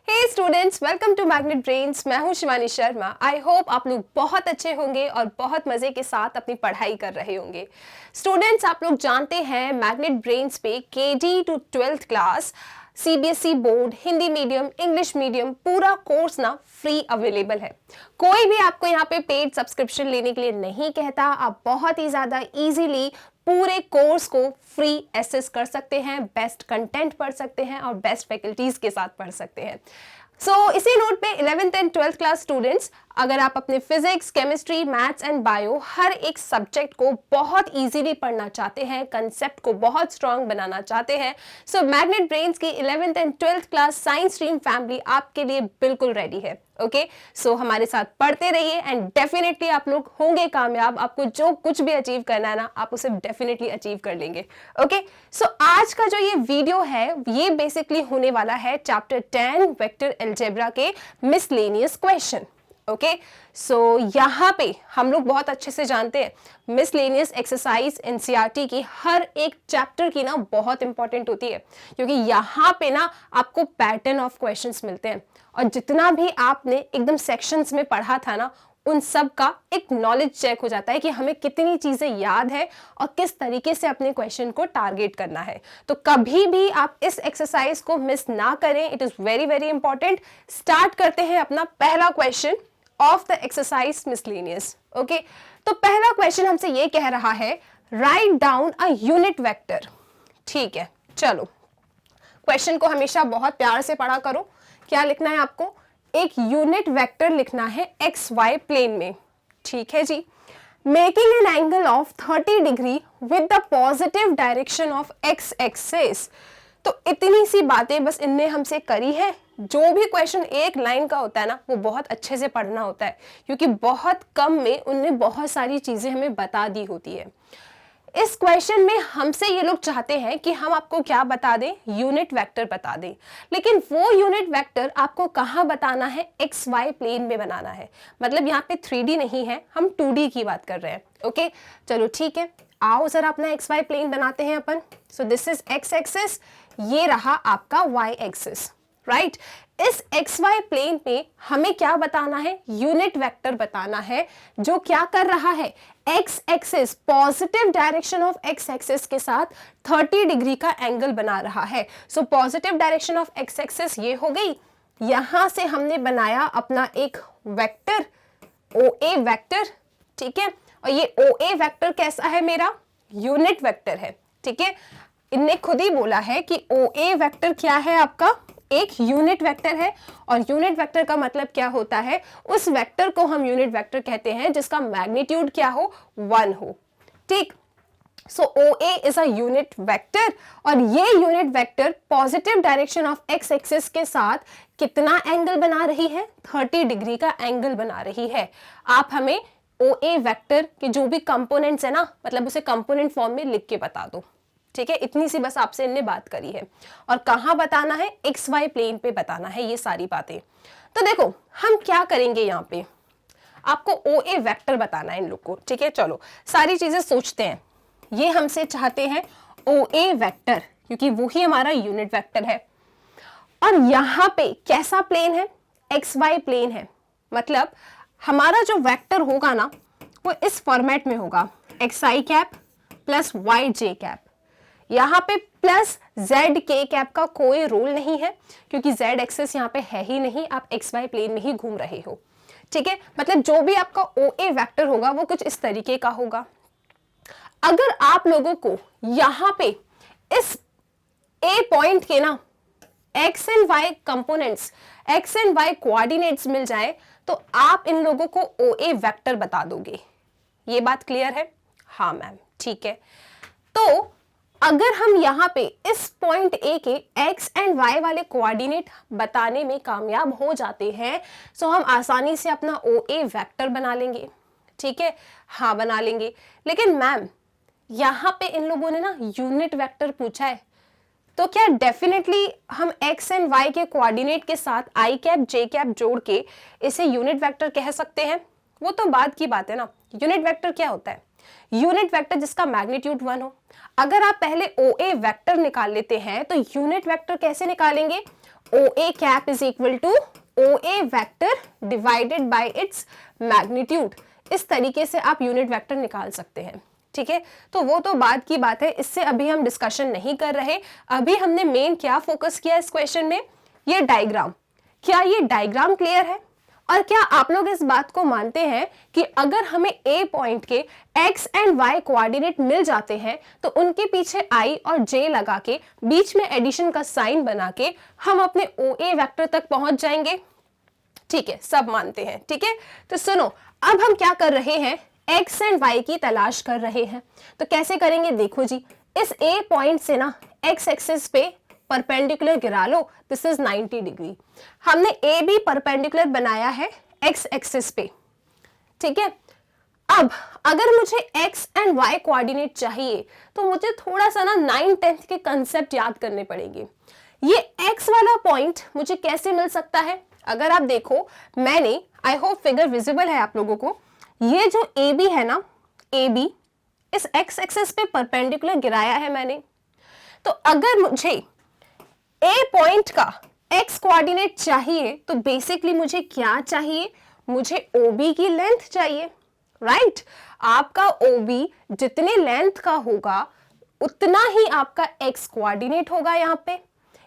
Hey students, welcome to Magnet Brains. मैं हूं Shivani Sharma. I hope आप लोग बहुत अच्छे होंगे और बहुत मजे के साथ अपनी पढ़ाई कर रहे होंगे। स्टूडेंट्स, आप लोग जानते हैं मैग्नेट ब्रेन्स पे KG to 12th class CBSE board, Hindi medium, English medium पूरा कोर्स ना फ्री अवेलेबल है। कोई भी आपको यहाँ पे पेड सब्सक्रिप्शन लेने के लिए नहीं कहता। आप बहुत ही ज्यादा इजीली पूरे कोर्स को फ्री एक्सेस कर सकते हैं, बेस्ट कंटेंट पढ़ सकते हैं और बेस्ट फैकल्टीज के साथ पढ़ सकते हैं। इसी नोट पे 11th and 12th class students, अगर आप अपने physics, chemistry, maths and bio हर एक सब्जेक्ट को बहुत इजीली पढ़ना चाहते हैं, कंसेप्ट को बहुत स्ट्रांग बनाना चाहते हैं, सो मैग्नेट ब्रेन्स की 11th and 12th class science stream family आपके लिए बिल्कुल रेडी है। ओके, सो हमारे साथ पढ़ते रहिए एंड डेफिनेटली आप लोग होंगे कामयाब। आपको जो कुछ भी अचीव करना है ना, आप उसे डेफिनेटली अचीव कर लेंगे। ओके, सो आज का जो ये वीडियो है ये बेसिकली होने वाला है चैप्टर 10 वेक्टर अलजेब्रा के मिसलेनियस क्वेश्चन। ओके, सो यहाँ पे हम लोग बहुत अच्छे से जानते हैं मिसलेनियस एक्सरसाइज एनसीईआरटी की हर एक चैप्टर की ना बहुत इंपॉर्टेंट होती है, क्योंकि यहाँ पे ना आपको पैटर्न ऑफ क्वेश्चंस मिलते हैं और जितना भी आपने एकदम सेक्शंस में पढ़ा था ना, उन सब का एक नॉलेज चेक हो जाता है कि हमें कितनी चीजें याद है और किस तरीके से अपने क्वेश्चन को टारगेट करना है। तो कभी भी आप इस एक्सरसाइज को मिस ना करें, it is very very important. Start करते हैं अपना पहला question of the exercise miscellaneous. Okay, तो पहला क्वेश्चन हमसे ये कह रहा है राइट डाउन अ यूनिट वेक्टर। ठीक है, चलो क्वेश्चन को हमेशा बहुत प्यार से पढ़ा करो। क्या लिखना है आपको? एक यूनिट वेक्टर लिखना है एक्स वाई प्लेन में। ठीक है जी। Making an angle of 30 degree with the positive direction of x axis. तो इतनी सी बातें बस इनने हमसे करी है। जो भी क्वेश्चन एक लाइन का होता है ना, वो बहुत अच्छे से पढ़ना होता है, क्योंकि बहुत कम में उनने बहुत सारी चीजें हमें बता दी होती है। इस क्वेश्चन में हमसे ये लोग चाहते हैं कि हम आपको क्या बता दें, यूनिट वेक्टर बता दें, लेकिन वो यूनिट वेक्टर आपको कहाँ बताना है? एक्स वाई प्लेन में बनाना है। मतलब यहाँ पे 3D नहीं है, हम 2D की बात कर रहे हैं। ओके, चलो ठीक है, आओ जरा अपना एक्स वाई प्लेन बनाते हैं अपन। So this is x axis, ये रहा आपका वाई एक्सिस, राइट। इस एक्स वाई प्लेन पे हमें क्या बताना है? यूनिट वेक्टर बताना है, जो क्या कर रहा है? X axis, positive direction of x axis के साथ 30 डिग्री का एंगल बना रहा है। So positive direction of x axis ये हो गई। यहां से हमने बनाया अपना एक वेक्टर ओ ए वेक्टर। ठीक है, और ये ओ ए वेक्टर कैसा है? मेरा यूनिट वेक्टर है। ठीक है, इनने खुद ही बोला है कि ओ ए वेक्टर क्या है? आपका एक यूनिट वेक्टर है। और यूनिट वेक्टर का मतलब क्या होता है? उस वेक्टर को हम यूनिट वेक्टर कहते हैं जिसका मैग्नीट्यूड क्या हो? 1 हो। ठीक, सो ओ ए इज अ यूनिट वेक्टर और ये unit vector positive direction of x axis के साथ कितना एंगल बना रही है? 30 डिग्री का एंगल बना रही है। आप हमें ओ ए वेक्टर के जो भी कंपोनेंट्स है ना, मतलब उसे कंपोनेंट फॉर्म में लिख के बता दो। ठीक है, इतनी सी बस आपसे इनने बात करी है। और कहाँ बताना है? एक्स वाई प्लेन पे बताना है ये सारी बातें। तो देखो हम क्या करेंगे, यहाँ पे आपको ओ ए वेक्टर बताना है इन लोग को। ठीक है, चलो सारी चीजें सोचते हैं। ये हमसे चाहते हैं ओ ए वेक्टर, क्योंकि वो ही हमारा यूनिट वेक्टर है। और यहाँ पे कैसा प्लेन है? एक्स वाई प्लेन है। मतलब हमारा जो वेक्टर होगा ना, वो इस फॉर्मेट में होगा, एक्स आई कैप प्लस वाई जे कैप। यहाँ पे प्लस जेड के कैप का कोई रोल नहीं है, क्योंकि जेड एक्सिस यहाँ पे है ही नहीं, आप एक्स वाई प्लेन में ही घूम रहे हो। ठीक है, मतलब जो भी आपका ओ ए वेक्टर होगा वो कुछ इस तरीके का होगा। अगर आप लोगों को यहाँ पे इस ए पॉइंट के ना x and y components, x and y coordinates मिल जाए, तो आप इन लोगों को ओ ए वेक्टर बता दोगे। ये बात क्लियर है? हाँ मैम, ठीक है। तो अगर हम यहाँ पे इस पॉइंट ए के एक्स एंड वाई वाले कोऑर्डिनेट बताने में कामयाब हो जाते हैं, तो हम आसानी से अपना ओ ए वेक्टर बना लेंगे। ठीक है, हाँ बना लेंगे। लेकिन मैम यहाँ पे इन लोगों ने ना यूनिट वेक्टर पूछा है, तो क्या डेफिनेटली हम एक्स एंड वाई के कोऑर्डिनेट के साथ आई कैप जे कैप जोड़ के इसे यूनिट वेक्टर कह सकते हैं? वो तो बाद की बात है ना। यूनिट वेक्टर क्या होता है? यूनिट वेक्टर जिसका मैग्नीट्यूड 1 हो। अगर आप पहले ओ ए वेक्टर निकाल लेते हैं, तो यूनिट वेक्टर कैसे निकालेंगे? O A cap is equal to O A vector divided by its magnitude. इस तरीके से आप यूनिट वेक्टर निकाल सकते हैं, ठीक है। तो वो तो बाद की बात है, इससे अभी हम डिस्कशन नहीं कर रहे। अभी हमने मेन क्या फोकस किया इस क्वेश्चन में, ये डायग्राम। क्या ये डायग्राम क्लियर है? और क्या आप लोग इस बात को मानते हैं कि अगर हमें ए पॉइंट के एक्स एंड वाई कोऑर्डिनेट मिल जाते हैं तो उनके पीछे आई और जे लगा के बीच में एडिशन का साइन बना के हम अपने ओ ए वेक्टर तक पहुंच जाएंगे? ठीक है, सब मानते हैं, ठीक है। तो सुनो, अब हम क्या कर रहे हैं, एक्स एंड वाई की तलाश कर रहे हैं। तो कैसे करेंगे, देखो जी, इस ए पॉइंट से ना एक्स एक्सिस पे परपेंडिकुलर गिरा लो, दिस इज 90 डिग्री। हमने ए बी परपेंडिकुलर बनाया है एक्स एक्सिस पे, ठीक है। अब अगर मुझे एक्स एंड वाई कोऑर्डिनेट चाहिए तो मुझे थोड़ा सा ना 9/10 के कंसेप्ट याद करने पड़ेंगे। ये एक्स वाला पॉइंट मुझे कैसे मिल सकता है? अगर आप देखो, मैंने, आई होप फिगर विजिबल है आप लोगों को, ये जो ए बी है ना, ए बी इस एक्स एक्सिस पे परपेंडिकुलर गिराया है मैंने। तो अगर मुझे ए पॉइंट का एक्स कोऑर्डिनेट चाहिए तो बेसिकली मुझे क्या चाहिए, मुझे ओबी की लेंथ चाहिए, राइट। आपका ओबी जितने लेंथ का होगा उतना ही आपका एक्स कोऑर्डिनेट होगा। यहाँ पे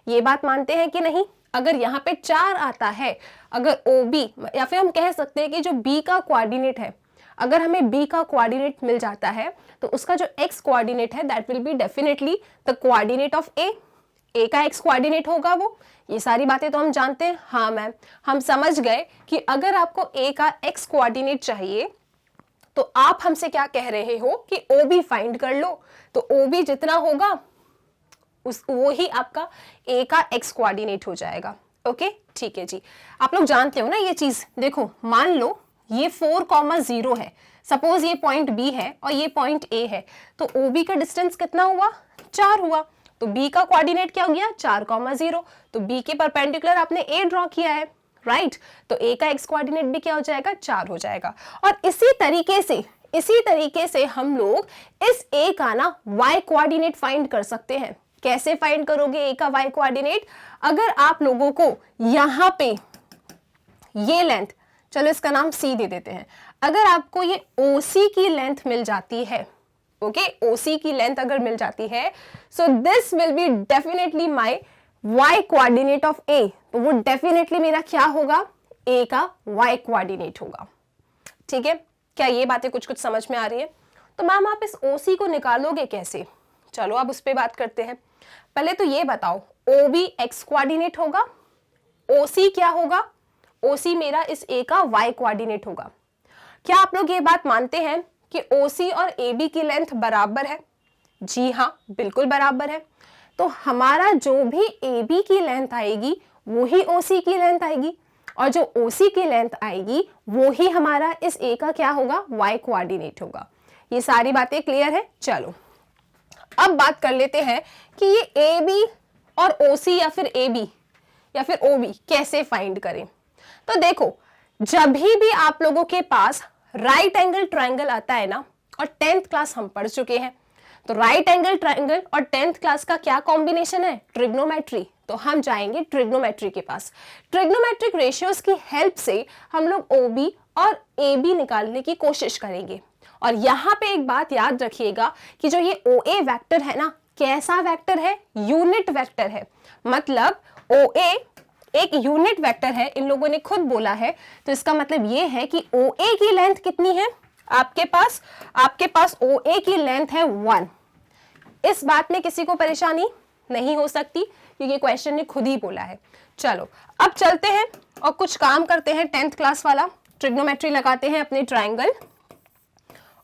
ये बात मानते हैं कि नहीं? अगर यहाँ पे 4 आता है, अगर ओबी, या फिर हम कह सकते हैं कि जो बी का कोऑर्डिनेट है, अगर हमें बी का कोऑर्डिनेट मिल जाता है तो उसका जो एक्स कोऑर्डिनेट है that will be definitely the coordinate of A का एक्स कोऑर्डिनेट होगा वो। ये सारी बातें तो हम जानते हैं। हाँ मैम, हम समझ गए कि अगर आपको ए का एक्स कोऑर्डिनेट चाहिए तो आप हमसे क्या कह रहे हो कि ओबी फाइंड कर लो। तो ओबी जितना होगा वो ही आपका ए का एक्स कोऑर्डिनेट हो जाएगा। ओके, ठीक है जी। आप लोग जानते हो ना ये चीज। देखो, मान लो ये 4,0 है, सपोज ये पॉइंट बी है और ये पॉइंट ए है, तो ओबी का डिस्टेंस कितना हुआ, 4 हुआ। तो बी का कोऑर्डिनेट क्या हो गया, 4,0। तो बी के परपेंडिकुलर आपने ए ड्रॉ किया है, राइट। तो ए का एक्स कोऑर्डिनेट भी क्या हो जाएगा, 4 हो जाएगा। और इसी तरीके से हम लोग इस ए का ना वाई कोऑर्डिनेट फाइंड कर सकते हैं। कैसे फाइंड करोगे ए का वाई कोऑर्डिनेट? अगर आप लोगों को यहाँ पे ये लेंथ, चलो इसका नाम सी दे देते हैं, अगर आपको ये ओसी की लेंथ मिल जाती है, ओके, ओसी की लेंथ अगर मिल जाती है, so this will be definitely my y coordinate of A. तो वो डेफिनेटली मेरा क्या होगा, ए का वाई कोऑर्डिनेट होगा। ठीक है, क्या ये बातें कुछ कुछ समझ में आ रही है? तो मैम आप इस ओसी को निकालोगे कैसे? चलो अब उस पर बात करते हैं। पहले तो ये बताओ, ओ बी एक्स कोऑर्डिनेट होगा, ओसी क्या होगा, ओसी मेरा इस ए का वाई कोऑर्डिनेट होगा। क्या आप लोग ये बात मानते हैं कि ओसी और ए बी की लेंथ बराबर है? जी हाँ, बिल्कुल बराबर है। तो हमारा जो भी ए बी की लेंथ आएगी वो ही ओसी की लेंथ आएगी, और जो ओसी की लेंथ आएगी वो ही हमारा इस ए का क्या होगा, वाई कोऑर्डिनेट होगा। ये सारी बातें क्लियर है? चलो अब बात कर लेते हैं कि ये ए बी और ओसी या फिर ए बी या फिर ओ बी कैसे फाइंड करें। तो देखो, जब भी आप लोगों के पास राइट एंगल ट्रायंगल आता है ना, और 10th क्लास हम पढ़ चुके हैं, तो राइट एंगल ट्रायंगल और 10th क्लास का क्या कॉम्बिनेशन है, ट्रिग्नोमेट्री। तो हम जाएंगे ट्रिग्नोमेट्री के पास। ट्रिग्नोमेट्रिक रेशियोज की हेल्प से हम लोग ओ बी और ए बी निकालने की कोशिश करेंगे। और यहाँ पे एक बात याद रखिएगा कि जो ये ओ ए वेक्टर है ना, कैसा वेक्टर है, यूनिट वेक्टर है। मतलब ओ ए एक यूनिट वेक्टर है, इन लोगों ने खुद बोला है। तो इसका मतलब ये है कि ओ ए की लेंथ कितनी है आपके पास ओ ए की लेंथ है 1। इस बात में किसी को परेशानी नहीं हो सकती क्योंकि क्वेश्चन ने खुद ही बोला है। चलो अब चलते हैं और कुछ काम करते हैं 10th क्लास वाला। ट्रिग्नोमेट्री लगाते हैं अपने ट्रायंगल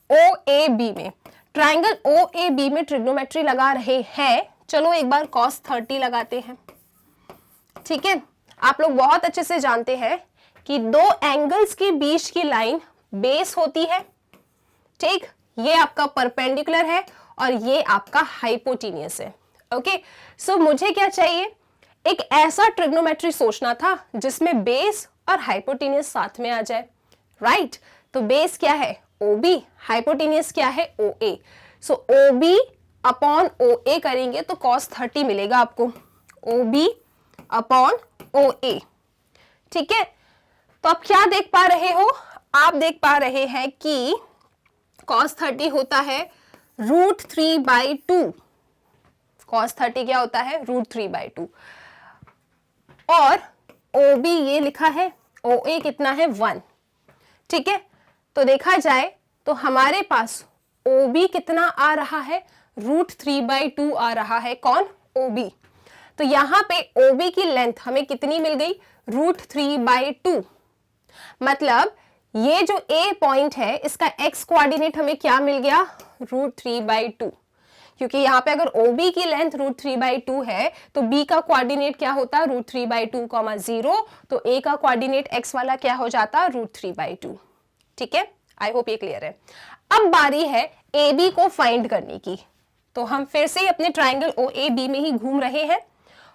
ओ ए बी में। ट्रायंगल ओ ए बी में ट्रिग्नोमेट्री लगा रहे हैं। चलो एक बार cos 30 लगाते हैं। ठीक है, आप लोग बहुत अच्छे से जानते हैं कि दो एंगल्स के बीच की लाइन बेस होती है। ठीक, ये आपका परपेंडिकुलर है और ये आपका हाइपोटेन्यूस है। ओके, सो मुझे क्या चाहिए, एक ऐसा ट्रिग्नोमेट्री सोचना था जिसमें बेस और हाइपोटेन्यूस साथ में आ जाए, राइट। तो बेस क्या है, ओ बी, हाइपोटेन्यूस क्या है, ओ ए। सो ओ बी अपॉन ओ ए करेंगे तो cos 30 मिलेगा आपको। ओ बी अपॉन ओ ए। ठीक है, तो आप क्या देख पा रहे हो? आप देख पा रहे हैं कि cos 30 होता है √3/2। cos 30 क्या होता है? √3/2। और OB ये लिखा है, OA कितना है? 1। ठीक है, तो देखा जाए तो हमारे पास OB कितना आ रहा है? √3/2 आ रहा है। कौन? OB। तो यहां पे OB की लेंथ हमें कितनी मिल गई? √3/2। मतलब ये जो A पॉइंट है इसका x कोऑर्डिनेट हमें क्या मिल गया? √3/2। क्योंकि यहाँ पे अगर OB की लेंथ √3/2 है तो B का कोऑर्डिनेट क्या होता? √3/2, 0। तो A का कोऑर्डिनेट x वाला क्या हो जाता? √3/2। ठीक है, आई होप ये क्लियर है। अब बारी है AB को फाइंड करने की। तो हम फिर से अपने ट्राइंगल OAB में ही घूम रहे हैं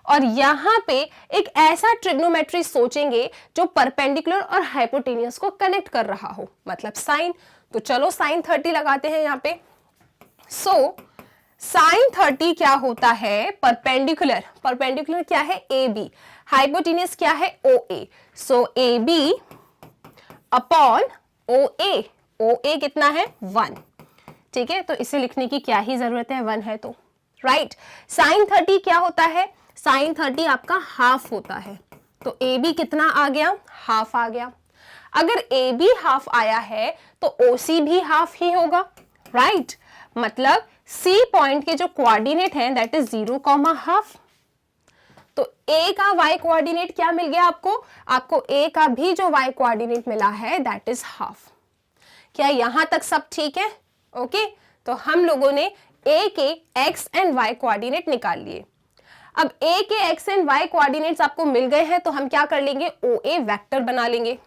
और यहाँ पे एक ऐसा ट्रिग्नोमेट्री सोचेंगे जो परपेंडिकुलर और हाइपोटेनियस को कनेक्ट कर रहा हो, मतलब साइन। तो चलो साइन 30 लगाते हैं यहाँ पे। सो साइन 30 क्या होता है? परपेंडिकुलर। परपेंडिकुलर क्या है? AB। हाइपोटेनियस क्या है? OA। सो AB अपॉन OA। OA कितना है? 1। ठीक है, तो इसे लिखने की क्या ही जरूरत है? 1 है तो राइट। साइन 30 क्या होता है? साइन 30 आपका हाफ होता है। तो AB कितना आ गया? हाफ आ गया। अगर AB हाफ आया है तो OC भी हाफ ही होगा, राइट। मतलब C पॉइंट के जो कोऑर्डिनेट हैं दैट इज 0,5। तो A का y कोऑर्डिनेट क्या मिल गया आपको? आपको A का भी जो y कोऑर्डिनेट मिला है दैट इज हाफ। क्या यहां तक सब ठीक है? ओके, तो हम लोगों ने A के x एंड y कोऑर्डिनेट निकाल लिए। अब A के x एंड y कोऑर्डिनेट्स आपको मिल गए हैं तो हम क्या कर लेंगे? OA वेक्टर बना लेंगे।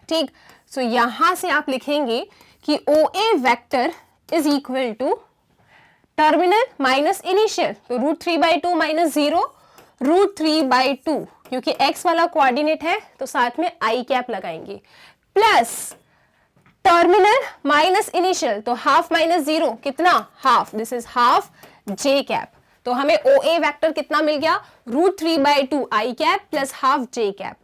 ठीक, सो यहां से आप लिखेंगे कि OA vector is equal to terminal minus initial. तो √3/2 माइनस 0, √3/2, क्योंकि x वाला कोऑर्डिनेट है तो साथ में i कैप लगाएंगे, प्लस टर्मिनल माइनस इनिशियल। तो हाफ माइनस 0 कितना? Half. This is half j cap. तो हमें OA वेक्टर कितना मिल गया? √3/2 i cap plus half j cap.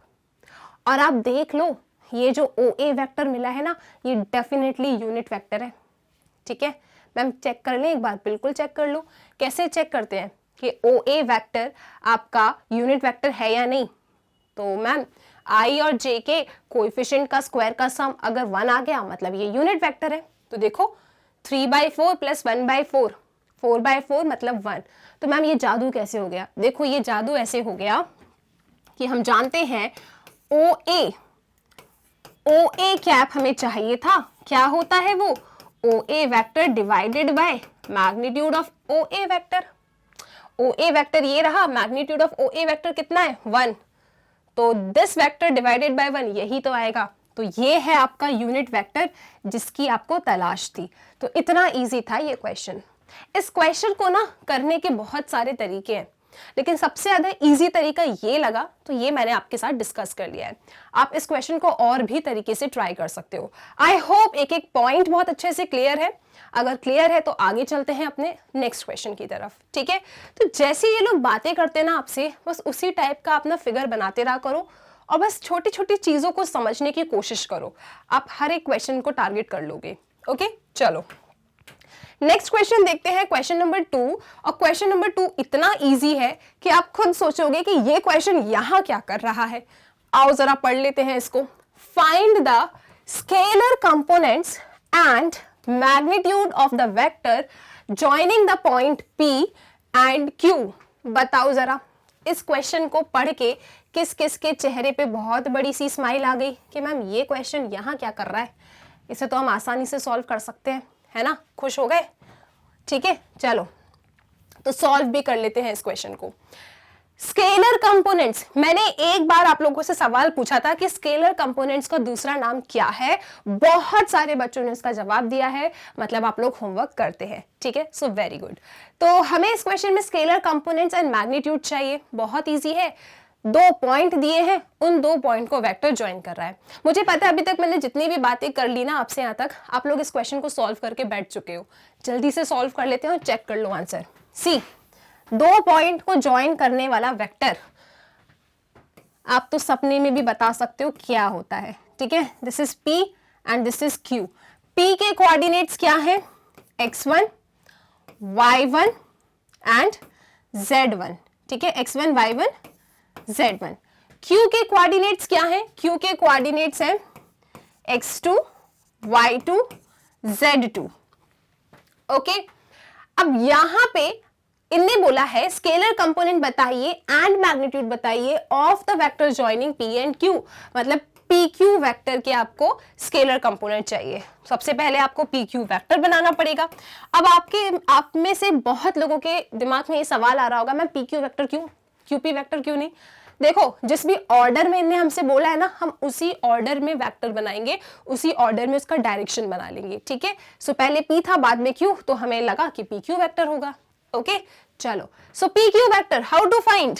और आप देख लो ये जो OA वेक्टर मिला है ना, ये डेफिनेटली यूनिट वेक्टर है। ठीक है मैम, चेक कर लें एक बार, बिल्कुल चेक कर लो। कैसे चेक करते हैं कि OA वेक्टर आपका यूनिट वेक्टर है या नहीं? तो मैम I और J के कोएफिशिएंट का स्क्वायर का सम अगर 1 आ गया मतलब ये यूनिट वेक्टर है। तो देखो 3/4 प्लस 1/4, 4/4 मतलब 1। तो मैम ये जादू कैसे हो गया? देखो ये जादू ऐसे हो गया कि हम जानते हैं OA कैप हमें चाहिए था। क्या होता है वो? OA vector divided by magnitude of OA vector. OA vector ये रहा, मैग्नीट्यूड ऑफ OA वेक्टर कितना है? 1। तो दिस वेक्टर डिवाइडेड बाय 1 यही तो आएगा। तो ये है आपका यूनिट वेक्टर जिसकी आपको तलाश थी। तो इतना इजी था ये क्वेश्चन। इस क्वेश्चन को ना करने के बहुत सारे तरीके हैं, लेकिन सबसे ज्यादा इजी तरीका ये लगा तो ये मैंने आपके साथ डिस्कस कर लिया है। आप इस क्वेश्चन को और भी तरीके से ट्राई कर सकते हो। आई होप एक एक पॉइंट बहुत अच्छे से क्लियर है। अगर क्लियर है तो आगे चलते हैं अपने नेक्स्ट क्वेश्चन की तरफ। ठीक है, तो जैसे ये लोग बातें करते हैं ना आपसे, बस उसी टाइप का अपना फिगर बनाते रहा करो और बस छोटी छोटी चीजों को समझने की कोशिश करो। आप हर एक क्वेश्चन को टारगेट कर लोगे। ओके, चलो नेक्स्ट क्वेश्चन देखते हैं, क्वेश्चन नंबर 2। और क्वेश्चन नंबर 2 इतना इजी है कि आप खुद सोचोगे कि ये क्वेश्चन यहां क्या कर रहा है। आओ जरा पढ़ लेते हैं इसको। Find the scalar components and magnitude of the vector joining the point P and Q। बताओ जरा इस क्वेश्चन को पढ़ के किस किस के चेहरे पे बहुत बड़ी सी स्माइल आ गई कि मैम ये क्वेश्चन यहाँ क्या कर रहा है। इसे तो हम आसानी से सॉल्व कर सकते हैं, है ना? खुश हो गए? ठीक है, चलो तो सॉल्व भी कर लेते हैं इस क्वेश्चन को। स्केलर कंपोनेंट्स, मैंने एक बार आप लोगों से सवाल पूछा था कि स्केलर कंपोनेंट्स का दूसरा नाम क्या है। बहुत सारे बच्चों ने इसका जवाब दिया है, मतलब आप लोग होमवर्क करते हैं। ठीक है, सो वेरी गुड। तो हमें इस क्वेश्चन में स्केलर कंपोनेंट्स एंड मैग्नीट्यूड चाहिए। बहुत इजी है, 2 पॉइंट दिए हैं, उन 2 पॉइंट को वेक्टर ज्वाइन कर रहा है। मुझे पता है अभी तक मैंने जितनी भी बातें कर ली ना आपसे, यहाँ तक आप लोग इस क्वेश्चन को सॉल्व करके बैठ चुके हो। जल्दी से सॉल्व कर लेते हैं और चेक कर लो आंसर। सी 2 पॉइंट को ज्वाइन करने वाला वेक्टर आप तो सपने में भी बता सकते हो क्या होता है, ठीक है। This is P and this is Q। P के कोऑर्डिनेट्स क्या है, x1, y1 एंड z1, ठीक है, x1, y1, z1। Q के कोऑर्डिनेट्स क्या है, Q के कोऑर्डिनेट्स है x2, y2, z2। ओके, अब यहां पे इनने बोला है स्केलर कंपोनेंट बताइए एंड मैग्नीट्यूड बताइए of the vector joining P and Q, मतलब PQ वेक्टर के आपको स्केलर कंपोनेंट चाहिए। सबसे पहले आपको PQ वेक्टर बनाना पड़ेगा। अब आप में से बहुत लोगों के दिमाग में ये सवाल आ रहा होगा, मैम PQ वेक्टर क्यों, QP वेक्टर क्यों नहीं? देखो, जिस भी ऑर्डर में इन्हें हमसे बोला है ना, हम उसी ऑर्डर में वेक्टर बनाएंगे, उसी ऑर्डर में उसका डायरेक्शन बना लेंगे, ठीक है। सो पहले P था, बाद में Q, तो हमें लगा कि PQ वेक्टर होगा। ओके, चलो, so PQ vector how to find,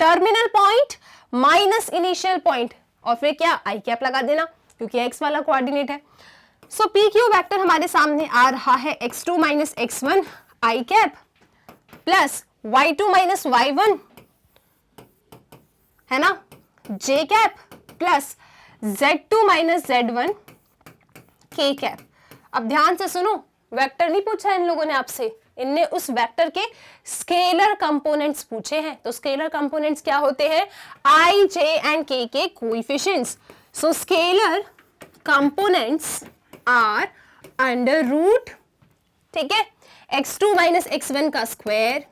terminal point minus initial point, और फिर क्या आई कैप लगा देना क्योंकि x वाला कोऑर्डिनेट है। सो PQ वेक्टर हमारे सामने आ रहा है x2 minus x1 i cap plus y2 minus y1 है ना, j cap plus z2 minus z1 k cap. अब ध्यान से सुनो, वेक्टर नहीं पूछा इन लोगों ने आपसे, इनने उस वेक्टर के स्केलर कंपोनेंट्स पूछे हैं। तो स्केलर कंपोनेंट्स क्या होते हैं, i, j एंड k के coefficients. So scalar components are under root, ठीक है, x2 माइनस x1 का स्क्वायर।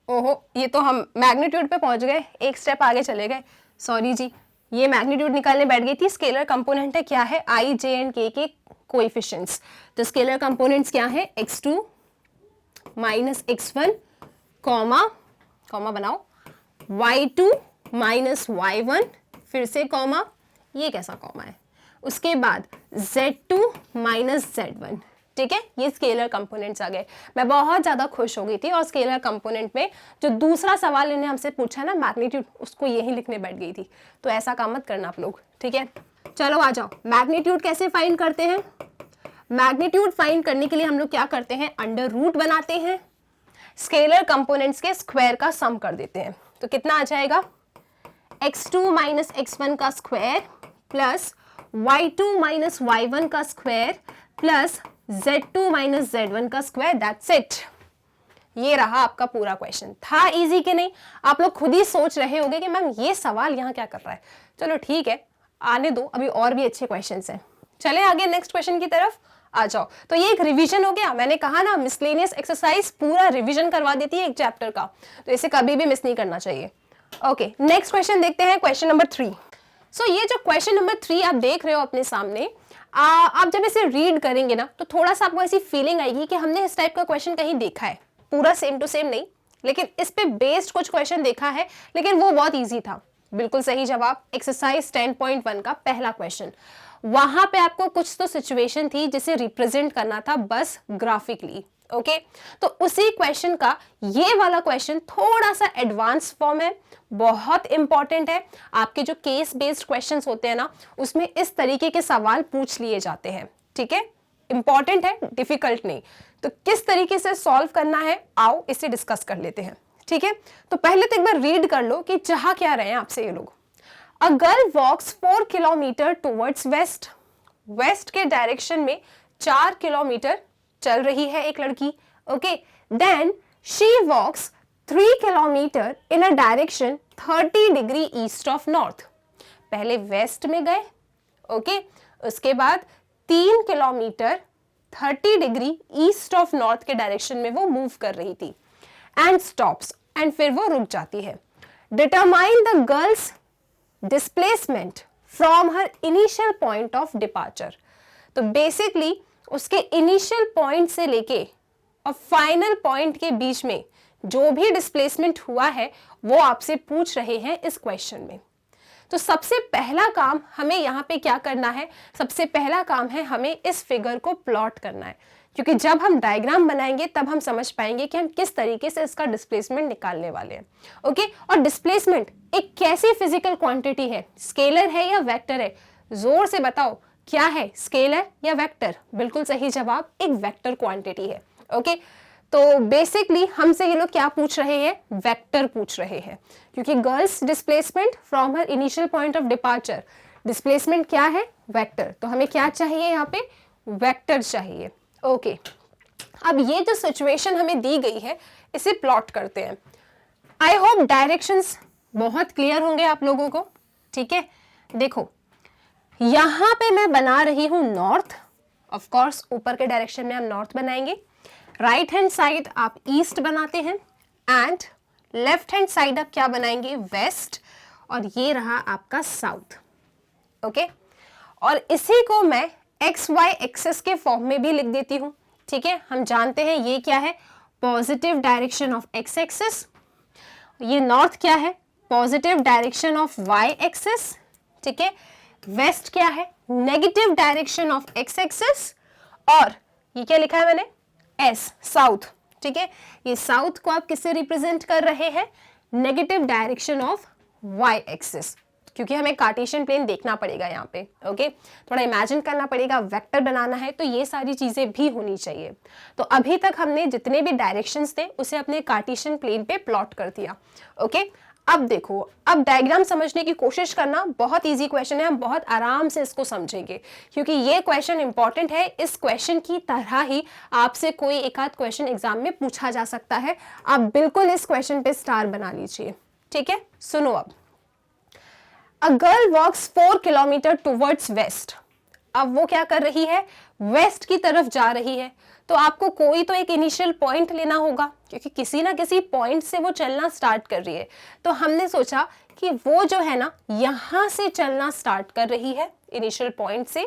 ओहो, ये तो हम मैग्नीट्यूड पे पहुंच गए, एक स्टेप आगे चले गए, सॉरी जी, ये मैग्नीट्यूड निकालने बैठ गई थी। स्केलर कंपोनेंट है क्या है, i, j एंड k के कोएफिशिएंट्स। तो स्केलर कंपोनेंट्स क्या है, x2 minus x1 comma comma बनाओ, y2 माइनस y1 फिर से कॉमा, ये कैसा कॉमा है, उसके बाद z2 माइनस z1, ठीक है। ये स्केलर कंपोनेंट्स आ गए। मैं बहुत ज्यादा खुश हो गई थी और स्केलर कंपोनेंट में जो दूसरा सवाल इन्हें हमसे पूछा ना मैग्नीट्यूड, उसको यही लिखने बैठ गई थी। तो ऐसा काम मत करना आप लोग, ठीक है। चलो आ जाओ, मैग्नीट्यूड कैसे फाइंड करते हैं। मैग्नीट्यूड फाइंड करने के लिए हम लोग क्या करते हैं, अंडर रूट बनाते हैं, स्केलर कंपोनेंट्स के स्क्वायर का सम कर देते हैं। तो कितना आ जाएगा, x2 माइनस x1 का square plus y2 minus y1 का square plus z2 minus z1 का स्क्वायर, दैट्स इट। ये रहा आपका पूरा क्वेश्चन। था इजी कि नहीं? आप लोग खुद ही सोच रहे होंगे कि मैम ये सवाल यहाँ क्या कर रहा है। चलो ठीक है, आने दो, अभी और भी अच्छे क्वेश्चंस हैं। चले आगे नेक्स्ट क्वेश्चन की तरफ आ जाओ। तो ये एक रिवीजन हो गया, मैंने कहा ना मिसलेनियस एक्सरसाइज पूरा रिवीजन करवा देती है एक चैप्टर का, तो इसे कभी भी मिस नहीं करना चाहिए। ओके, नेक्स्ट क्वेश्चन देखते हैं, क्वेश्चन नंबर 3। सो ये जो क्वेश्चन नंबर 3 आप देख रहे हो अपने सामने, आप जब इसे रीड करेंगे ना तो थोड़ा सा आपको ऐसी फीलिंग आएगी कि हमने इस टाइप का क्वेश्चन कहीं देखा है, पूरा सेम टू सेम नहीं, लेकिन इस पे बेस्ड कुछ क्वेश्चन देखा है, लेकिन वो बहुत इजी था। बिल्कुल सही जवाब, एक्सरसाइज 10.1 का पहला क्वेश्चन। वहां पे आपको कुछ तो सिचुएशन थी जिसे रिप्रेजेंट करना था बस ग्राफिकली। ओके, तो उसी क्वेश्चन का ये वाला क्वेश्चन थोड़ा सा एडवांस फॉर्म है, बहुत इंपॉर्टेंट है। आपके जो केस बेस्ड क्वेश्चंस होते हैं ना, उसमें इस तरीके के सवाल पूछ लिए जाते हैं, ठीक है। इंपॉर्टेंट है, डिफिकल्ट नहीं। तो किस तरीके से सॉल्व करना है, आओ इसे डिस्कस कर लेते हैं, ठीक है। तो पहले तो एक बार रीड कर लो कि चाह क्या रहे हैं आपसे ये लोग। A girl walks 4 kilometre towards west, west के डायरेक्शन में 4 किलोमीटर चल रही है एक लड़की। Okay, then she walks 3 kilometre in a direction 30 degree east of north. पहले वेस्ट में गए, ओके, उसके बाद 3 kilometre 30 degree east of north के डायरेक्शन में वो मूव कर रही थी, एंड स्टॉप्स, एंड फिर वो रुक जाती है। Determine the girls displacement from her initial point of departure. तो बेसिकली उसके इनिशियल पॉइंट से लेके और फाइनल पॉइंट के बीच में जो भी डिस्प्लेसमेंट हुआ है वो आपसे पूछ रहे हैं इस क्वेश्चन में। तो सबसे पहला काम हमें यहाँ पे क्या करना है, सबसे पहला काम है हमें इस फिगर को प्लॉट करना है, क्योंकि जब हम डायग्राम बनाएंगे तब हम समझ पाएंगे कि हम किस तरीके से इसका डिस्प्लेसमेंट निकालने वाले हैं। ओके, और डिस्प्लेसमेंट एक कैसी फिजिकल क्वांटिटी है, स्केलर है या वेक्टर है? जोर से बताओ, क्या है, स्केलर या वेक्टर? बिल्कुल सही जवाब, एक वेक्टर क्वांटिटी है। ओके, तो बेसिकली हमसे ये लोग क्या पूछ रहे हैं, वेक्टर पूछ रहे हैं, क्योंकि girls displacement from her initial point of departure, displacement क्या है, वेक्टर। तो हमें क्या चाहिए यहाँ पे, वेक्टर चाहिए। ओके, अब ये जो सिचुएशन हमें दी गई है इसे प्लॉट करते हैं। आई होप डायरेक्शंस बहुत क्लियर होंगे आप लोगों को, ठीक है। देखो यहां पे मैं बना रही हूं नॉर्थ, ऑफ कोर्स ऊपर के डायरेक्शन में हम नॉर्थ बनाएंगे, राइट हैंड साइड आप ईस्ट बनाते हैं, एंड लेफ्ट हैंड साइड आप क्या बनाएंगे, वेस्ट, और ये रहा आपका साउथ। ओके, और इसी को मैं एक्स वाई एक्सेस के फॉर्म में भी लिख देती हूं, ठीक है। हम जानते हैं ये क्या है, positive direction of x axis, ये नॉर्थ क्या है, positive direction of y axis, ठीक है। वेस्ट क्या है, negative direction of x axis, और ये क्या लिखा है मैंने, एस, साउथ, ठीक है। ये साउथ को आप किससे रिप्रेजेंट कर रहे हैं, negative direction of y axis, क्योंकि हमें कार्टेशियन प्लेन देखना पड़ेगा यहाँ पे। ओके, थोड़ा इमेजिन करना पड़ेगा, वेक्टर बनाना है तो ये सारी चीजें भी होनी चाहिए। तो अभी तक हमने जितने भी डायरेक्शंस थे उसे अपने कार्टेशियन प्लेन पे प्लॉट कर दिया। ओके, अब देखो, अब डायग्राम समझने की कोशिश करना, बहुत इजी क्वेश्चन है, हम बहुत आराम से इसको समझेंगे, क्योंकि ये क्वेश्चन इंपॉर्टेंट है। इस क्वेश्चन की तरह ही आपसे कोई एक आध क्वेश्चन एग्जाम में पूछा जा सकता है, आप बिल्कुल इस क्वेश्चन पे स्टार बना लीजिए, ठीक है। सुनो, अब a girl walks 4 kilometre towards west, अब वो क्या कर रही है, वेस्ट की तरफ जा रही है। तो आपको कोई तो एक इनिशियल पॉइंट लेना होगा, क्योंकि किसी ना किसी पॉइंट से वो चलना स्टार्ट कर रही है। तो हमने सोचा कि वो जो है ना यहां से चलना स्टार्ट कर रही है इनिशियल पॉइंट से,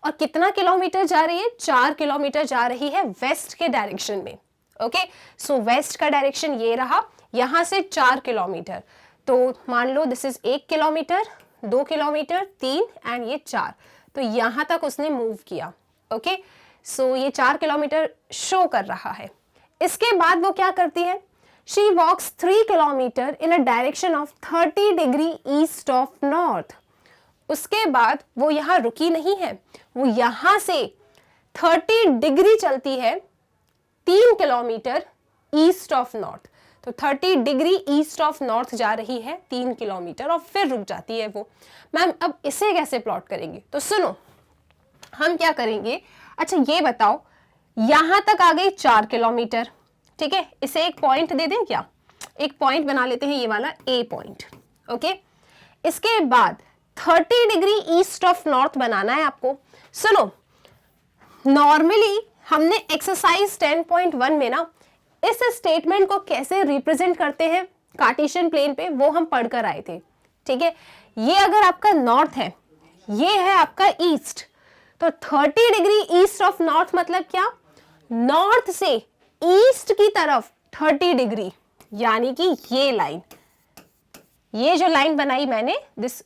और कितना किलोमीटर जा रही है, 4 किलोमीटर जा रही है वेस्ट के डायरेक्शन में। ओके, सो वेस्ट का डायरेक्शन ये रहा, यहां से 4 किलोमीटर। तो मान लो this is 1 kilometre, 2 kilometre, 3 and ये 4, तो यहां तक उसने मूव किया। ओके, सो ये 4 किलोमीटर शो कर रहा है। इसके बाद वो क्या करती है, she walks 3 kilometre in a direction of 30 degree east of north. उसके बाद वो यहाँ रुकी नहीं है, वो यहां से 30 डिग्री चलती है 3 किलोमीटर ईस्ट ऑफ नॉर्थ। तो 30 डिग्री ईस्ट ऑफ नॉर्थ जा रही है 3 किलोमीटर और फिर रुक जाती है वो। मैम अब इसे कैसे प्लॉट करेंगे, तो सुनो हम क्या करेंगे, अच्छा ये बताओ, यहां तक आ गई 4 किलोमीटर, ठीक है। इसे एक पॉइंट दे दें क्या, एक पॉइंट बना लेते हैं, ये वाला ए पॉइंट। ओके, इसके बाद 30 डिग्री ईस्ट ऑफ नॉर्थ बनाना है आपको। सुनो, नॉर्मली हमने एक्सरसाइज 10.1 में ना इस स्टेटमेंट को कैसे रिप्रेजेंट करते हैं कार्टेशियन प्लेन पे, वो हम पढ़कर आए थे, ठीक है। ये अगर आपका नॉर्थ है, ये है आपका ईस्ट, तो 30 डिग्री ईस्ट ऑफ नॉर्थ मतलब क्या, नॉर्थ से ईस्ट की तरफ 30 डिग्री, यानी कि ये लाइन, ये जो लाइन बनाई मैंने, दिस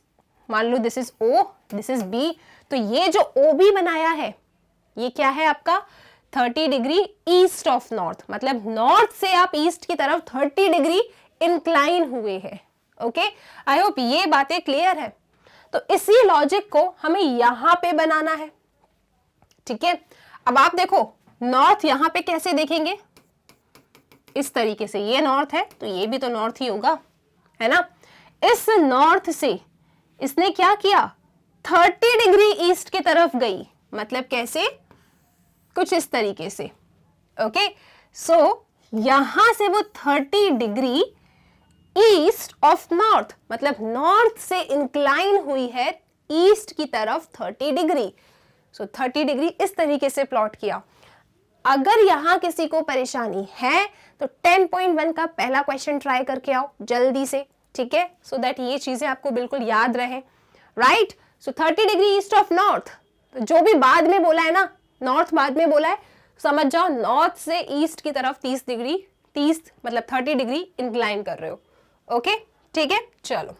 मान लो this is O, this is B, तो ये जो ओ बी बनाया है ये क्या है आपका 30 डिग्री ईस्ट ऑफ नॉर्थ, मतलब नॉर्थ से आप ईस्ट की तरफ 30 डिग्री इंक्लाइन हुए हैं। ओके, आई होप ये बातें क्लियर है। तो इसी लॉजिक को हमें यहां पे बनाना है, ठीक है। अब आप देखो नॉर्थ यहां पे कैसे देखेंगे, इस तरीके से, ये नॉर्थ है तो ये भी तो नॉर्थ ही होगा, है ना। इस नॉर्थ से इसने क्या किया, 30 डिग्री ईस्ट की तरफ गई, मतलब कैसे, कुछ इस तरीके से। ओके, सो यहां से वो 30 डिग्री ईस्ट ऑफ नॉर्थ, मतलब नॉर्थ से इंक्लाइन हुई है ईस्ट की तरफ 30 डिग्री। सो 30 डिग्री इस तरीके से प्लॉट किया। अगर यहां किसी को परेशानी है तो 10.1 का पहला क्वेश्चन ट्राई करके आओ जल्दी से, ठीक है, सो दैट ये चीजें आपको बिल्कुल याद रहे, right. So 30 degree east of north, तो जो भी बाद में बोला है ना, नॉर्थ बाद में बोला है, समझ जाओ नॉर्थ से ईस्ट की तरफ 30 डिग्री, 30 मतलब 30 डिग्री इंक्लाइन कर रहे हो। ओके, ठीक है, चलो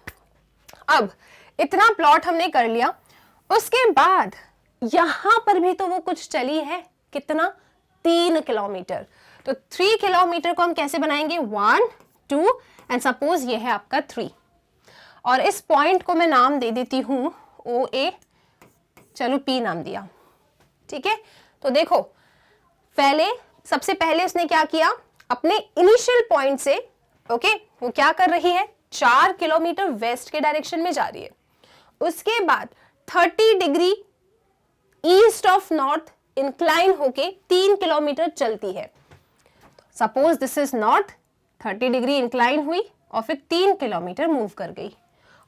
अब इतना प्लॉट हमने कर लिया। उसके बाद यहां पर भी तो वो कुछ चली है, कितना, 3 किलोमीटर। तो 3 किलोमीटर को हम कैसे बनाएंगे, 1 2 एंड सपोज ये है आपका 3, और इस पॉइंट को मैं नाम दे देती हूं ओ ए, चलो पी नाम दिया, ठीक है। तो देखो पहले सबसे पहले उसने क्या किया, अपने इनिशियल पॉइंट से, ओके, वो क्या कर रही है, 4 किलोमीटर वेस्ट के डायरेक्शन में जा रही है। उसके बाद 30 degree east of north incline होके 3 किलोमीटर चलती है। Suppose this is north, 30 degree incline हुई और फिर 3 किलोमीटर मूव कर गई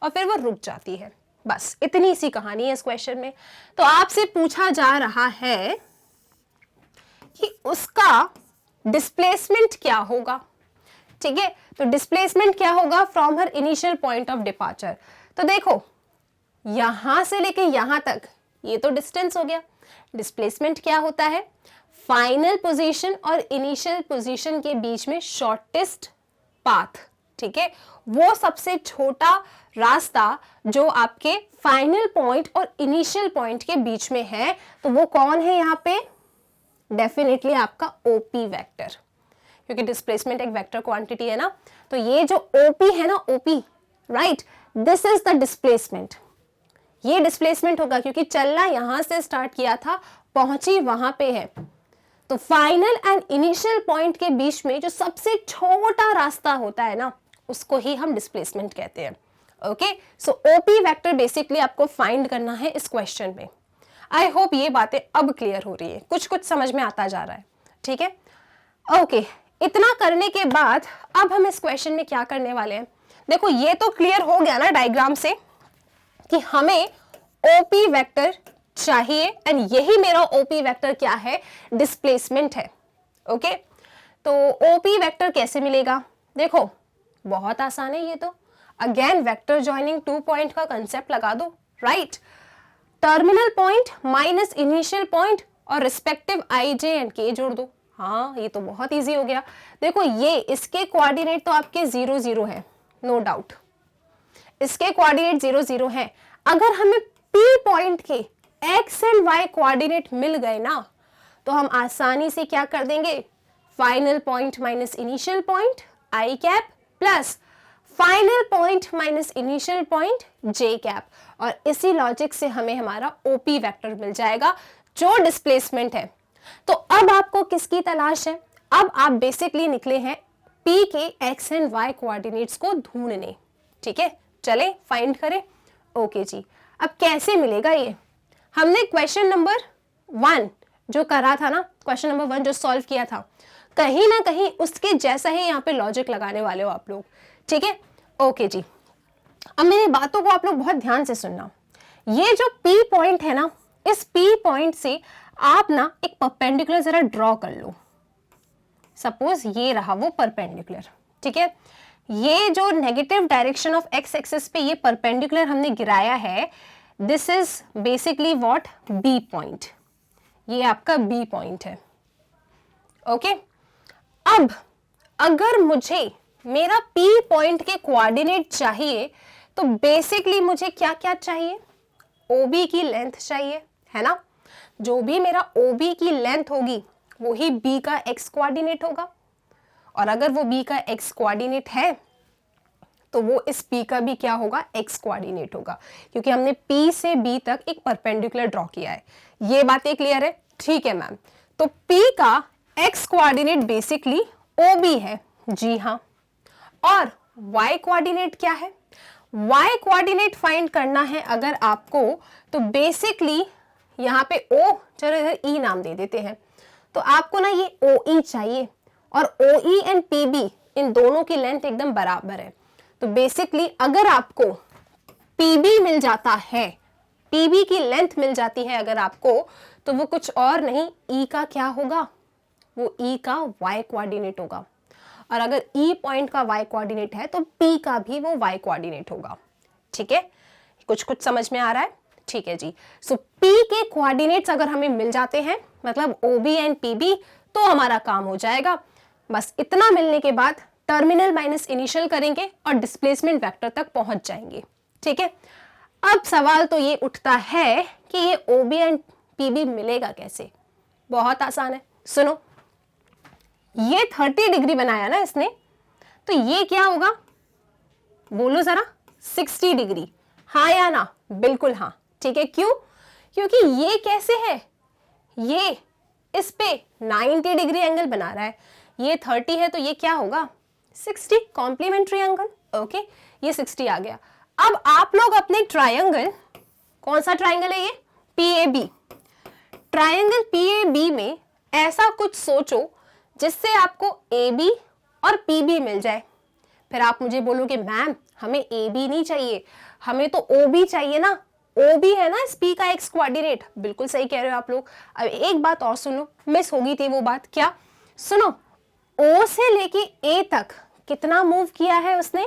और फिर वो रुक जाती है। बस इतनी सी कहानी है इस क्वेश्चन में। तो आपसे पूछा जा रहा है कि उसका डिस्प्लेसमेंट क्या होगा, ठीक है। तो डिस्प्लेसमेंट क्या होगा from her initial point of departure. तो देखो यहां से लेके यहां तक ये तो डिस्टेंस हो गया। डिस्प्लेसमेंट क्या होता है, फाइनल पोजीशन और इनिशियल पोजीशन के बीच में शॉर्टेस्ट पाथ, ठीक है, वो सबसे छोटा रास्ता जो आपके फाइनल पॉइंट और इनिशियल पॉइंट के बीच में है, तो वो कौन है यहाँ पे, डेफिनेटली आपका ओपी वेक्टर, क्योंकि डिस्प्लेसमेंट एक वेक्टर क्वांटिटी है ना। तो ये जो ओपी है ना, OP, right, this is the displacement. ये डिस्प्लेसमेंट होगा क्योंकि चलना यहां से स्टार्ट किया था, पहुंची वहां पे है। तो फाइनल एंड इनिशियल पॉइंट के बीच में जो सबसे छोटा रास्ता होता है ना, उसको ही हम डिस्प्लेसमेंट कहते हैं। ओके, सो ओपी वेक्टर बेसिकली आपको फाइंड करना है इस क्वेश्चन में। आई होप ये बातें अब क्लियर हो रही है, कुछ कुछ समझ में आता जा रहा है, ठीक है। ओके, इतना करने के बाद अब हम इस क्वेश्चन में क्या करने वाले हैं, देखो ये तो क्लियर हो गया ना डायग्राम से कि हमें ओपी वेक्टर चाहिए एंड यही मेरा ओपी वेक्टर क्या है, डिस्प्लेसमेंट है। ओके, तो ओपी वेक्टर कैसे मिलेगा, देखो बहुत आसान है ये तो। अगेन वेक्टर जॉइनिंग 2 पॉइंट का कंसेप्ट लगा दो, right. Terminal point minus initial point और रिस्पेक्टिव आई जे एंड के जोड़ दो। हाँ, ये तो बहुत इजी हो गया। देखो ये इसके कोऑर्डिनेट तो आपके 0 0 है, नो डाउट, इसके कोऑर्डिनेट 0 0 है। अगर हमें पी पॉइंट के एक्स एंड वाई कोऑर्डिनेट मिल गए ना, तो हम आसानी से क्या कर देंगे, final point minus initial point I cap plus final point minus initial point J cap, और इसी लॉजिक से हमें हमारा ओपी वेक्टर मिल जाएगा जो डिस्प्लेसमेंट है। तो अब आपको किसकी तलाश है, अब आप बेसिकली निकले हैं पी के एक्स एंड वाई कोऑर्डिनेट्स को ढूंढने, ठीक है। चले फाइंड करें। ओके जी, अब कैसे मिलेगा ये, हमने क्वेश्चन नंबर 1 जो करा था ना, क्वेश्चन नंबर 1 जो सॉल्व किया था, कहीं ना कहीं उसके जैसा ही यहाँ पे लॉजिक लगाने वाले हो आप लोग, ठीक है। ओके जी, अब मेरी बातों को आप लोग बहुत ध्यान से सुनना। ये जो पी पॉइंट है ना, इस पी पॉइंट से आप ना एक परपेंडिकुलर जरा ड्रॉ कर लो। सपोज ये रहा वो परपेंडिकुलर, ठीक है। ये जो negative direction of x axis पे ये परपेंडिकुलर हमने गिराया है, this is basically what, B point. ये आपका बी पॉइंट है, ओके। अब अगर मुझे मेरा पी पॉइंट के कोऑर्डिनेट चाहिए, तो बेसिकली मुझे क्या क्या चाहिए, ओबी की लेंथ चाहिए, है ना। जो भी मेरा ओबी की लेंथ होगी वो ही बी का एक्स कोऑर्डिनेट होगा, और अगर वो बी का एक्स कोऑर्डिनेट है तो वो इस पी का भी क्या होगा, एक्स कोऑर्डिनेट होगा, क्योंकि हमने पी से बी तक एक परपेंडिकुलर ड्रॉ किया है। ये बातें क्लियर है, ठीक है मैम। तो पी का एक्स कोऑर्डिनेट बेसिकली ओबी है, जी हाँ। और y कोऑर्डिनेट क्या है, y कोऑर्डिनेट फाइंड करना है अगर आपको, तो बेसिकली यहाँ पे o, चलो इधर e नाम दे देते हैं, तो आपको ना ये OE चाहिए, और OE एंड PB इन दोनों की लेंथ एकदम बराबर है। तो बेसिकली अगर आपको PB मिल जाता है, PB की लेंथ मिल जाती है अगर आपको, तो वो कुछ और नहीं, E का क्या होगा, वो E का y कोऑर्डिनेट होगा, और अगर E पॉइंट का y कोऑर्डिनेट है तो P का भी वो y कोऑर्डिनेट होगा, ठीक है। कुछ कुछ समझ में आ रहा है, ठीक है जी। सो P के कोऑर्डिनेट्स अगर हमें मिल जाते हैं, मतलब OB एंड PB, तो हमारा काम हो जाएगा। बस इतना मिलने के बाद टर्मिनल माइनस इनिशियल करेंगे और डिस्प्लेसमेंट वेक्टर तक पहुंच जाएंगे, ठीक है। अब सवाल तो ये उठता है कि ये OB एंड PB मिलेगा कैसे, बहुत आसान है, सुनो। ये 30 डिग्री बनाया ना इसने, तो ये क्या होगा, बोलो जरा, 60 डिग्री, हाँ या ना, बिल्कुल हाँ, ठीक है। क्यों, क्योंकि ये कैसे है, ये इस पे 90 डिग्री एंगल बना रहा है, ये 30 है तो ये क्या होगा 60, कॉम्प्लीमेंट्री एंगल। ओके, ये 60 आ गया। अब आप लोग अपने ट्रायंगल, कौन सा ट्रायंगल है ये, PAB, ट्रायंगल PAB में ऐसा कुछ सोचो जिससे आपको AB और PB मिल जाए। फिर आप मुझे बोलोगे मैम हमें AB नहीं चाहिए, हमें तो OB चाहिए ना, OB है ना इस P का एक्स कोऑर्डिनेट। बिल्कुल सही कह रहे हो आप लोग। अब एक बात और सुनो, मिस हो गई थी वो बात, क्या, सुनो, O से लेके A तक कितना मूव किया है उसने,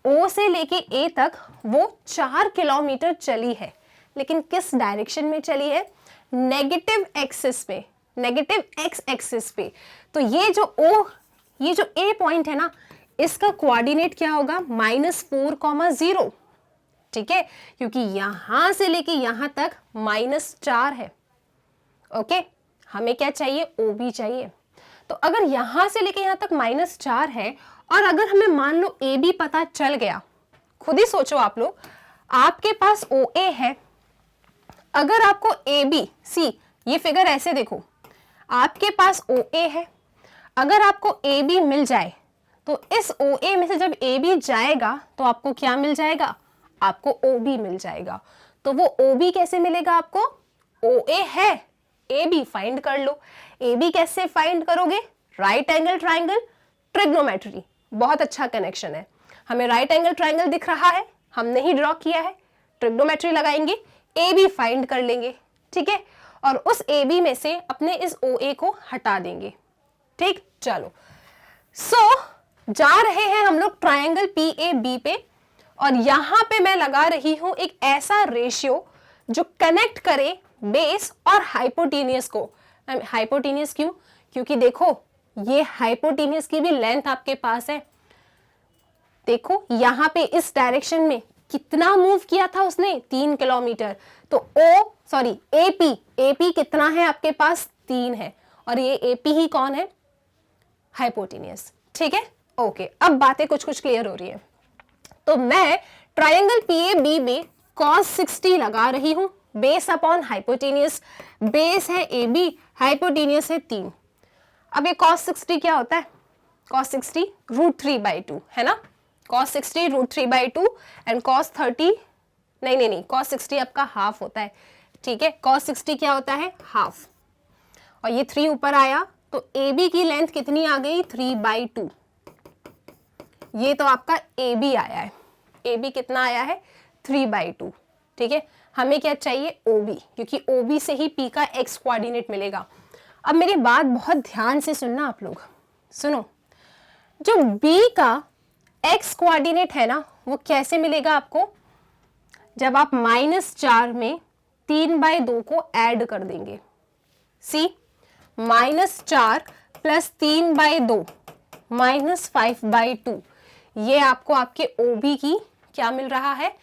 O से लेके A तक वो 4 किलोमीटर चली है, लेकिन किस डायरेक्शन में चली है, नेगेटिव एक्सिस पे, नेगेटिव एक्स एक्सिस पे। तो ये जो O, ये जो A पॉइंट है ना, इसका कोऑर्डिनेट क्या होगा, -4,0, ठीक है, क्योंकि यहां से लेके यहां तक -4 है। ओके, हमें क्या चाहिए, OB चाहिए। तो अगर यहां से लेके यहां तक -4 है और अगर हमें मान लो AB पता चल गया, खुद ही सोचो आप लोग, आपके पास OA है, अगर आपको AB, सी ये फिगर ऐसे देखो, आपके पास OA है, अगर आपको AB मिल जाए तो इस OA में से जब AB जाएगा तो आपको क्या मिल जाएगा, आपको OB मिल जाएगा। तो वो OB कैसे मिलेगा आपको, OA है, AB फाइंड कर लो। AB कैसे फाइंड करोगे, राइट एंगल ट्राइंगल, ट्रिग्नोमेट्री, बहुत अच्छा कनेक्शन है। हमें राइट एंगल ट्राइंगल दिख रहा है, हमने ही ड्रॉ किया है, ट्रिग्नोमेट्री लगाएंगे, AB फाइंड कर लेंगे, ठीक है, और उस AB में से अपने इस OA को हटा देंगे। ठीक, चलो, जा रहे हैं हम लोग ट्रायंगल PAB पे, और यहां पे मैं लगा रही हूं एक ऐसा रेशियो जो कनेक्ट करे बेस और हाइपोटेनियस को। हाइपोटेनियस क्यों, क्योंकि देखो ये हाइपोटेनियस की भी लेंथ आपके पास है, देखो यहां पे इस डायरेक्शन में कितना मूव किया था उसने, 3 किलोमीटर। तो AP कितना है आपके पास, 3 है, और ये AP ही कौन है, हाइपोटेनियस। ठीक है, ओके, अब बातें कुछ कुछ क्लियर हो रही है। तो मैं ट्रायंगल PAB में cos 60 लगा रही हूं, बेस अपॉन हाइपोटेनियस, बेस है AB, हाइपोटेनियस है 3। अब ये cos 60 क्या होता है, cos 60 √3/2 है ना, cos 60 √3/2 एंड cos 30, नहीं, cos 60 आपका हाफ होता है, ठीक है, cos 60 क्या होता है, हाफ, और ये 3 ऊपर आया तो AB की लेंथ कितनी आ गई, 3/2। ये तो आपका AB आया है, AB कितना आया है, 3/2, ठीक है। हमें क्या चाहिए, OB, क्योंकि OB से ही P का एक्स कोऑर्डिनेट मिलेगा। अब मेरी बात बहुत ध्यान से सुनना आप लोग, सुनो, जो B का एक्स कोऑर्डिनेट है ना, वो कैसे मिलेगा आपको, जब आप -4 में 3/2 को ऐड कर देंगे। सी, -4 + 3/2 -5/2, ये आपको आपके OB की क्या मिल रहा है,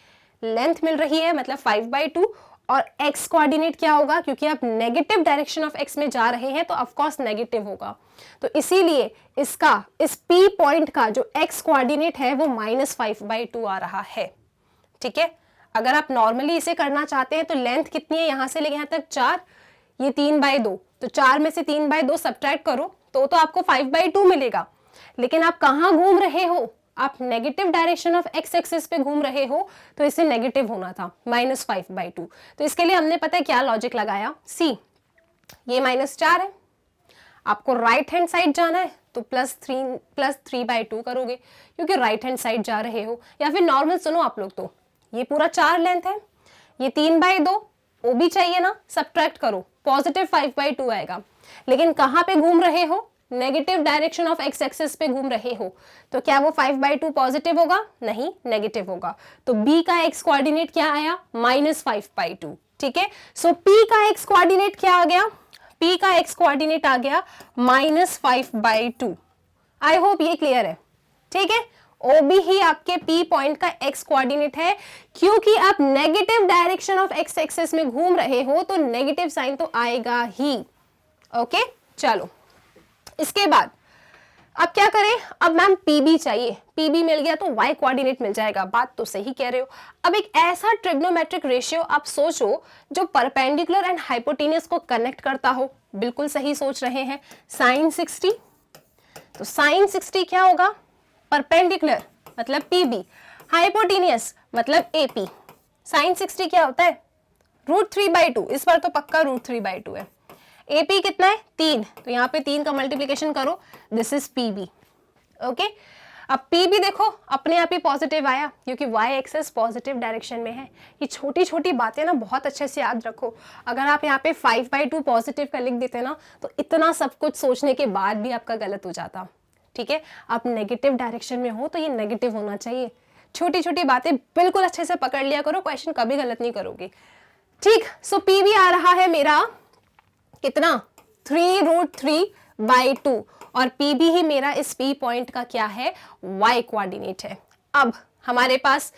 लेंथ मिल रही है, मतलब 5/2, और एक्स कोऑर्डिनेट क्या होगा, क्योंकि आप नेगेटिव डायरेक्शन ऑफ एक्स में जा रहे हैं तो ऑफ कोर्स नेगेटिव होगा, तो इसीलिए इसका, इस P पॉइंट का जो एक्स कोऑर्डिनेट है वो -5/2 आ रहा है। ठीक है, अगर आप नॉर्मली इसे करना चाहते हैं तो लेंथ कितनी है, यहां से लेके यहां तक 4, ये 3/2, तो 4 में से 3/2 सब्ट्रैक्ट करो तो आपको 5/2 मिलेगा। लेकिन आप कहाँ घूम रहे हो, आप negative direction of x axis पे घूम रहे हो, तो इसे नेगेटिव होना था, -5/2। तो इसके लिए हमने पता है क्या लॉजिक लगाया, सी, ये -4 है, आपको राइट हैंड साइड जाना है तो +3/2 करोगे, क्योंकि राइट हैंड साइड जा रहे हो। या फिर नॉर्मल सुनो आप लोग, तो ये पूरा 4 लेंथ है, ये 3/2, OB चाहिए ना, सब्ट्रैक्ट करो, पॉजिटिव 5/2 आएगा। लेकिन कहाँ पे घूम रहे हो, negative direction of x axis पे घूम रहे हो, तो क्या वो 5/2 पॉजिटिव होगा, नहीं, नेगेटिव होगा। तो B का एक्स कोऑर्डिनेट क्या आया, -5/2। ठीक है, सो P का एक्स कोऑर्डिनेट क्या आ गया, P का एक्स कोऑर्डिनेट आ गया -5/2। आई होप ये क्लियर है। ठीक है, OB ही आपके P पॉइंट का एक्स कोऑर्डिनेट है, क्योंकि आप negative direction of x axis में घूम रहे हो तो नेगेटिव साइन तो आएगा ही। ओके, चलो, इसके बाद अब क्या करें, अब मैम PB चाहिए, PB मिल गया तो y कोऑर्डिनेट मिल जाएगा, बात तो सही कह रहे हो। अब एक ऐसा ट्रिग्नोमेट्रिक रेशियो आप सोचो जो परपेंडिकुलर एंड हाइपोटेनियस को कनेक्ट करता हो, बिल्कुल सही सोच रहे हैं। साइन 60, तो साइन 60 क्या होगा? परपेंडिकुलर मतलब पीबी, हाइपोटेनियस मतलब एपी। साइन 60 क्या होता है? √3/2। इस बार तो पक्का √3/2 है। एपी कितना है? 3, तो यहाँ पे 3 का मल्टीप्लीकेशन करो, दिस इज पीबी। ओके, अब पीबी देखो अपने आप ही पॉजिटिव आया क्योंकि वाई एक्सेस पॉजिटिव डायरेक्शन में है। ये छोटी छोटी बातें ना बहुत अच्छे से याद रखो। अगर आप यहाँ पे 5/2 पॉजिटिव का लिख देते ना तो इतना सब कुछ सोचने के बाद भी आपका गलत हो जाता। ठीक है, आप नेगेटिव डायरेक्शन में हो तो ये नेगेटिव होना चाहिए। छोटी छोटी बातें बिल्कुल अच्छे से पकड़ लिया करो, क्वेश्चन कभी गलत नहीं करोगे। ठीक, सो पीबी आ रहा है मेरा कितना? 3√3/2 और पी भी ही मेरा इस पी पॉइंट का क्या है? वाई कोऑर्डिनेट है। अब हमारे पास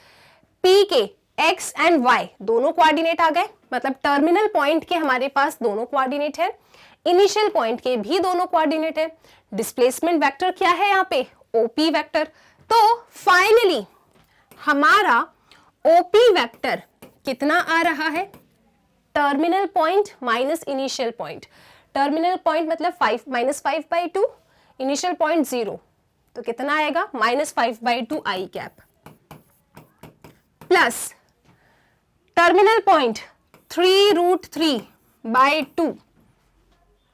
पी के एक्स एंड वाई दोनों कोऑर्डिनेट आ गए, मतलब टर्मिनल पॉइंट के हमारे पास दोनों कोऑर्डिनेट है, इनिशियल पॉइंट के भी दोनों कोऑर्डिनेट है। डिस्प्लेसमेंट वेक्टर क्या है यहाँ पे? OP vector. तो फाइनली हमारा ओपी वेक्टर कितना आ रहा है? Terminal point minus initial point. Terminal point मतलब 5 इनिशियल पॉइंट 0, तो कितना आएगा? -5/2 i cap plus terminal point 3√3/2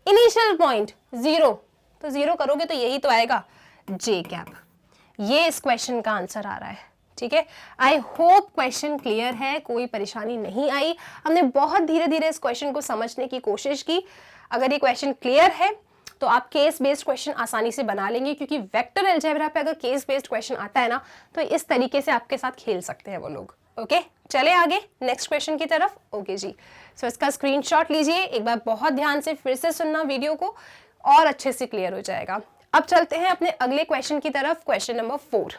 initial point 0, तो 0 करोगे तो यही तो आएगा जे कैप। ये इस क्वेश्चन का आंसर आ रहा है। ठीक है, आई होप क्वेश्चन क्लियर है, कोई परेशानी नहीं आई। हमने बहुत धीरे धीरे इस क्वेश्चन को समझने की कोशिश की। अगर ये क्वेश्चन क्लियर है तो आप केस बेस्ड क्वेश्चन आसानी से बना लेंगे, क्योंकि वेक्टर अलजेब्रा पे अगर केस बेस्ड क्वेश्चन आता है ना तो इस तरीके से आपके साथ खेल सकते हैं वो लोग। ओके, चले आगे नेक्स्ट क्वेश्चन की तरफ। ओके जी, सो इसका स्क्रीनशॉट लीजिए, एक बार बहुत ध्यान से फिर से सुनना वीडियो को और अच्छे से क्लियर हो जाएगा। अब चलते हैं अपने अगले क्वेश्चन की तरफ, क्वेश्चन नंबर 4।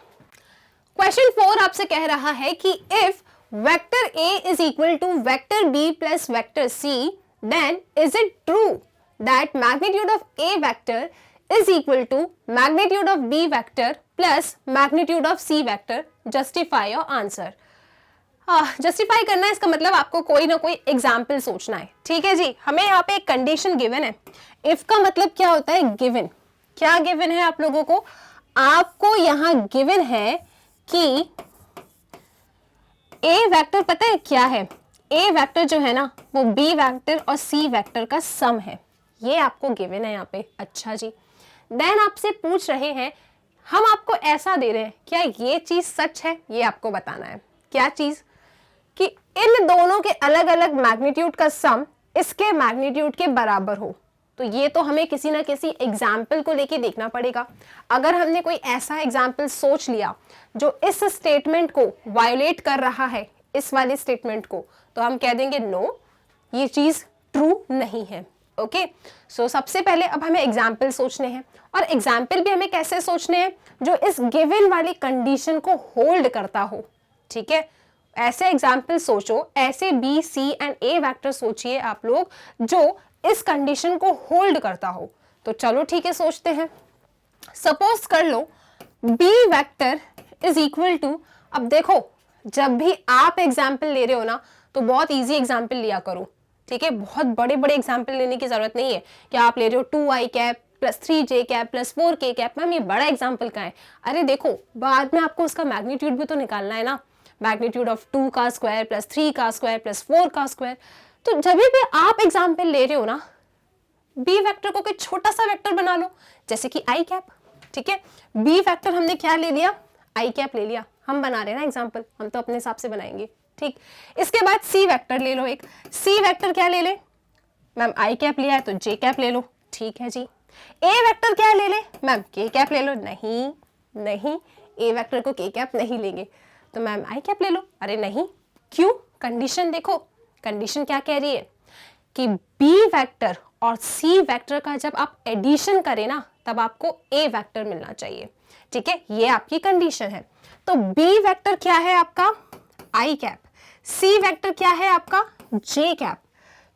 क्वेश्चन 4 आपसे कह रहा है कि if vector A is equal to vector B plus vector C, then is it true that magnitude of A vector is equal to magnitude of B vector plus magnitude of C vector? Justify your answer. Justify करना है, इसका मतलब आपको कोई ना कोई example सोचना है। ठीक है जी, हमें यहाँ पे एक कंडीशन गिवन है। इफ का मतलब क्या होता है? गिवन। क्या गिवन है आप लोगों को? आपको यहाँ गिवन है कि A वेक्टर पता है क्या है? A वेक्टर जो है ना वो B वेक्टर और C वेक्टर का सम है। ये आपको गिवन है यहाँ पे। अच्छा जी, देन आपसे पूछ रहे हैं, हम आपको ऐसा दे रहे हैं, क्या ये चीज सच है? ये आपको बताना है। क्या चीज? कि इन दोनों के अलग अलग मैग्नीट्यूड का सम इसके मैग्नीट्यूड के बराबर हो। तो ये तो हमें किसी ना किसी एग्जाम्पल को लेके देखना पड़ेगा। अगर हमने कोई ऐसा एग्जाम्पल सोच लिया जो इस स्टेटमेंट को वायोलेट कर रहा है, इस वाले स्टेटमेंट को, तो हम कह देंगे नो, ये चीज ट्रू नहीं है। ओके, सो सबसे पहले अब हमें एग्जाम्पल सोचने हैं, और एग्जाम्पल भी हमें कैसे सोचने हैं? जो इस गिवन वाली कंडीशन को होल्ड करता हो। ठीक है, ऐसे एग्जाम्पल सोचो, ऐसे B, C and A vector सोचिए आप लोग जो इस कंडीशन को होल्ड करता हो। तो चलो ठीक है, सोचते हैं। सपोज कर लो B vector is equal to, अब देखो जब भी आप एग्जाम्पल ले रहे हो ना तो बहुत इजी एग्जाम्पल लिया करो। ठीक है, बहुत बड़े बड़े एग्जाम्पल लेने की जरूरत नहीं है कि आप ले रहे हो 2i cap plus 3j cap plus 4k cap. Ma'am ये बड़ा एग्जाम्पल का है। अरे देखो, बाद में आपको उसका मैग्नीट्यूड भी तो निकालना है ना, मैग्नीट्यूड ऑफ 2 का स्क्वायर प्लस 3 का स्क्वायर प्लस 4 का स्क्वायर। तो जब भी आप एग्जाम्पल ले रहे हो ना, बी वेक्टर को कोई छोटा सा वेक्टर बना लो, जैसे कि आई कैप। ठीक है, बी वेक्टर हमने क्या ले लिया? आई कैप ले लिया। हम बना रहे हैं ना एग्जाम्पल, हम तो अपने हिसाब से बनाएंगे। ठीक, इसके बाद सी वेक्टर ले लो एक। सी वेक्टर क्या ले ले? मैम आई कैप लिया है तो जे कैप ले लो। ठीक है जी। ए वेक्टर क्या ले ले? मैम के कैप ले लो। नहीं नहीं, ए वेक्टर को के कैप नहीं लेंगे, तो मैम आई कैप ले लो। अरे नहीं, क्यों? कंडीशन देखो, कंडीशन क्या कह रही है कि बी वेक्टर और सी वेक्टर का जब आप एडिशन करें ना तब आपको ए वेक्टर मिलना चाहिए। ठीक है, ये आपकी कंडीशन है। तो बी वेक्टर क्या है आपका? आई कैप। सी वेक्टर क्या है आपका? जे कैप।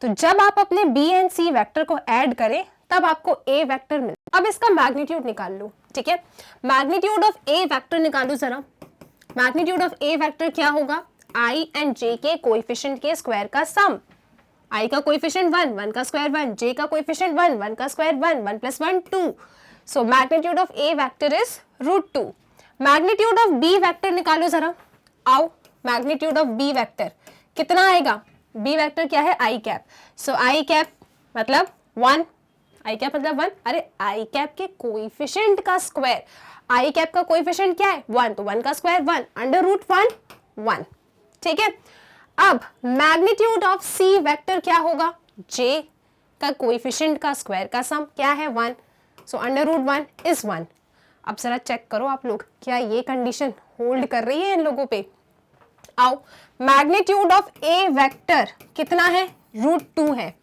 तो जब आप अपने बी एंड सी वेक्टर को ऐड करें तब आपको ए वेक्टर मिले। अब इसका मैग्नीट्यूड निकाल लो। ठीक है, मैग्नीट्यूड ऑफ ए वेक्टर निकालो जरा। मैग्नीट्यूड ऑफ ए वेक्टर क्या होगा? आई एंड जे के कोएफिशिएंट के स्क्वायर का सम। आई का कोएफिशिएंट 1, 1 का स्क्वायर 1, जे का कोएफिशिएंट 1, 1 का square 1, 1 plus 1 2. So magnitude of A vector is √2. Magnitude of B vector निकालो जरा. आओ, मैग्नीट्यूड ऑफ बी वेक्टर कितना आएगा? बी वेक्टर क्या है? आई कैप. सो आई कैप मतलब 1. आई कैप मतलब 1. अरे आई कैप के कोएफिशिएंट का स्क्वायर. आई कैप का कोएफिशिएंट क्या है? 1. तो 1 का स्क्वायर 1, √1 1. ठीक है. अब मैग्नीट्यूड ऑफ सी वेक्टर क्या होगा? जे का कोएफिशिएंट का स्क्वायर का सम क्या है? 1. सो √1 इज 1. अब जरा चेक करो आप लोग, क्या ये कंडीशन होल्ड कर रही है इन लोगों पे? आओ, मैग्नीट्यूड ऑफ ए वेक्टर कितना है? √2 है.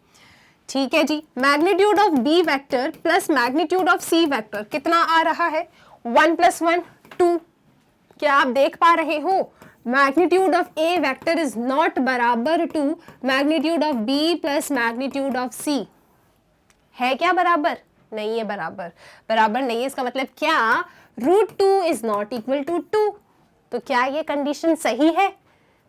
ठीक है जी. Magnitude of B vector plus magnitude of C vector कितना आ रहा है? 1 + 1 2. क्या आप देख पा रहे हो? Magnitude of A vector is not बराबर to magnitude of B plus magnitude of C. है क्या बराबर? नहीं है बराबर. बराबर नहीं है. इसका मतलब क्या? √2 इज नॉट इक्वल टू 2. तो क्या ये कंडीशन सही है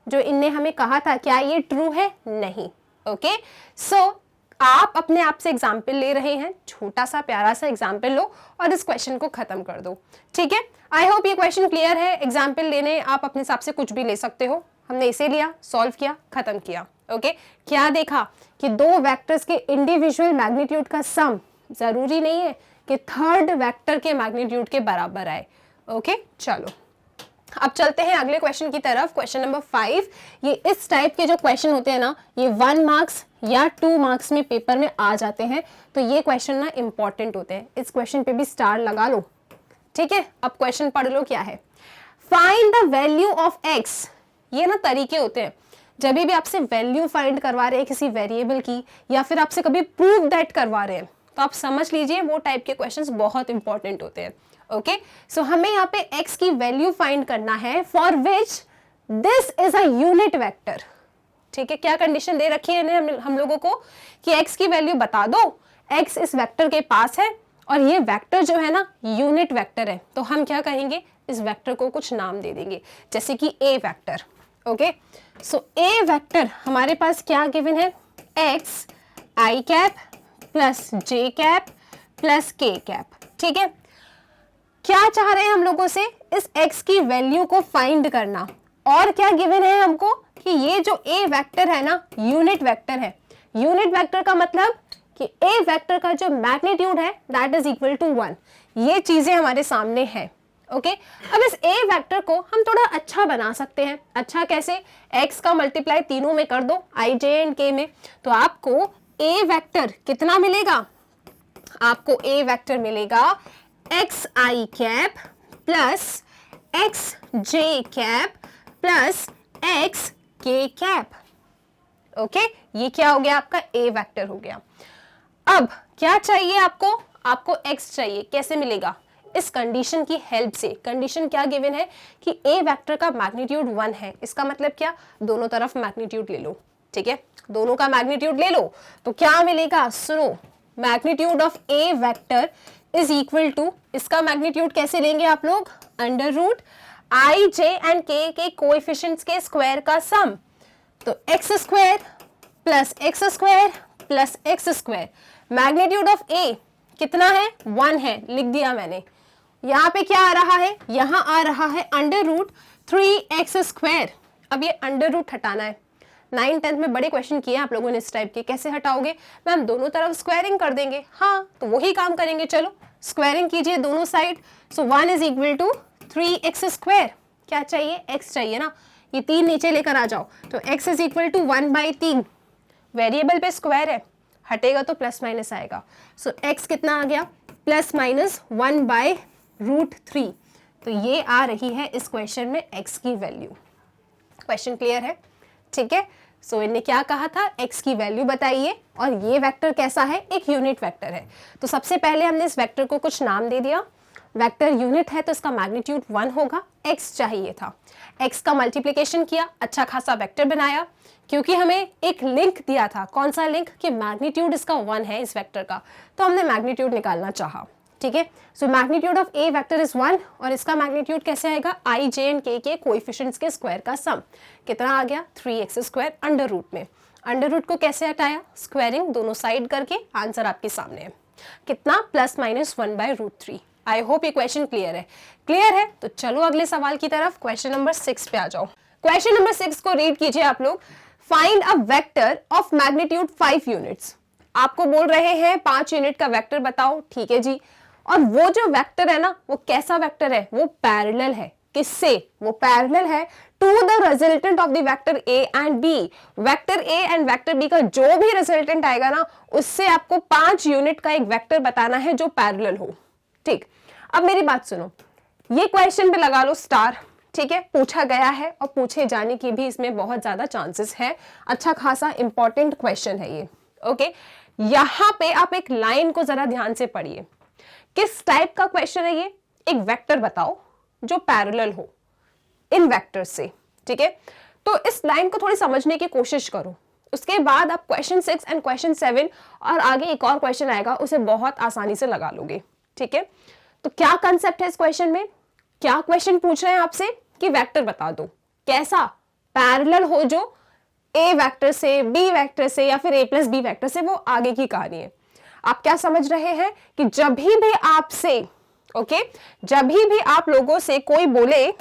जो इनने हमें कहा था? क्या ये ट्रू है? नहीं. ओके. सो आप अपने आप से एग्जाम्पल ले रहे हैं, छोटा सा प्यारा सा एग्जाम्पल लो और इस क्वेश्चन को खत्म कर दो. ठीक है. आई होप ये क्वेश्चन क्लियर है. एग्जाम्पल लेने आप अपने हिसाब से कुछ भी ले सकते हो. हमने इसे लिया, सॉल्व किया, खत्म किया. ओके. क्या देखा कि दो वेक्टर्स के इंडिविजुअल मैग्नीट्यूड का सम जरूरी नहीं है कि थर्ड वेक्टर के मैग्नीट्यूड के बराबर आए. ओके. चलो अब चलते हैं अगले क्वेश्चन की तरफ. Question number 5. ये इस टाइप के जो क्वेश्चन होते हैं ना, ये 1 मार्क्स या 2 मार्क्स में पेपर में आ जाते हैं. तो ये क्वेश्चन ना इंपॉर्टेंट होते हैं. इस क्वेश्चन पे भी स्टार लगा लो. ठीक है. अब क्वेश्चन पढ़ लो. क्या है? Find the value of x. ये ना तरीके होते हैं जब भी आपसे वैल्यू फाइंड करवा रहे हैं किसी वेरिएबल की, या फिर आपसे कभी प्रूव दैट करवा रहे हैं, तो आप समझ लीजिए वो टाइप के क्वेश्चंस बहुत इंपॉर्टेंट होते हैं. ओके. सो हमें यहाँ पे x की वैल्यू फाइंड करना है for which this is a unit vector. ठीक है. क्या कंडीशन दे रखी है हम लोगों को कि x की वैल्यू बता दो. x इस वेक्टर के पास है और ये वेक्टर जो है ना यूनिट वेक्टर है. तो हम क्या कहेंगे? इस वेक्टर को कुछ नाम दे देंगे, जैसे कि a vector. Okay. So a vector हमारे पास क्या गिवन है? x i cap plus j cap plus k cap. ठीक है. क्या चाह रहे हैं हम लोगों से? इस x की वैल्यू को फाइंड करना. और क्या गिवन है हमको कि ये जो a वेक्टर है ना यूनिट वेक्टर है. यूनिट वेक्टर का मतलब कि a वेक्टर का जो मैग्नीट्यूड है दैट इज इक्वल टू 1. ये चीजें हमारे सामने हैं. ओके. अब इस a वेक्टर को हम थोड़ा अच्छा बना सकते हैं. अच्छा कैसे? x का मल्टीप्लाई तीनों में कर दो, i j एंड k में. तो आपको a वेक्टर कितना मिलेगा? आपको a वेक्टर मिलेगा एक्स आई कैप प्लस एक्स जे कैप प्लस एक्स के कैप. ओके. ये क्या हो गया? आपका ए वेक्टर हो गया. अब क्या चाहिए आपको? आपको एक्स चाहिए. कैसे मिलेगा? इस कंडीशन की हेल्प से. कंडीशन क्या गिवन है कि ए वेक्टर का मैग्नीट्यूड 1 है. इसका मतलब क्या? दोनों तरफ मैग्नीट्यूड ले लो. ठीक है. दोनों का मैग्नीट्यूड ले लो तो क्या मिलेगा? सुनो, magnitude of A vector is equal to, इसका मैग्नीट्यूड कैसे लेंगे आप लोग? √ i j एंड k के कोएफिशिएंट्स के स्क्वायर का सम. तो x square plus x square plus x square. Magnitude of a कितना है? 1 है. लिख दिया मैंने. यहाँ पे क्या आ रहा है? यहाँ आ रहा है √3x². अब ये √ हटाना है. 9th 10th में बड़े क्वेश्चन किए आप लोगों ने इस टाइप के. कैसे हटाओगे? मैम दोनों तरफ स्क्वायरिंग कर देंगे. हाँ, तो वही काम करेंगे. चलो स्क्वायरिंग कीजिए दोनों side. So 1 is equal to 3x². क्या चाहिए? x चाहिए ना. ये 3 नीचे लेकर आ जाओ. तो x is equal to 1/3. Variable पे स्क्वायर है, हटेगा तो प्लस माइनस आएगा. सो x कितना आ गया? +-1/√3. तो ये आ रही है इस क्वेश्चन में x की वैल्यू. क्वेश्चन क्लियर है? ठीक है. सो इन्हें क्या कहा था? x की वैल्यू बताइए. और ये वेक्टर कैसा है? एक यूनिट वेक्टर है. तो सबसे पहले हमने इस वेक्टर को कुछ नाम दे दिया. वेक्टर यूनिट है तो इसका मैग्नीट्यूड 1 होगा. x चाहिए था. x का मल्टीप्लिकेशन किया, अच्छा खासा वेक्टर बनाया. क्योंकि हमें एक लिंक दिया था. कौन सा लिंक? कि मैग्नीट्यूड इसका 1 है इस वेक्टर का. तो हमने मैग्नीट्यूड निकालना चाहा. ठीक है। सो magnitude of A vector is 1 और इसका मैग्नीट्यूड कैसे आएगा, आई जे एंड के कोएफिशिएंट्स के स्क्वायर का सम। कितना आ गया, 3x² अंडर रूट में। अंडर रूट को कैसे हटाया, स्क्वायरिंग दोनों साइड करके। आंसर आपके सामने है कितना, +-1/√3। आई होप ये क्वेश्चन क्लियर है। क्लियर है तो चलो अगले सवाल की तरफ, क्वेश्चन नंबर 6 पे आ जाओ। क्वेश्चन नंबर 6 को रीड कीजिए आप लोग। Find a vector of magnitude 5 units. आपको बोल रहे हैं 5 यूनिट का वेक्टर बताओ, ठीक है जी। और वो जो वेक्टर है ना, वो कैसा वेक्टर है, वो पैरेलल है। किससे, वो पैरेलल है to the resultant of the vector A and B. Vector A and vector B का जो भी रिजल्टेंट आएगा ना, उससे आपको 5 यूनिट का एक वेक्टर बताना है जो पैरेलल हो। ठीक, अब मेरी बात सुनो, ये क्वेश्चन पे लगा लो स्टार, ठीक है। पूछा गया है और पूछे जाने की भी इसमें बहुत ज्यादा चांसेस है। अच्छा खासा इंपॉर्टेंट क्वेश्चन है ये, ओके। यहां पे आप एक लाइन को जरा ध्यान से पढ़िए। किस टाइप का क्वेश्चन है ये, एक वेक्टर बताओ जो पैरेलल हो इन वेक्टर से, ठीक है। तो इस लाइन को थोड़ी समझने की कोशिश करो। उसके बाद आप क्वेश्चन 6 एंड क्वेश्चन 7 और आगे एक और क्वेश्चन आएगा, उसे बहुत आसानी से लगा लोगे, ठीक है। तो क्या कंसेप्ट है इस क्वेश्चन में, क्या क्वेश्चन पूछ रहे हैं आपसे कि वेक्टर बता दो कैसा पैरेलल हो, जो ए वेक्टर से, बी वेक्टर से या फिर a+b वेक्टर से, वो आगे की कहानी है। आप क्या समझ रहे हैं कि जब भी आपसे, ओके, जब भी आप लोगों से कोई बोले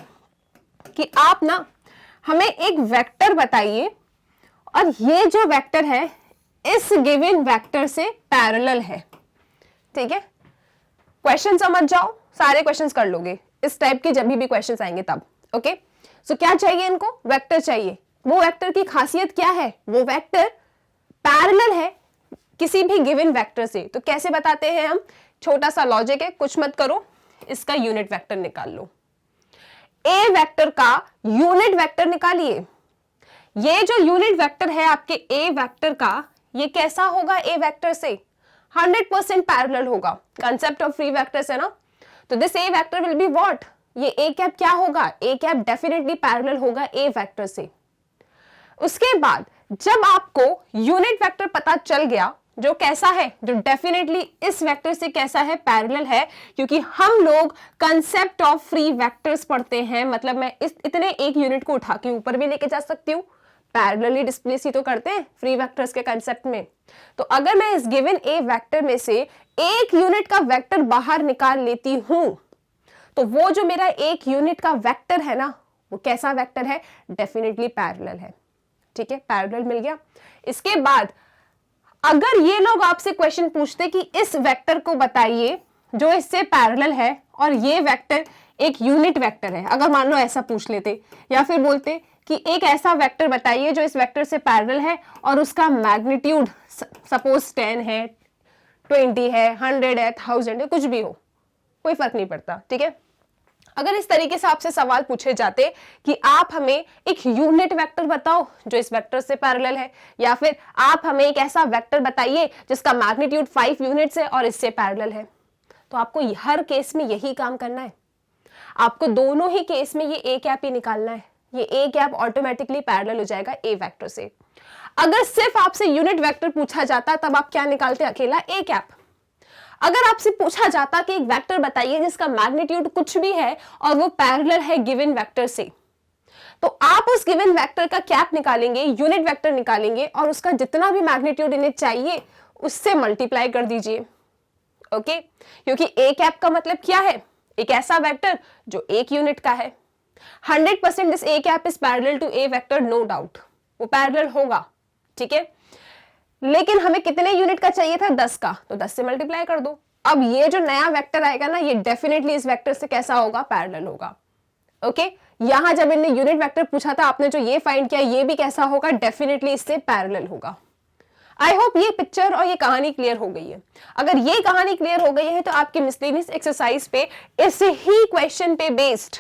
कि आप ना हमें एक वेक्टर बताइए और ये जो वेक्टर है इस गिवन वेक्टर से पैरेलल है, ठीक है। क्वेश्चन समझ जाओ, सारे क्वेश्चंस कर लोगे इस टाइप के, जब भी क्वेश्चंस आएंगे तब, ओके। सो क्या चाहिए इनको, वेक्टर चाहिए। वो वेक्टर की खासियत क्या है, वो वेक्टर पैरेलल है किसी भी गिवन वेक्टर से। तो कैसे बताते हैं हम, छोटा सा लॉजिक है, कुछ मत करो, इसका यूनिट वेक्टर निकाल लो। ए वेक्टर का यूनिट वेक्टर निकालिए। ये जो यूनिट वेक्टर है आपके ए वेक्टर का, ये कैसा होगा ए वेक्टर से, 100% पैरेलल होगा। कंसेप्ट ऑफ फ्री वेक्टर्स है ना, तो this A vector will be what, ये ए कैप क्या होगा, ए कैप डेफिनेटली पैरेलल होगा ए वेक्टर से। उसके बाद जब आपको यूनिट वेक्टर पता चल गया, जो कैसा है, जो डेफिनेटली इस वेक्टर से कैसा है, पैरेलल है, क्योंकि हम लोग कंसेप्ट ऑफ फ्री वेक्टर्स पढ़ते हैं। मतलब मैं इतने एक यूनिट को उठा के ऊपर भी लेके जा सकती हूँ, पैरेलली डिस्प्लेस ही तो करते हैं फ्री वेक्टर्स के कंसेप्ट में। तो अगर मैं इस गिवन ए वेक्टर में से एक यूनिट का वेक्टर बाहर निकाल लेती हूं, तो वो जो मेरा एक यूनिट का वेक्टर है ना, वो कैसा वेक्टर है, डेफिनेटली पैरेलल है, ठीक है। पैरेलल मिल गया। इसके बाद अगर ये लोग आपसे क्वेश्चन पूछते कि इस वेक्टर को बताइए जो इससे पैरेलल है और ये वेक्टर एक यूनिट वेक्टर है, अगर मान लो ऐसा पूछ लेते, या फिर बोलते कि एक ऐसा वेक्टर बताइए जो इस वेक्टर से पैरेलल है और उसका मैग्नीट्यूड सपोज 10 है, 20 है, 100 है, 1000 है, कुछ भी हो, कोई फर्क नहीं पड़ता, ठीक है। अगर इस तरीके से आपसे सवाल पूछे जाते कि आप हमें एक यूनिट वेक्टर बताओ जो इस वेक्टर से पैरेलल है, या फिर आप हमें एक ऐसा वेक्टर बताइए जिसका मैग्नीट्यूड 5 यूनिट्स है और इससे पैरेलल है, तो आपको हर केस में यही काम करना है। आपको दोनों ही केस में ये ए कैप ही निकालना है। ये ए कैप ऑटोमेटिकली पैरेलल हो जाएगा ए वेक्टर से। अगर सिर्फ आपसे यूनिट वेक्टर पूछा जाता तब आप क्या निकालते, अकेला ए कैप। अगर आपसे पूछा जाता कि एक वेक्टर बताइए जिसका मैग्नीट्यूड कुछ भी है और वो पैरेलल है गिवन वेक्टर से, तो आप उस गिवन वेक्टर का कैप निकालेंगे, यूनिट वेक्टर निकालेंगे और उसका जितना भी मैग्नीट्यूड इन्हें चाहिए उससे मल्टीप्लाई कर दीजिए, ओके। क्योंकि ए कैप का मतलब क्या है, एक ऐसा वेक्टर जो एक यूनिट का है। 100% this A cap is parallel to A vector, no doubt, वो पैरेलल होगा, ठीक है। लेकिन हमें कितने यूनिट का चाहिए था, 10 का, तो 10 से मल्टीप्लाई कर दो। अब ये जो नया वेक्टर आएगा ना, ये डेफिनेटली इस वेक्टर से कैसा होगा, पैरेलल होगा, ओके। यहां जब इन्हें यूनिट वेक्टर पूछा था, आपने जो ये फाइंड किया, ये भी कैसा होगा, डेफिनेटली इससे पैरेलल होगा। आई होप ये पिक्चर और ये कहानी क्लियर हो गई है। अगर ये कहानी क्लियर हो गई है तो आपके मिसलेनियस एक्सरसाइज पे इस ही क्वेश्चन पे बेस्ड,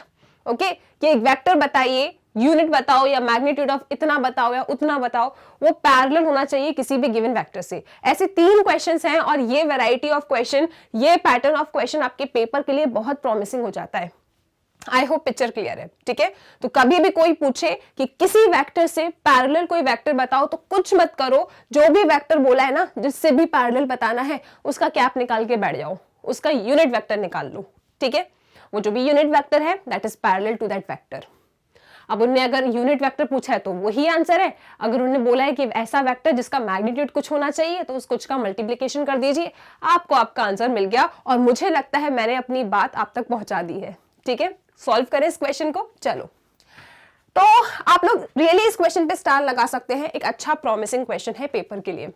ओके, कि एक वेक्टर बताइए, यूनिट बताओ या मैग्नीट्यूड ऑफ इतना बताओ या उतना बताओ, वो पैरेलल होना चाहिए किसी भी गिवन वेक्टर से। ऐसे 3 क्वेश्चंस हैं और ये वैरायटी ऑफ क्वेश्चन, ये पैटर्न ऑफ क्वेश्चन आपके पेपर के लिए बहुत प्रॉमिसिंग हो जाता है। आई होप पिक्चर क्लियर है, ठीक है। तो कभी भी कोई पूछे कि किसी वेक्टर से पैरेलल कोई वेक्टर बताओ, तो कुछ मत करो, जो भी वेक्टर बोला है ना जिससे भी पैरेलल बताना है उसका कैप निकाल के बैठ जाओ, उसका यूनिट वेक्टर निकाल लो, ठीक है। वो जो भी यूनिट वेक्टर है that is parallel to that vector. अब उन्होंने अगर यूनिट वेक्टर पूछा है तो वही आंसर है। अगर उन्होंने बोला है कि ऐसा वेक्टर जिसका मैग्नीट्यूड कुछ होना चाहिए तो उस कुछ का मल्टीप्लिकेशन कर दीजिए, आपको आपका आंसर मिल गया। और मुझे लगता है मैंने अपनी बात आप तक पहुंचा दी है, ठीक है। सॉल्व करें इस क्वेश्चन को। चलो, तो आप लोग रियली इस क्वेश्चन पे स्टार लगा सकते हैं। एक अच्छा प्रॉमिसिंग क्वेश्चन है पेपर के लिए।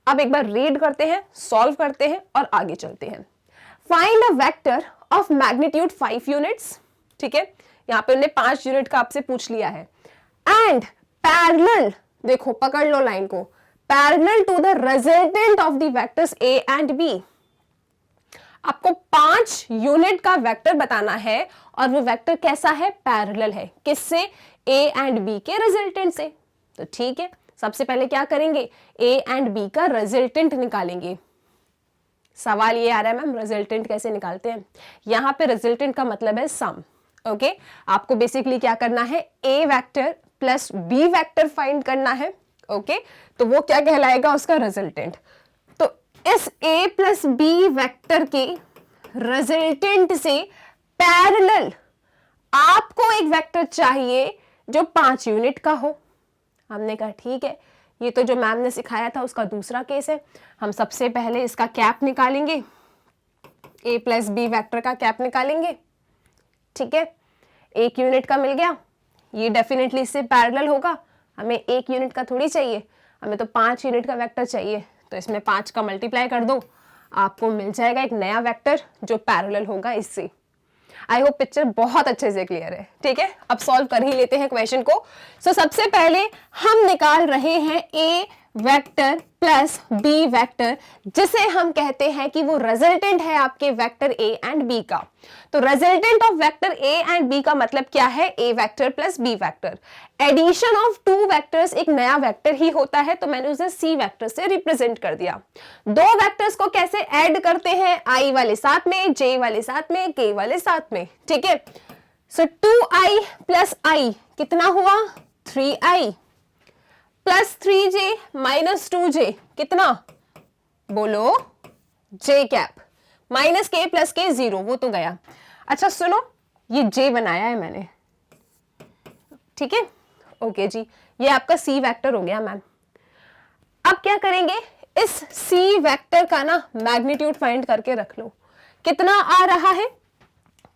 अब एक बार रीड करते हैं, सॉल्व करते हैं और आगे चलते हैं। Find a vector of magnitude 5 units, ठीक है। यहां पे उन्हें 5 यूनिट का आपसे पूछ लिया है। एंड पैरेलल, देखो पकड़ लो लाइन को, parallel to the resultant of the vectors A and B. आपको 5 यूनिट का वेक्टर बताना है और वो वेक्टर कैसा है, पैरेलल है। किससे, ए एंड बी के रिजल्टेंट से। तो ठीक है, सबसे पहले क्या करेंगे, ए एंड बी का रिजल्टेंट निकालेंगे। सवाल ये आ रहा है मैम रिजल्टेंट कैसे निकालते हैं। यहां पे रिजल्टेंट का मतलब है सम, ओके। आपको बेसिकली क्या करना है, A vector plus B vector find करना है, ओके। तो वो क्या कहलाएगा, उसका रिजल्टेंट। तो इस ए प्लस बी वेक्टर के रिजल्टेंट से पैरेलल आपको एक वेक्टर चाहिए जो 5 यूनिट का हो। हमने कहा ठीक है, ये तो जो मैम ने सिखाया था उसका दूसरा केस है। हम सबसे पहले इसका कैप निकालेंगे, ए प्लस बी वेक्टर का कैप निकालेंगे, ठीक है। 1 यूनिट का मिल गया, ये डेफिनेटली इससे पैरेलल होगा। हमें 1 यूनिट का थोड़ी चाहिए, हमें तो 5 यूनिट का वेक्टर चाहिए। तो इसमें 5 का मल्टीप्लाई कर दो, आपको मिल जाएगा एक नया वेक्टर जो पैरेलल होगा इससे। आई होप पिक्चर बहुत अच्छे से क्लियर है, ठीक है। अब सॉल्व कर ही लेते हैं क्वेश्चन को। सो सबसे पहले हम निकाल रहे हैं ए वेक्टर प्लस बी वेक्टर, जिसे हम कहते हैं कि वो रिजल्टेंट है आपके वेक्टर ए एंड बी का। तो resultant of vector A and B का मतलब क्या है, A vector plus B vector. Addition of 2 vectors एक नया वेक्टर ही होता है, तो मैंने उसे सी वेक्टर से रिप्रेजेंट कर दिया। 2 वेक्टर्स को कैसे ऐड करते हैं, आई वाले साथ में, जे वाले साथ में, के वाले साथ में, ठीक है। सो 2i प्लस आई कितना हुआ, 3i plus 3j minus 2j कितना, बोलो, j कैप, माइनस के प्लस के 0, वो तो गया। अच्छा सुनो, ये j बनाया है मैंने, ठीक है, ओके जी। ये आपका c वेक्टर हो गया मैम। अब क्या करेंगे, इस c वेक्टर का ना मैग्नीट्यूड फाइंड करके रख लो। कितना आ रहा है,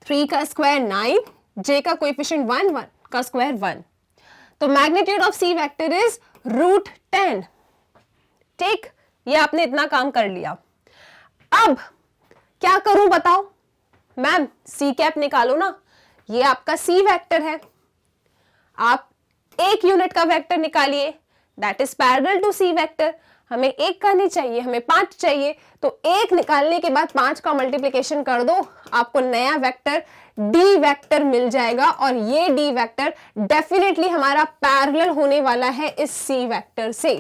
3 का स्क्वायर 9, j का कोएफिशिएंट 1, 1 का स्क्वायर 1। तो magnitude of c vector is √10, ठीक। ये आपने इतना काम कर लिया। अब क्या करूं बताओ, मैम c कैप निकालो ना। ये आपका c वेक्टर है, आप 1 यूनिट का वेक्टर निकालिए, that is parallel to c vector. हमें 1 का नहीं चाहिए, हमें 5 चाहिए। तो 1 निकालने के बाद 5 का मल्टीप्लिकेशन कर दो, आपको नया वेक्टर d वेक्टर मिल जाएगा। और ये d वेक्टर डेफिनेटली हमारा पैरेलल होने वाला है इस c वेक्टर से,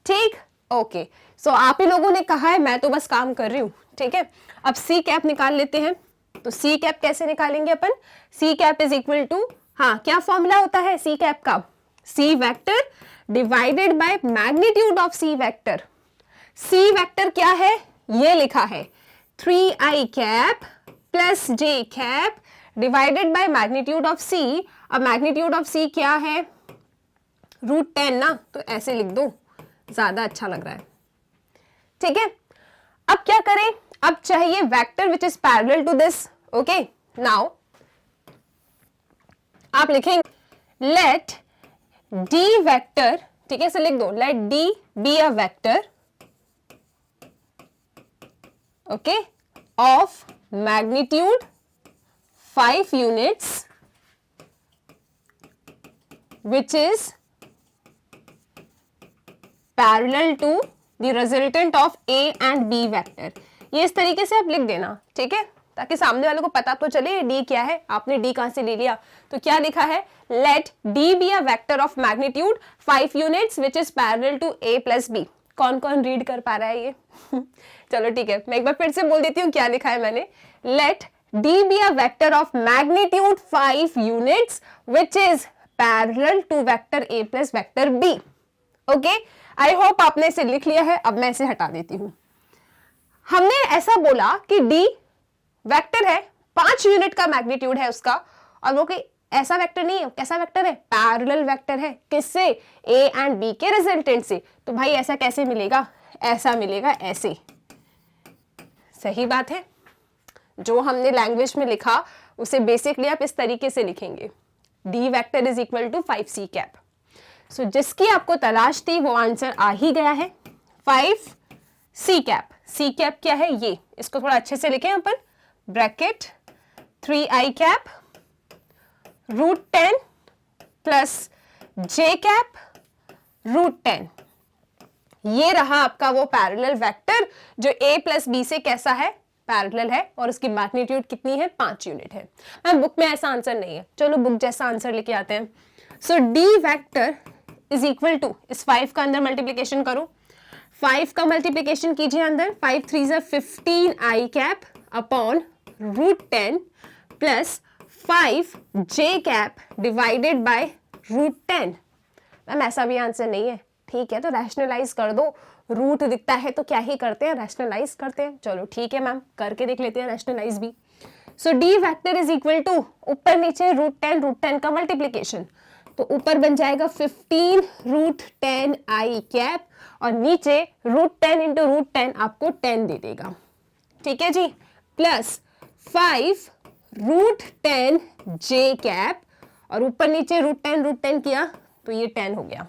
ठीक, ओके। सो आप ही लोगों ने कहा है, मैं तो बस काम कर रही हूं, ठीक है। अब c कैप निकाल लेते हैं। तो c कैप कैसे निकालेंगे अपन, c cap is equal to, हाँ क्या फॉर्मूला होता है c कैप का, c vector divided by magnitude of c vector. c vector क्या है, ये लिखा है 3i cap plus j cap divided by magnitude of c। अब मैग्नीट्यूड ऑफ c क्या है, √10 ना, तो ऐसे लिख दो, ज्यादा अच्छा लग रहा है, ठीक है। अब क्या करें, अब चाहिए vector which is parallel to this, okay. Now आप लिखेंगे लेट d वेक्टर, ठीक है, से लिख दो, let d be a vector, okay, of magnitude 5 units which is parallel to the resultant of A and B vector। ये इस तरीके से आप लिख देना, ठीक है, ताकि सामने वाले को पता तो चले D क्या है। आपने D कहां से ले लिया, तो क्या लिखा है, let D be a vector of magnitude 5 units which is parallel to A plus B। कौन कौन रीड कर पा रहा है ये चलो ठीक है, मैं एक बार फिर से बोल देती हूँ क्या लिखा है मैंने। let D be a vector of magnitude 5 units which is parallel to vector A plus vector B। Okay, I hope आपने इसे लिख लिया है। अब मैं इसे हटा देती हूं। हमने ऐसा बोला कि डी वेक्टर है, 5 यूनिट का मैग्नीट्यूड है उसका, और वो कोई ऐसा वेक्टर नहीं है, कैसा वेक्टर है, पैरेलल वेक्टर है, किससे, ए एंड बी के रिजल्टेंट से। तो भाई ऐसा कैसे मिलेगा, ऐसा मिलेगा ऐसे, सही बात है। जो हमने लैंग्वेज में लिखा उसे बेसिकली आप इस तरीके से लिखेंगे, D vector is equal to 5c cap. So जिसकी आपको तलाश थी वो आंसर आ ही गया है, 5c कैप। सी कैप क्या है, ये इसको थोड़ा अच्छे से लिखें अपन, bracket 3i cap √10 plus j cap √10। ये रहा आपका वो पैरेलल वेक्टर जो a प्लस बी से कैसा है, पैरेलल है, और उसकी मैग्नीट्यूड कितनी है, 5 यूनिट है। मैम बुक में ऐसा आंसर नहीं है, चलो बुक जैसा आंसर लेके आते हैं। So D vector is equal to, इस 5 का अंदर मल्टीप्लीकेशन करो, 5 का मल्टीप्लीकेशन कीजिए अंदर, 5 3 15i cap upon √10 plus 5j cap divided bye √10। Ma'am ऐसा भी आंसर नहीं है, ठीक है तो रैशनलाइज कर दो, रूट दिखता है तो क्या ही करते हैं, रैशनलाइज करते हैं। चलो ठीक है मैम, करके देख लेते हैं रैशनलाइज भी। So D vector is equal to, ऊपर नीचे √10 का मल्टीप्लीकेशन, तो ऊपर बन जाएगा 15 √10i कैप, और नीचे √10 इंटू √10 आपको 10 दे देगा, ठीक है जी, प्लस 5 √10j कैप, और ऊपर नीचे √10 किया तो ये 10 हो गया।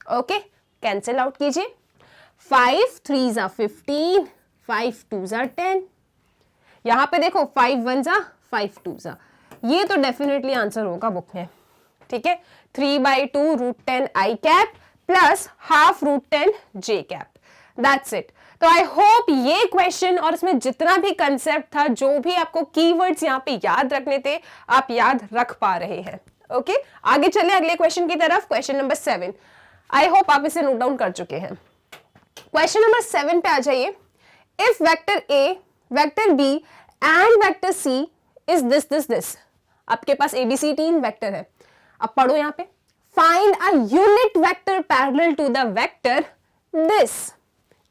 ओके, कैंसिल आउट कीजिए, 5 3 15, 5 2 10, यहां पे देखो 5 1 5 2, ये तो डेफिनेटली आंसर होगा बुक में, ठीक है। 3/2 √10i cap plus half √10j cap, that's it. तो आई होप ये क्वेश्चन और इसमें जितना भी कंसेप्ट था, जो भी आपको कीवर्ड्स यहाँ पे याद रखने थे, आप याद रख पा रहे हैं। ओके, आगे चले अगले क्वेश्चन की तरफ, क्वेश्चन नंबर 7। आई होप आप इसे नोट डाउन कर चुके हैं। क्वेश्चन नंबर 7 पे आ जाइए। If vector A, vector B and vector C is this, आपके पास एबीसी 3 वेक्टर है। अब पढ़ो यहाँ पे, find a unit vector parallel to the vector this.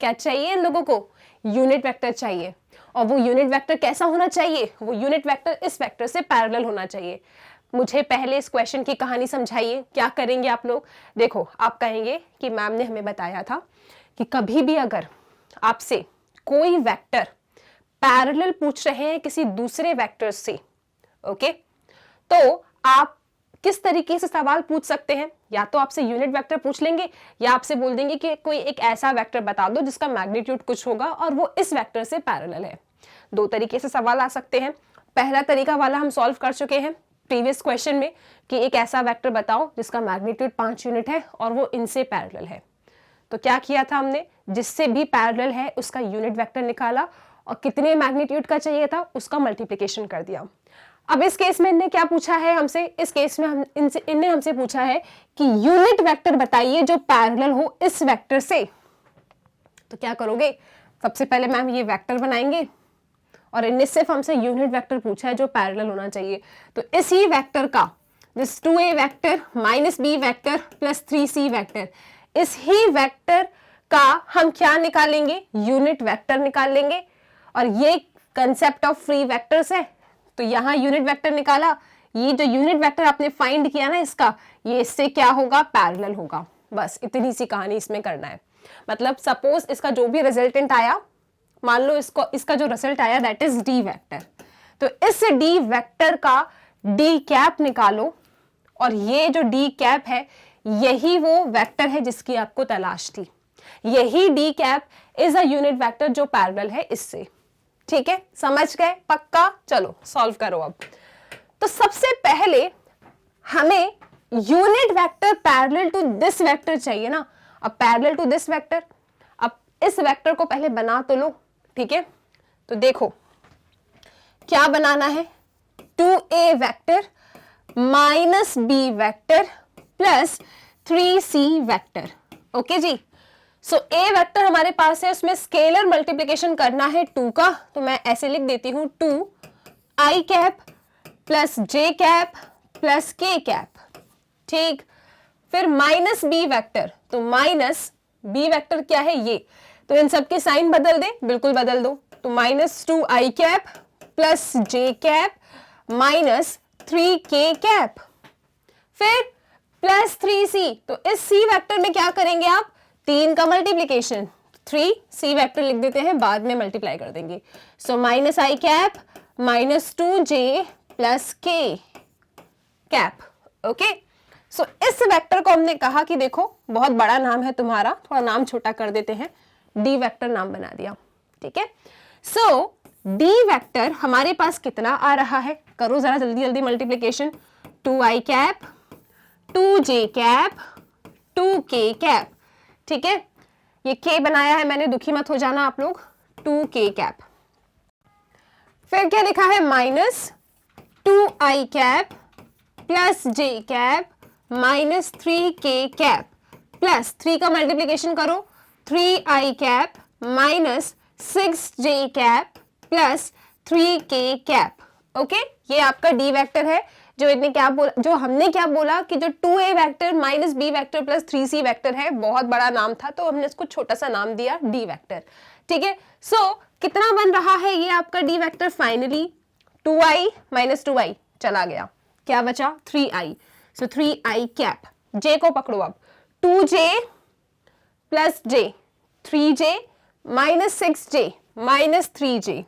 क्या चाहिए इन लोगों को, यूनिट वेक्टर चाहिए, और वो यूनिट वेक्टर कैसा होना चाहिए, वो यूनिट वेक्टर इस वेक्टर से पैरेलल होना चाहिए। मुझे पहले इस क्वेश्चन की कहानी समझाइए, क्या करेंगे आप लोग। देखो, आप कहेंगे कि मैम ने हमें बताया था कि कभी भी अगर आपसे कोई वेक्टर पैरेलल पूछ रहे हैं किसी दूसरे वेक्टर से, ओके, तो आप किस तरीके से सवाल पूछ सकते हैं, या तो आपसे यूनिट वेक्टर पूछ लेंगे, या आपसे बोल देंगे कि कोई एक ऐसा वेक्टर बता दो जिसका मैग्नीट्यूड कुछ होगा और वो इस वेक्टर से पैरेलल है। 2 तरीके से सवाल आ सकते हैं। पहला तरीका वाला हम सॉल्व कर चुके हैं प्रीवियस क्वेश्चन में, कि एक ऐसा वेक्टर बताओ जिसका मैग्नीट्यूड 5 यूनिट है और वो इनसे पैरेलल है। तो क्या किया था हमने, जिससे भी पैरेलल है उसका यूनिट वेक्टर निकाला, और कितने मैग्नीट्यूड का चाहिए था उसका मल्टीप्लिकेशन कर दिया। अब इस केस में इनने क्या पूछा है हमसे, इस केस में इनने हमसे पूछा है कि यूनिट वेक्टर बताइए जो पैरेलल हो इस वेक्टर से। तो क्या करोगे, सबसे पहले मैम ये वेक्टर बनाएंगे, और इनने सिर्फ हमसे यूनिट वेक्टर पूछा है जो पैरेलल होना चाहिए। तो इसी वेक्टर का, this 2a vector minus b vector plus 3c vector, इस ही वेक्टर का हम क्या निकालेंगे, यूनिट वेक्टर निकाल लेंगे। और ये कंसेप्ट ऑफ फ्री वेक्टर्स है, तो यहाँ यूनिट वेक्टर निकाला, ये जो यूनिट वेक्टर आपने फाइंड किया ना इसका, ये इससे क्या होगा, पैरेलल होगा। बस इतनी सी कहानी इसमें करना है। मतलब सपोज इसका जो भी रिजल्टेंट आया, मान लो इसका जो रिजल्ट आया दैट इज डी वेक्टर, तो इस डी वेक्टर का डी कैप निकालो, और ये जो डी कैप है यही वो वेक्टर है जिसकी आपको तलाश थी। यही D cap is a unit vector जो पैरेलल है इससे। ठीक है, समझ गए पक्का। चलो सॉल्व करो अब। तो सबसे पहले हमें unit vector parallel to this vector चाहिए ना। अब पैरेलल टू दिस वेक्टर, अब इस वेक्टर को पहले बना तो लो, ठीक है। तो देखो क्या बनाना है, 2a vector minus b vector plus 3c vector. Okay जी। सो a वेक्टर हमारे पास है, उसमें स्केलर मल्टीप्लिकेशन करना है 2 का, तो मैं ऐसे लिख देती हूं 2i cap plus j cap plus k cap. ठीक, फिर माइनस b वेक्टर, तो माइनस b वेक्टर क्या है ये, तो इन सब के साइन बदल दे, बिल्कुल बदल दो। तो -2i प्लस j -3k, फिर प्लस 3c। तो इस c वेक्टर में क्या करेंगे आप, 3 का मल्टीप्लीकेशन, 3c वेक्टर लिख देते हैं, बाद में मल्टीप्लाई कर देंगे। So -i -2j plus k cap. Okay, so इस वेक्टर को हमने कहा कि देखो बहुत बड़ा नाम है तुम्हारा, थोड़ा नाम छोटा कर देते हैं, डी वेक्टर नाम बना दिया। ठीक है, सो डी वेक्टर हमारे पास कितना आ रहा है, करो जरा जल्दी जल्दी मल्टीप्लीकेशन, 2i 2j 2k। ठीक है, ये k बनाया है मैंने, दुखी मत हो जाना आप लोग, 2k। फिर क्या लिखा है, -2i plus j -3k plus 3 का मल्टीप्लीकेशन करो, 3i -6j plus 3k। Okay, ये आपका डी वेक्टर है। जो हमने क्या बोला कि जो 2a vector minus b vector plus 3c vector है, बहुत बड़ा नाम था तो हमने इसको छोटा सा नाम दिया डी वेक्टर। ठीक है, सो कितना बन रहा है ये आपका D vector, finally 2i -2i चला गया, क्या बचा 3i। सो 3i कैप, j को पकड़ो अब, 2j plus j, 3j -6j -3j।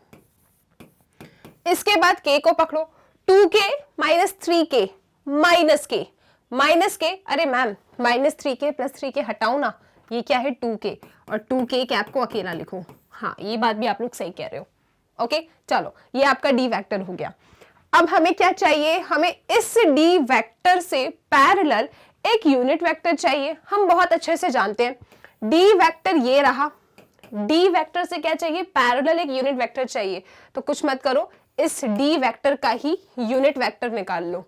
इसके बाद k को पकड़ो, 2k -3k माइनस के, अरे मैम -3k प्लस 3k हटाओ ना, ये क्या है 2k, और 2k कैप को अकेला लिखो। हाँ, ये बात भी आप लोग सही कह रहे हो। ओके, चलो ये आपका डी वेक्टर हो गया। अब हमें क्या चाहिए, हमें इस डी वेक्टर से पैरेलल एक यूनिट वेक्टर चाहिए। हम बहुत अच्छे से जानते हैं डी वेक्टर ये रहा, डी वेक्टर से क्या चाहिए, पैरेलल एक यूनिट वेक्टर चाहिए। तो कुछ मत करो, इस डी वेक्टर का ही यूनिट वेक्टर निकाल लो,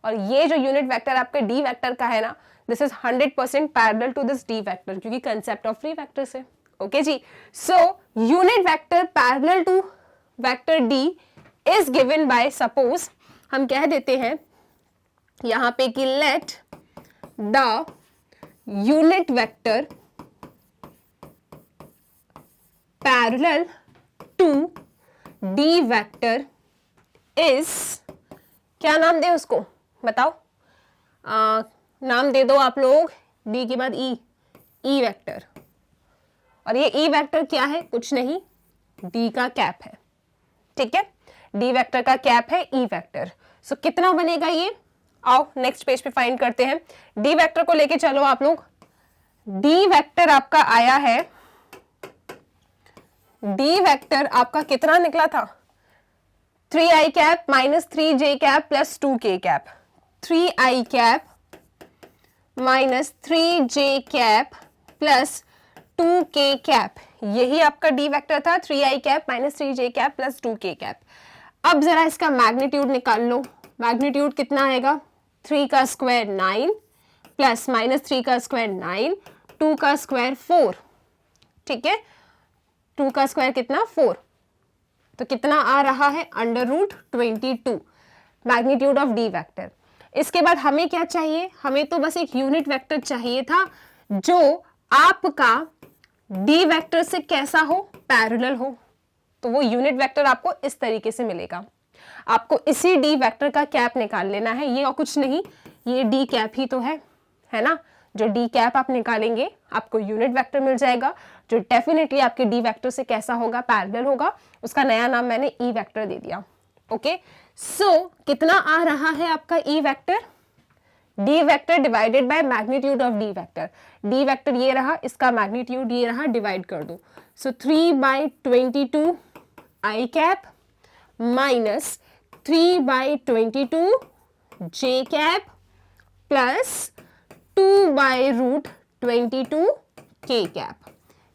और ये जो यूनिट वेक्टर आपका डी वेक्टर का है ना, this is 100% parallel to this D vector, क्योंकि कंसेप्ट ऑफ फ्री वेक्टर से। ओके जी, so unit vector parallel to vector D is given by, suppose हम कह देते हैं यहां पे कि let the unit vector parallel to D vector is, क्या नाम दे उसको बताओ, नाम दे दो आप लोग, डी के बाद ई वेक्टर, और ये ई वेक्टर क्या है, कुछ नहीं, डी का कैप है। ठीक है, डी वेक्टर का कैप है ई वेक्टर। सो कितना बनेगा ये, आओ नेक्स्ट पेज पे फाइंड करते हैं। डी वेक्टर को लेके चलो आप लोग, डी वेक्टर आपका आया है, डी वेक्टर आपका कितना निकला था, 3i -3j plus 2k, 3i -3j plus 2k, यही आपका डी वेक्टर था, 3i -3j प्लस 2k। अब जरा इसका मैग्नीट्यूड निकाल लो, मैग्नीट्यूड कितना आएगा, 3 का स्क्वायर 9 प्लस -3 का स्क्वायर 9, 2 का स्क्वायर 4। ठीक है, 2 का स्क्वायर कितना 4, तो कितना आ रहा है √22 मैग्नीट्यूड ऑफ डी वेक्टर। इसके बाद हमें क्या चाहिए, हमें तो बस एक यूनिट वेक्टर चाहिए था जो आपका डी वेक्टर से कैसा हो, पैरेलल हो। तो वो यूनिट वेक्टर आपको इस तरीके से मिलेगा। आपको इसी डी वेक्टर का कैप निकाल लेना है, ये और कुछ नहीं, ये डी कैप ही तो है ना। जो डी कैप आप निकालेंगे आपको यूनिट वेक्टर मिल जाएगा, जो डेफिनेटली आपके डी वेक्टर से कैसा होगा, पैरेलल होगा। उसका नया नाम मैंने ई वेक्टर दे दिया। ओके, सो कितना आ रहा है आपका E vector, D vector divided by magnitude of D vector. D vector ये रहा, इसका मैग्नीट्यूड ये रहा, डिवाइड कर दो। सो 3/22 आई कैप माइनस 3/22 जे कैप प्लस 2/√22 के कैप।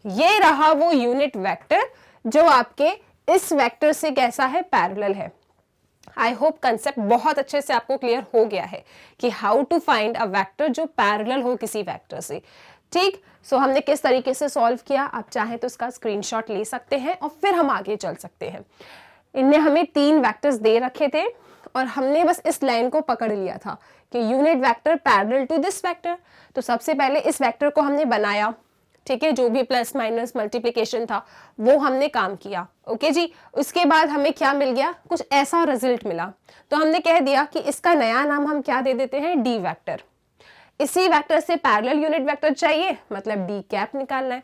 ये रहा वो यूनिट वेक्टर जो आपके इस वेक्टर से कैसा है, पैरेलल है। आई होप कंसेप्ट बहुत अच्छे से आपको क्लियर हो गया है कि how to find a vector जो पैरेलल हो किसी वेक्टर से। ठीक, सो हमने किस तरीके से सॉल्व किया, आप चाहें तो इसका स्क्रीनशॉट ले सकते हैं और फिर हम आगे चल सकते हैं। इनने हमें 3 वेक्टर्स दे रखे थे और हमने बस इस लाइन को पकड़ लिया था कि unit vector parallel to this vector. तो सबसे पहले इस वेक्टर को हमने बनाया, ठीक है, जो भी प्लस माइनस मल्टीप्लिकेशन था वो हमने काम किया। ओके जी, उसके बाद हमें क्या मिल गया, कुछ ऐसा रिजल्ट मिला, तो हमने कह दिया कि इसका नया नाम हम क्या दे देते हैं, डी वेक्टर। इसी वेक्टर से पैरेलल यूनिट वेक्टर चाहिए, मतलब डी कैप निकालना है।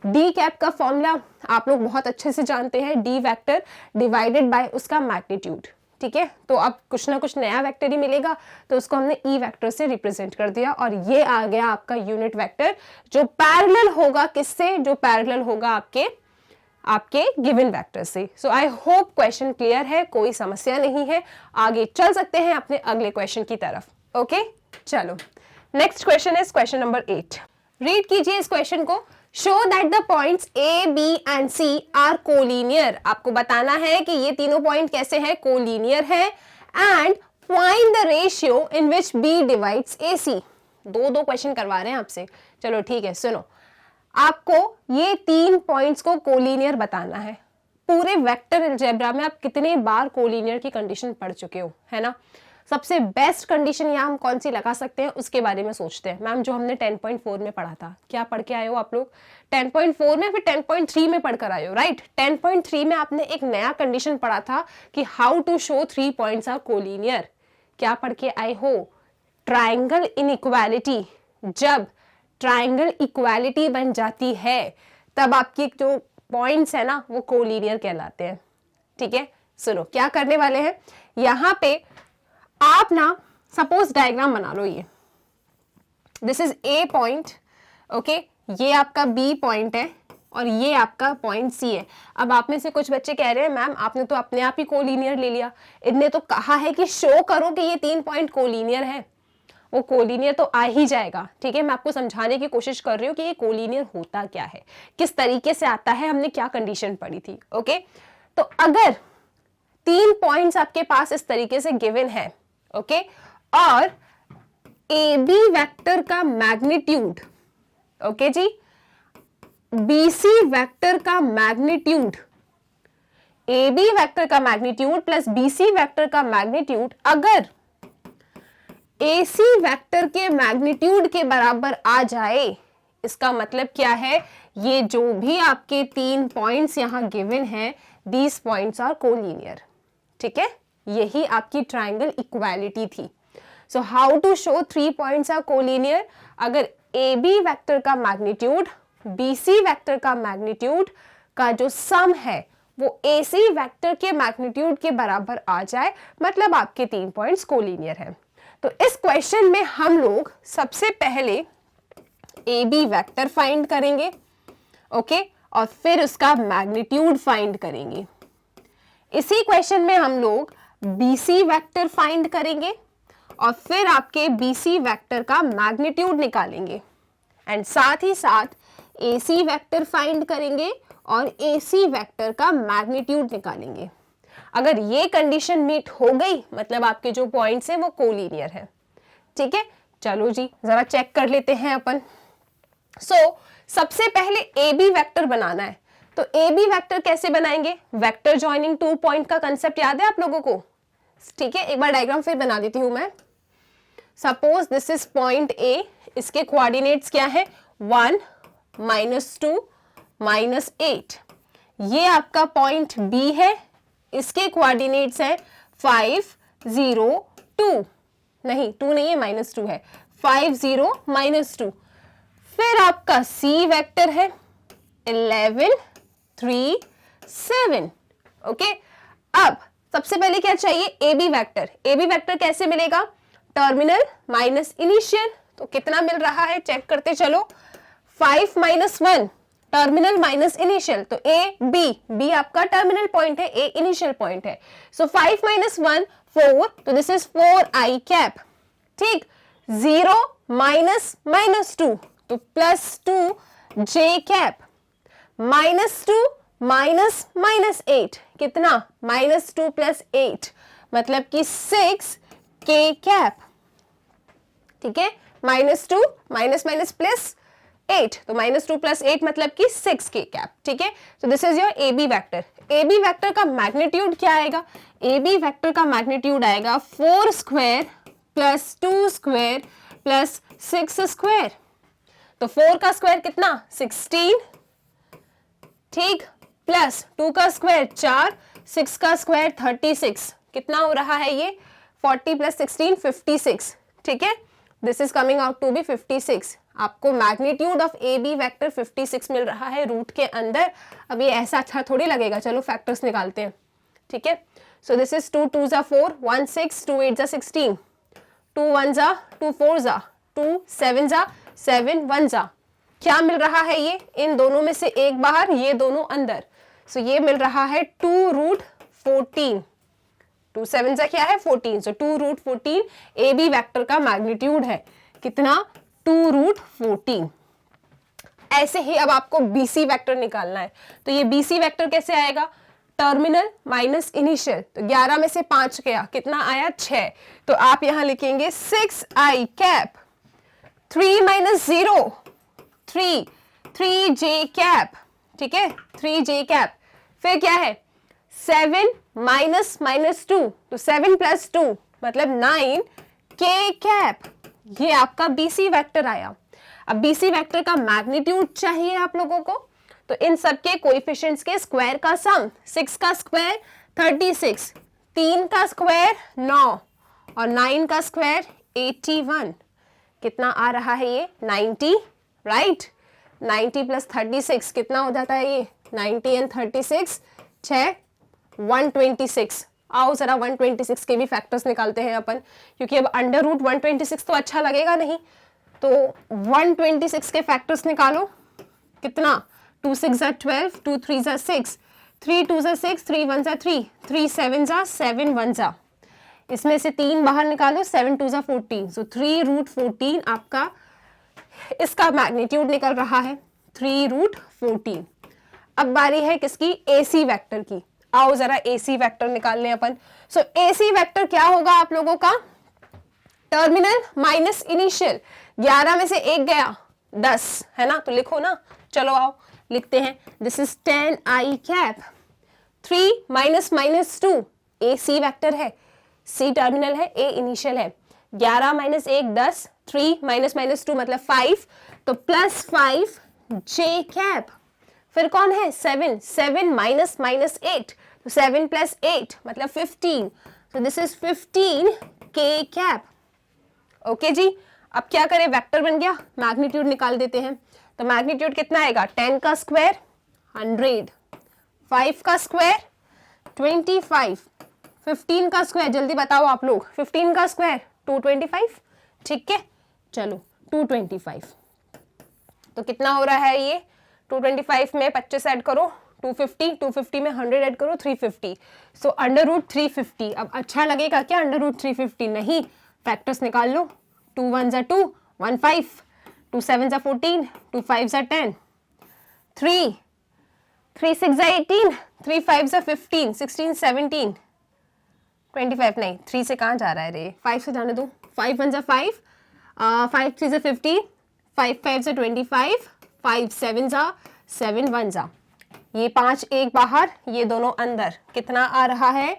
डी कैप का फॉर्मूला आप लोग बहुत अच्छे से जानते हैं, डी वेक्टर डिवाइडेड बाय उसका मैग्नीट्यूड। ठीक है, तो अब कुछ ना कुछ नया वेक्टर ही मिलेगा, तो उसको हमने ई वेक्टर से रिप्रेजेंट कर दिया और ये आ गया आपका यूनिट वेक्टर, जो पैरेलल होगा किससे, जो पैरेलल होगा आपके गिवन वेक्टर से। सो आई होप क्वेश्चन क्लियर है, कोई समस्या नहीं है, आगे चल सकते हैं अपने अगले क्वेश्चन की तरफ। ओके चलो, next question is question number 8। Read कीजिए इस क्वेश्चन को। Show that the points A B and C are collinear. आपको बताना है कि ये तीनों पॉइंट कैसे हैं, कोलिनियर है। And find the ratio in which B divides A C. दो क्वेश्चन करवा रहे हैं आपसे, चलो ठीक है सुनो। आपको ये 3 पॉइंट्स को कोलिनियर बताना है। पूरे वेक्टर अलजेब्रा में आप कितने बार कोलिनियर की कंडीशन पढ़ चुके हो, है ना। सबसे बेस्ट कंडीशन यहाँ हम कौन सी लगा सकते हैं उसके बारे में सोचते हैं। मैम जो हमने 10.4 में पढ़ा था, क्या पढ़ के आए हो आप लोग, 10.4 में, फिर 10.3 में पढ़कर आए हो, राइट। 10.3 में आपने एक नया कंडीशन पढ़ा था कि how to show 3 points are collinear. क्या पढ़ के आए हो, ट्राइंगल इनइक्वालिटी। जब ट्राइंगल इक्वालिटी बन जाती है तब आपकी जो पॉइंट्स है ना वो कोलिनियर कहलाते हैं। ठीक है, सुनो क्या करने वाले हैं यहाँ पे। आप ना सपोज डायग्राम बना लो, ये this is a point, okay, ये आपका बी पॉइंट है और ये आपका पॉइंट सी है। अब आप में से कुछ बच्चे कह रहे हैं मैम आपने तो अपने आप ही कोलिनियर ले लिया, इनने तो कहा है कि शो करो कि ये 3 पॉइंट कोलिनियर है। वो कोलिनियर तो आ ही जाएगा, ठीक है। मैं आपको समझाने की कोशिश कर रही हूँ कि ये कोलिनियर होता क्या है, किस तरीके से आता है, हमने क्या कंडीशन पढ़ी थी। ओके, तो अगर 3 पॉइंट्स आपके पास इस तरीके से गिवन है, ओके, और ए बी वेक्टर का मैग्नीट्यूड, ओके जी, बीसी वेक्टर का मैग्नीट्यूड, ए बी वेक्टर का मैग्नीट्यूड प्लस बीसी वेक्टर का मैग्नीट्यूड अगर एसी वेक्टर के मैग्नीट्यूड के बराबर आ जाए, इसका मतलब क्या है, ये जो भी आपके 3 पॉइंट्स यहां गिवन हैं, दीज पॉइंट्स आर कोलिनियर। ठीक है, यही आपकी ट्राइंगल इक्वालिटी थी। So how to show 3 points are collinear, अगर ए बी वेक्टर का मैग्नीट्यूड बीसी वेक्टर का मैग्नीट्यूड का जो सम है वो एसी वेक्टर के मैग्नीट्यूड के बराबर आ जाए, मतलब आपके 3 पॉइंट्स कोलिनियर हैं। तो इस क्वेश्चन में हम लोग सबसे पहले ए बी वेक्टर फाइंड करेंगे, ओके, और फिर उसका मैग्नीट्यूड फाइंड करेंगे। इसी क्वेश्चन में हम लोग बीसी वेक्टर फाइंड करेंगे और फिर आपके बीसी वेक्टर का मैग्नीट्यूड निकालेंगे, एंड साथ ही साथ एसी वेक्टर फाइंड करेंगे और एसी वेक्टर का मैग्नीट्यूड निकालेंगे। अगर ये कंडीशन मीट हो गई मतलब आपके जो पॉइंट्स हैं वो कोलिनियर है। ठीक है, चलो जी जरा चेक कर लेते हैं अपन। सबसे पहले ए बी वेक्टर बनाना है, तो ए बी वेक्टर कैसे बनाएंगे, वेक्टर जॉइनिंग 2 पॉइंट का कंसेप्ट याद है आप लोगों को। ठीक है, एक बार डायग्राम फिर बना देती हूं मैं। Suppose this is point A, इसके कोऑर्डिनेट्स क्या है, 1 -2 -8। ये आपका पॉइंट बी है, इसके कोऑर्डिनेट्स है 5 0 2, नहीं 2 नहीं है, -2 है, 5 0 -2। फिर आपका सी वेक्टर है 11 3 7। ओके, अब सबसे पहले क्या चाहिए, A B vector. A B vector कैसे मिलेगा, टर्मिनल माइनस इनिशियल, तो कितना मिल रहा है चेक करते चलो, 5 -1 टर्मिनल माइनस इनिशियल, तो ए बी, बी आपका टर्मिनल पॉइंट है, ए इनिशियल पॉइंट है। सो 5 -1 4, तो दिस इज 4i कैप। ठीक, 0 -2, तो +2 j कैप, -2 -8, कितना, -2 + 8 मतलब कि 6 k कैप। ठीक है, -2 +8, तो -2 + 8 मतलब कि 6 k कैप। ठीक है, तो this is your A B vector. A B vector का मैग्नीट्यूड क्या आएगा, ए बी वेक्टर का मैग्नीट्यूड आएगा 4 स्क्वायर + 2 स्क्वायर + 6 स्क्वायर। तो 4 का स्क्वायर कितना 16, ठीक, प्लस 2 का स्क्वायर 4, 6 का स्क्वायर 36, कितना हो रहा है ये 40 प्लस 16 56, ठीक है, this is coming out to be 56। आपको magnitude of A B vector 56 मिल रहा है रूट के अंदर। अब ये ऐसा अच्छा थोड़ी लगेगा, चलो फैक्टर्स निकालते हैं, ठीक है। सो दिस इज 2 2 जा 4, 1 6, 2 8 जा 16, 2 1 जा 2 4 जा 2 7 जा 7 1 जा, क्या मिल रहा है ये, इन दोनों में से एक बाहर, ये दोनों अंदर, सो ये मिल रहा है 2 रूट 14, 2 7 जा क्या है 14, सो 2 रूट 14 ए बी वैक्टर का मैग्नीट्यूड है, कितना 2 रूट 14। ऐसे ही अब आपको बीसी वेक्टर निकालना है, तो ये बीसी वेक्टर कैसे आएगा, टर्मिनल माइनस इनिशियल, तो 11 में से 5 गया, कितना आया 6, तो आप यहां लिखेंगे 6i cap, 3 minus 0 3, 3j cap, ठीक है 3j कैप, फिर क्या है 7 माइनस माइनस 2, तो 7 प्लस 2 मतलब 9 k कैप, ये आपका बीसी वेक्टर आया। अब बीसी वेक्टर का मैग्नीट्यूड चाहिए आप लोगों को, तो इन सबके कोएफिशिएंट्स के स्क्वायर का सम, 6 का स्क्वायर 36, 3 का स्क्वायर 9 और 9 का स्क्वायर 81, कितना आ रहा है ये 90, राइट, 90 प्लस 36 कितना हो जाता है ये 90 एंड 36 6 126। आओ जरा 126 के भी फैक्टर्स निकालते हैं अपन, क्योंकि अब अंडर रूट 126 तो अच्छा लगेगा नहीं, तो 126 के फैक्टर्स निकालो, कितना 2 6 जा 12, 2 3 जा 6, 3 2 जा 6, 3 1 जा 3, 3 7 जा 7 1 जा, इसमें से 3 बाहर निकालो, 7 2 जा 14, सो 3 रूट 14 आपका इसका मैग्नीट्यूड निकल रहा है 3 रूट 14। अब बारी है किसकी, एसी वेक्टर की, आओ जरा एसी वेक्टर निकाल लें अपन। सो एसी वेक्टर क्या होगा आप लोगों का, टर्मिनल माइनस इनिशियल, 11 में से 1 गया 10 है ना, तो लिखो ना, चलो आओ लिखते हैं, this is 10i cap, 3 minus minus 2 AC vector है, सी टर्मिनल है, ए इनिशियल है, 11 माइनस 1 10, 3 माइनस माइनस 2 मतलब 5, तो प्लस 5 जे कैप, फिर कौन है 7, 7 माइनस माइनस 8, तो 7 प्लस 8 मतलब 15, so दिस इज 15 के कैप। ओके जी, अब क्या करें, वेक्टर बन गया, मैग्नीट्यूड निकाल देते हैं, तो मैग्नीट्यूड कितना आएगा 10 का स्क्वायर 100, 5 का स्क्वायर 25, 15 का स्क्वायर जल्दी बताओ आप लोग, 15 का स्क्वायर 225, ठीक है, चलो 225, तो कितना हो रहा है ये 225 में 25 ऐड करो 250, 250 में 100 ऐड करो 350, सो अंडर रूट 350। अब अच्छा लगेगा क्या अंडर रूट 350, नहीं, फैक्टर्स निकाल लो, 2 1 जा 2 1 5, 2 7 जा 14, 2 5 जा 10, 3 3 6 जा 18, 3 5 जा 15, 16 17 25, नहीं 3 से कहाँ जा रहा है रे, 5 से जाने दो, 5 1 जा 5, 5 3 जा 15, 5 5 जा 25, 5 7 जा 7 1 जा, ये 5 एक बाहर, ये दोनों अंदर, कितना आ रहा है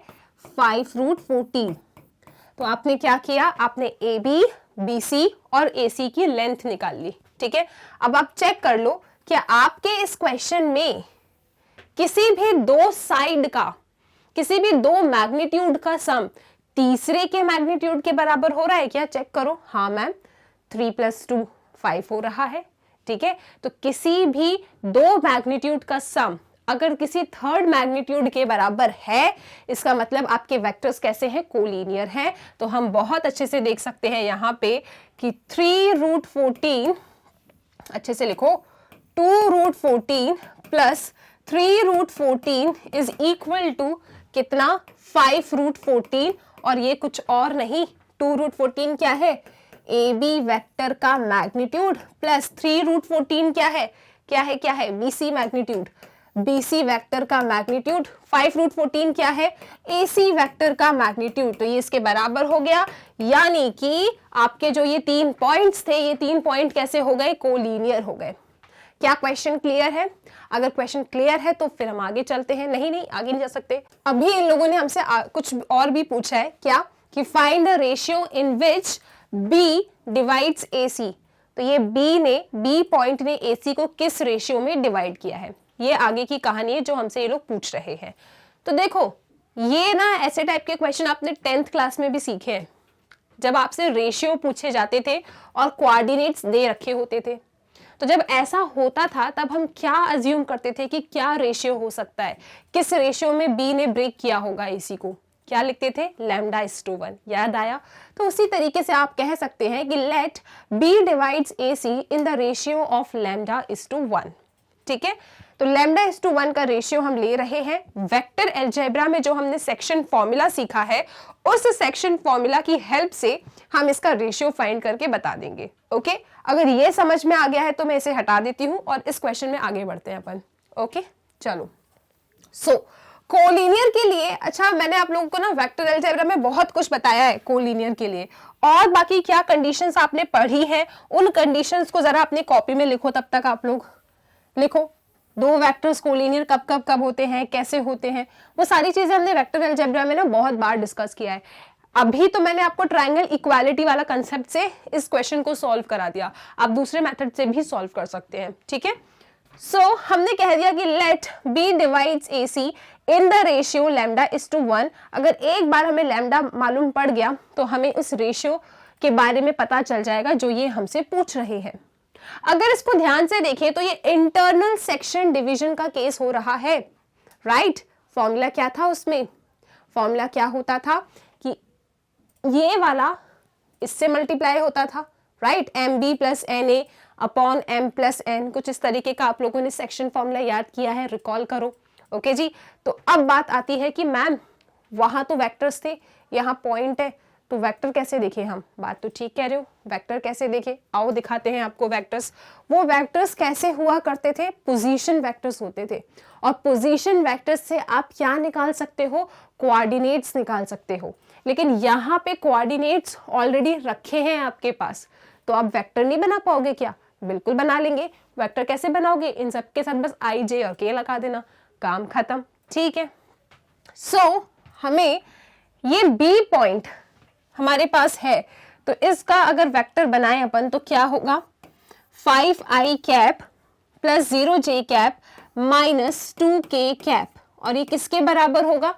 5 रूट 14। तो आपने क्या किया, आपने ए बी बी सी और ए सी की लेंथ निकाल ली, ठीक है। अब आप चेक कर लो क्या आपके इस क्वेश्चन में किसी भी दो साइड का, किसी भी दो मैग्नीट्यूड का सम तीसरे के मैग्नीट्यूड के बराबर हो रहा है क्या, चेक करो, हाँ मैम 3 + 2 5 हो रहा है, ठीक है। तो किसी भी दो मैग्नीट्यूड का सम अगर किसी थर्ड मैग्नीट्यूड के बराबर है, इसका मतलब आपके वेक्टर्स कैसे हैं, कोलिनियर हैं। तो हम बहुत अच्छे से देख सकते हैं यहाँ पे कि 3 रूट 14, अच्छे से लिखो, 2 root 14 plus 3 root 14 is equal to कितना 5 रूट 14, और ये कुछ और नहीं, 2 रूट 14 क्या है, ए बी वेक्टर का मैग्नीट्यूड प्लस 3 रूट 14 क्या है, क्या है B C magnitude, BC vector का मैग्नीट्यूड, 5 रूट 14 क्या है, AC वेक्टर का मैग्नीट्यूड। तो ये इसके बराबर हो गया, यानी कि आपके जो ये 3 पॉइंट्स थे, ये 3 पॉइंट कैसे हो गए, कोलिनियर हो गए। क्या क्वेश्चन क्लियर है? अगर क्वेश्चन क्लियर है तो फिर हम आगे चलते हैं। नहीं आगे नहीं जा सकते। अभी इन लोगों ने हमसे कुछ और भी पूछा है, क्या कि find the ratio in which B divides AC। तो ये बी पॉइंट ने AC को किस रेशियो में डिवाइड किया है, ये आगे की कहानी है जो हमसे ये लोग पूछ रहे हैं। तो देखो ये ना ऐसे टाइप के क्वेश्चन आपने 10th क्लास में भी सीखे हैं, जब आपसे रेशियो पूछे जाते थे और कोऑर्डिनेट्स दे रखे होते थे। तो जब ऐसा होता था तब हम क्या अज्यूम करते थे कि क्या रेशियो हो सकता है, किस रेशियो में बी ने ब्रेक किया होगा AC को, क्या लिखते थे, λ/1। याद आया? तो उसी तरीके से आप कह सकते हैं कि let B divides AC in the ratio of λ/1। ठीक है, तो λ/1 का रेशियो हम ले रहे हैं। वेक्टर अलजेब्रा में जो हमने सेक्शन फॉर्मूला सीखा है, उस सेक्शन फॉर्मूला की हेल्प से हम इसका रेशियो फाइंड करके बता देंगे। ओके, अगर ये समझ में आ गया है तो मैं इसे हटा देती हूँ और इस क्वेश्चन में आगे बढ़ते हैं अपन। ओके चलो, सो कोलिनियर के लिए, अच्छा मैंने आप लोगों को ना वेक्टर अलजेब्रा में बहुत कुछ बताया है कोलिनियर के लिए, और बाकी क्या कंडीशंस आपने पढ़ी हैं उन कंडीशंस को जरा अपनी कॉपी में लिखो। तब तक आप लोग लिखो, दो वेक्टर्स कोलिनियर कब कब कब होते हैं, कैसे होते हैं, वो सारी चीजें हमने वेक्टर अलजेब्रा में ना बहुत बार डिस्कस किया है। अभी तो मैंने आपको ट्रायंगल इक्वालिटी वाला कंसेप्ट से इस क्वेश्चन को सॉल्व करा दिया, आप दूसरे मेथड से भी सॉल्व कर सकते हैं। ठीक है, सो हमने कह दिया कि let B divides AC in the ratio λ/1। अगर एक बार हमें लैम्डा मालूम पड़ गया तो हमें इस रेशियो के बारे में पता चल जाएगा जो ये हमसे पूछ रहे हैं। अगर इसको ध्यान से देखें तो ये इंटरनल सेक्शन डिवीजन का केस हो रहा है, राइट? फॉर्मूला क्या था उसमें, फॉर्मूला क्या होता था कि ये वाला इससे मल्टीप्लाई होता था, right? MB + NA upon M + N, कुछ इस तरीके का आप लोगों ने सेक्शन फॉर्मूला याद किया है, रिकॉल करो। ओके जी, तो अब बात आती है कि मैम वहां तो वेक्टर्स थे, यहाँ पॉइंट है, तो वेक्टर कैसे देखें हम? बात तो ठीक कह रहे हो, वेक्टर कैसे देखें? आओ दिखाते हैं आपको वेक्टर्स। वो वेक्टर्स कैसे हुआ करते थे? पोजीशन वेक्टर्स होते थे, और पोजीशन वेक्टर्स से आप क्या निकाल सकते हो? कोऑर्डिनेट्स निकाल सकते हो। लेकिन यहाँ पे कोऑर्डिनेट्स ऑलरेडी रखे हैं आपके पास, तो आप वेक्टर नहीं बना पाओगे क्या? बिल्कुल बना लेंगे। वेक्टर कैसे बनाओगे? इन सब के साथ बस I, J और K लगा देना, काम खत्म। ठीक है, सो हमें ये B पॉइंट हमारे पास है, तो इसका अगर वेक्टर बनाएं अपन तो क्या होगा? 5i cap plus 0j cap minus 2k cap, और ये किसके बराबर होगा?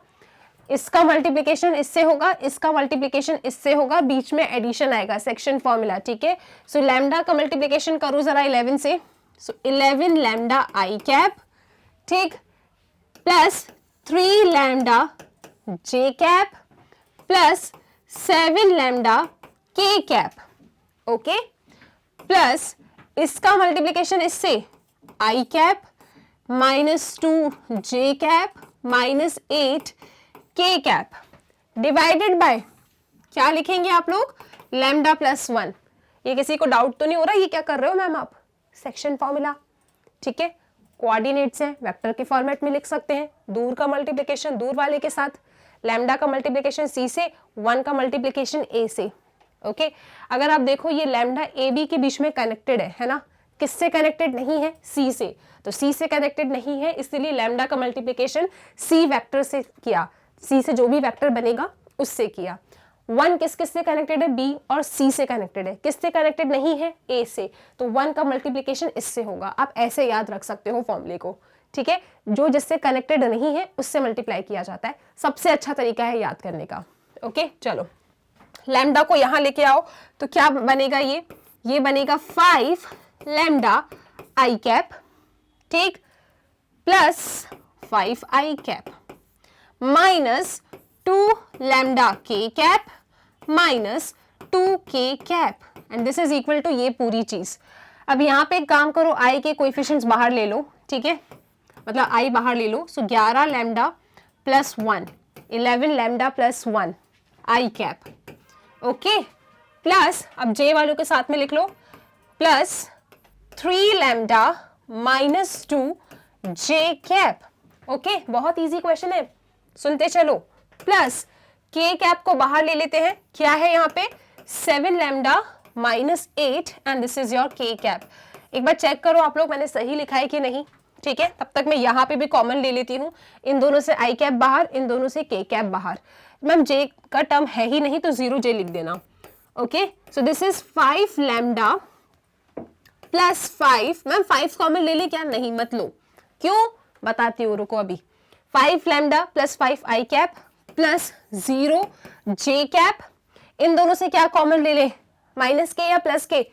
इसका मल्टीप्लिकेशन इससे होगा, इसका मल्टीप्लिकेशन इससे होगा, बीच में एडिशन आएगा, सेक्शन फॉर्मूला। ठीक है, सो लैम्डा का मल्टीप्लिकेशन करो जरा 11 से, सो 11 लैम्डा i कैप, ठीक, plus 3 lambda j cap plus 7 lambda k cap, okay, plus इसका मल्टीप्लिकेशन इससे i cap minus 2j cap minus 8 k cap divided bye क्या लिखेंगे आप लोग? लैम्डा + 1। ये किसी को डाउट तो नहीं हो रहा ये क्या कर रहे हो मैम आप? Section formula. ठीक है, कोऑर्डिनेट्स हैं, वेक्टर के फॉर्मेट में लिख सकते हैं, दूर का मल्टीप्लिकेशन दूर वाले के साथ, लैम्डा का मल्टीप्लिकेशन C से, 1 का मल्टीप्लिकेशन A से। ओके, अगर आप देखो ये लैम्डा AB के बीच में कनेक्टेड है ना? किससे कनेक्टेड नहीं है? C से, तो C से कनेक्टेड नहीं है, इसलिए लैम्डा का मल्टीप्लिकेशन C वेक्टर से किया, C से जो भी वेक्टर बनेगा उससे किया। 1 किस किस से कनेक्टेड है? B और C से कनेक्टेड है, किससे कनेक्टेड नहीं है? A से, तो 1 का मल्टीप्लिकेशन इससे होगा। आप ऐसे याद रख सकते हो फॉर्मूले को। ठीक है, जो जिससे कनेक्टेड नहीं है उससे मल्टीप्लाई किया जाता है, सबसे अच्छा तरीका है याद करने का। ओके चलो, लैम्डा को यहां लेके आओ तो क्या बनेगा? ये बनेगा 5 लैम्डा i कैप, ठीक, plus 5i cap minus 2 lambda k cap minus 2k cap, and this is equal to ये पूरी चीज। अब यहाँ पे एक काम करो, i के कोएफिशिएंट्स बाहर ले लो, ठीक है, मतलब i बाहर ले लो, so 11 lambda plus 1, 11 lambda plus 1 i cap, okay, plus अब j वालों के साथ में लिख लो, plus 3 lambda minus 2 j cap. Okay, बहुत इजी क्वेश्चन है, सुनते चलो। प्लस k कैप को बाहर ले लेते हैं, क्या है यहाँ पे? 7 lambda minus 8 and this is your k cap. एक बार चेक करो आप लोग मैंने सही लिखा है कि नहीं। ठीक है, तब तक मैं यहाँ पे भी कॉमन ले लेती हूँ, इन दोनों से i कैप बाहर, इन दोनों से k कैप बाहर। मैम j का टर्म है ही नहीं तो 0j लिख देना। Okay, so this is 5 lambda plus 5, ma'am 5 common ले ले क्या? नहीं मत लो, क्यों बताती हूँ, रुको अभी। 5 लैम्डा प्लस 5 आई कैप प्लस 0 जे कैप, इन दोनों से क्या कॉमन ले ले? माइनस के या प्लस के?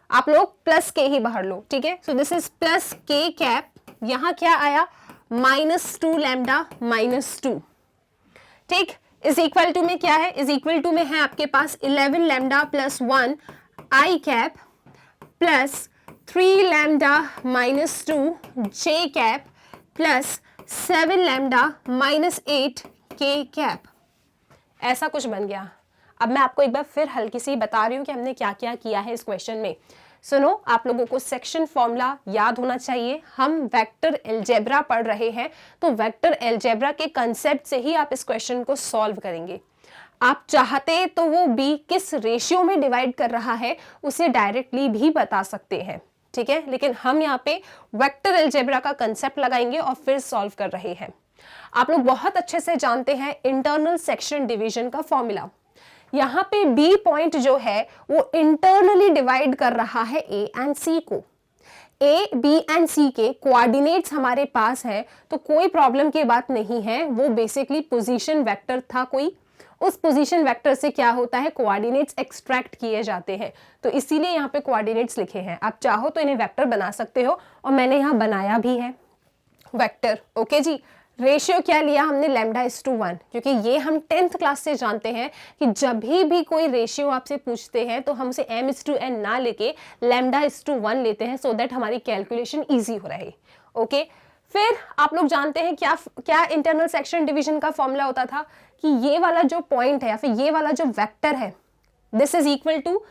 आप लोग प्लस के ही बाहर लो, ठीक है। सो दिस इज प्लस के कैप, यहां क्या आया? -2 लैम्डा -2, ठीक। इज इक्वल टू में क्या है? इज इक्वल टू में है आपके पास 11 लैम्डा प्लस 1 आई कैप प्लस 3 लैम्डा -2 जे कैप प्लस 7 लैम्डा -8 के कैप। ऐसा कुछ बन गया। अब मैं आपको एक बार फिर हल्की सी बता रही हूँ कि हमने क्या क्या किया है इस क्वेश्चन में। सुनो, आप लोगों को सेक्शन फॉर्मूला याद होना चाहिए। हम वेक्टर अलजेब्रा पढ़ रहे हैं, तो वेक्टर अलजेब्रा के कंसेप्ट से ही आप इस क्वेश्चन को सॉल्व करेंगे। आप चाहते तो वो बी किस रेशियो में डिवाइड कर रहा है उसे डायरेक्टली भी बता सकते हैं, ठीक है, लेकिन हम यहाँ पे वेक्टर अलजेब्रा का कंसेप्ट लगाएंगे और फिर सॉल्व कर रहे हैं। आप लोग बहुत अच्छे से जानते हैं इंटरनल सेक्शन डिवीजन का फॉर्मूला। यहाँ पे बी पॉइंट जो है वो इंटरनली डिवाइड कर रहा है ए एंड सी को। ए, बी एंड सी के कोऑर्डिनेट्स हमारे पास है, तो कोई प्रॉब्लम की बात नहीं है। वो बेसिकली पोजीशन वेक्टर था कोई, उस पोजीशन वेक्टर से क्या होता है? कोऑर्डिनेट्स एक्सट्रैक्ट किए जाते हैं, तो इसीलिए यहाँ पे कोऑर्डिनेट्स लिखे हैं। आप चाहो तो इन्हें वेक्टर बना सकते हो, और मैंने यहाँ बनाया भी है वेक्टर। ओके जी। रेशियो क्या लिया हमने? λ:1, क्योंकि ये हम 10th क्लास से जानते हैं कि जब भी कोई रेशियो आपसे पूछते हैं तो हम उसे m/n ना लेके λ:1 लेते हैं, सो दैट हमारी कैलकुलेशन ईजी हो रहे। ओके, फिर आप लोग जानते हैं क्या इंटरनल सेक्शन डिवीजन का फॉर्मूला होता था कि ये वाला जो पॉइंट है या फिर ये वाला जो वेक्टर है, दिस इज इक्वल टू,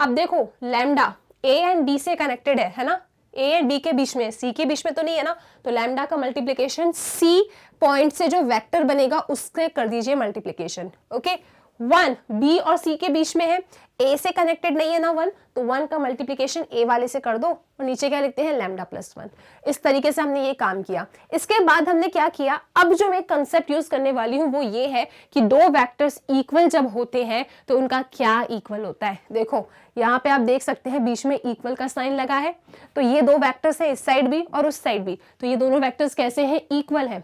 अब देखो लैम्डा ए एंड बी से कनेक्टेड है ना, ए एंड बी के बीच में, सी के बीच में तो नहीं है ना, तो लैम्डा का मल्टीप्लिकेशन सी पॉइंट से जो वेक्टर बनेगा उससे कर दीजिए मल्टीप्लिकेशन। ओके, 1 बी और सी के बीच में है, ए से कनेक्टेड नहीं है ना 1, तो 1 का मल्टीप्लिकेशन ए वाले से कर दो और नीचे क्या लिखते हैं? λ+1। इस तरीके से हमने ये काम किया। इसके बाद हमने क्या किया? अब जो मैं कंसेप्ट यूज करने वाली हूँ वो ये है कि दो वेक्टर्स इक्वल जब होते हैं तो उनका क्या इक्वल होता है। देखो यहाँ पे आप देख सकते हैं बीच में इक्वल का साइन लगा है, तो ये दो वेक्टर्स है, इस साइड भी और उस साइड भी, तो ये दोनों वेक्टर्स कैसे हैं? इक्वल है।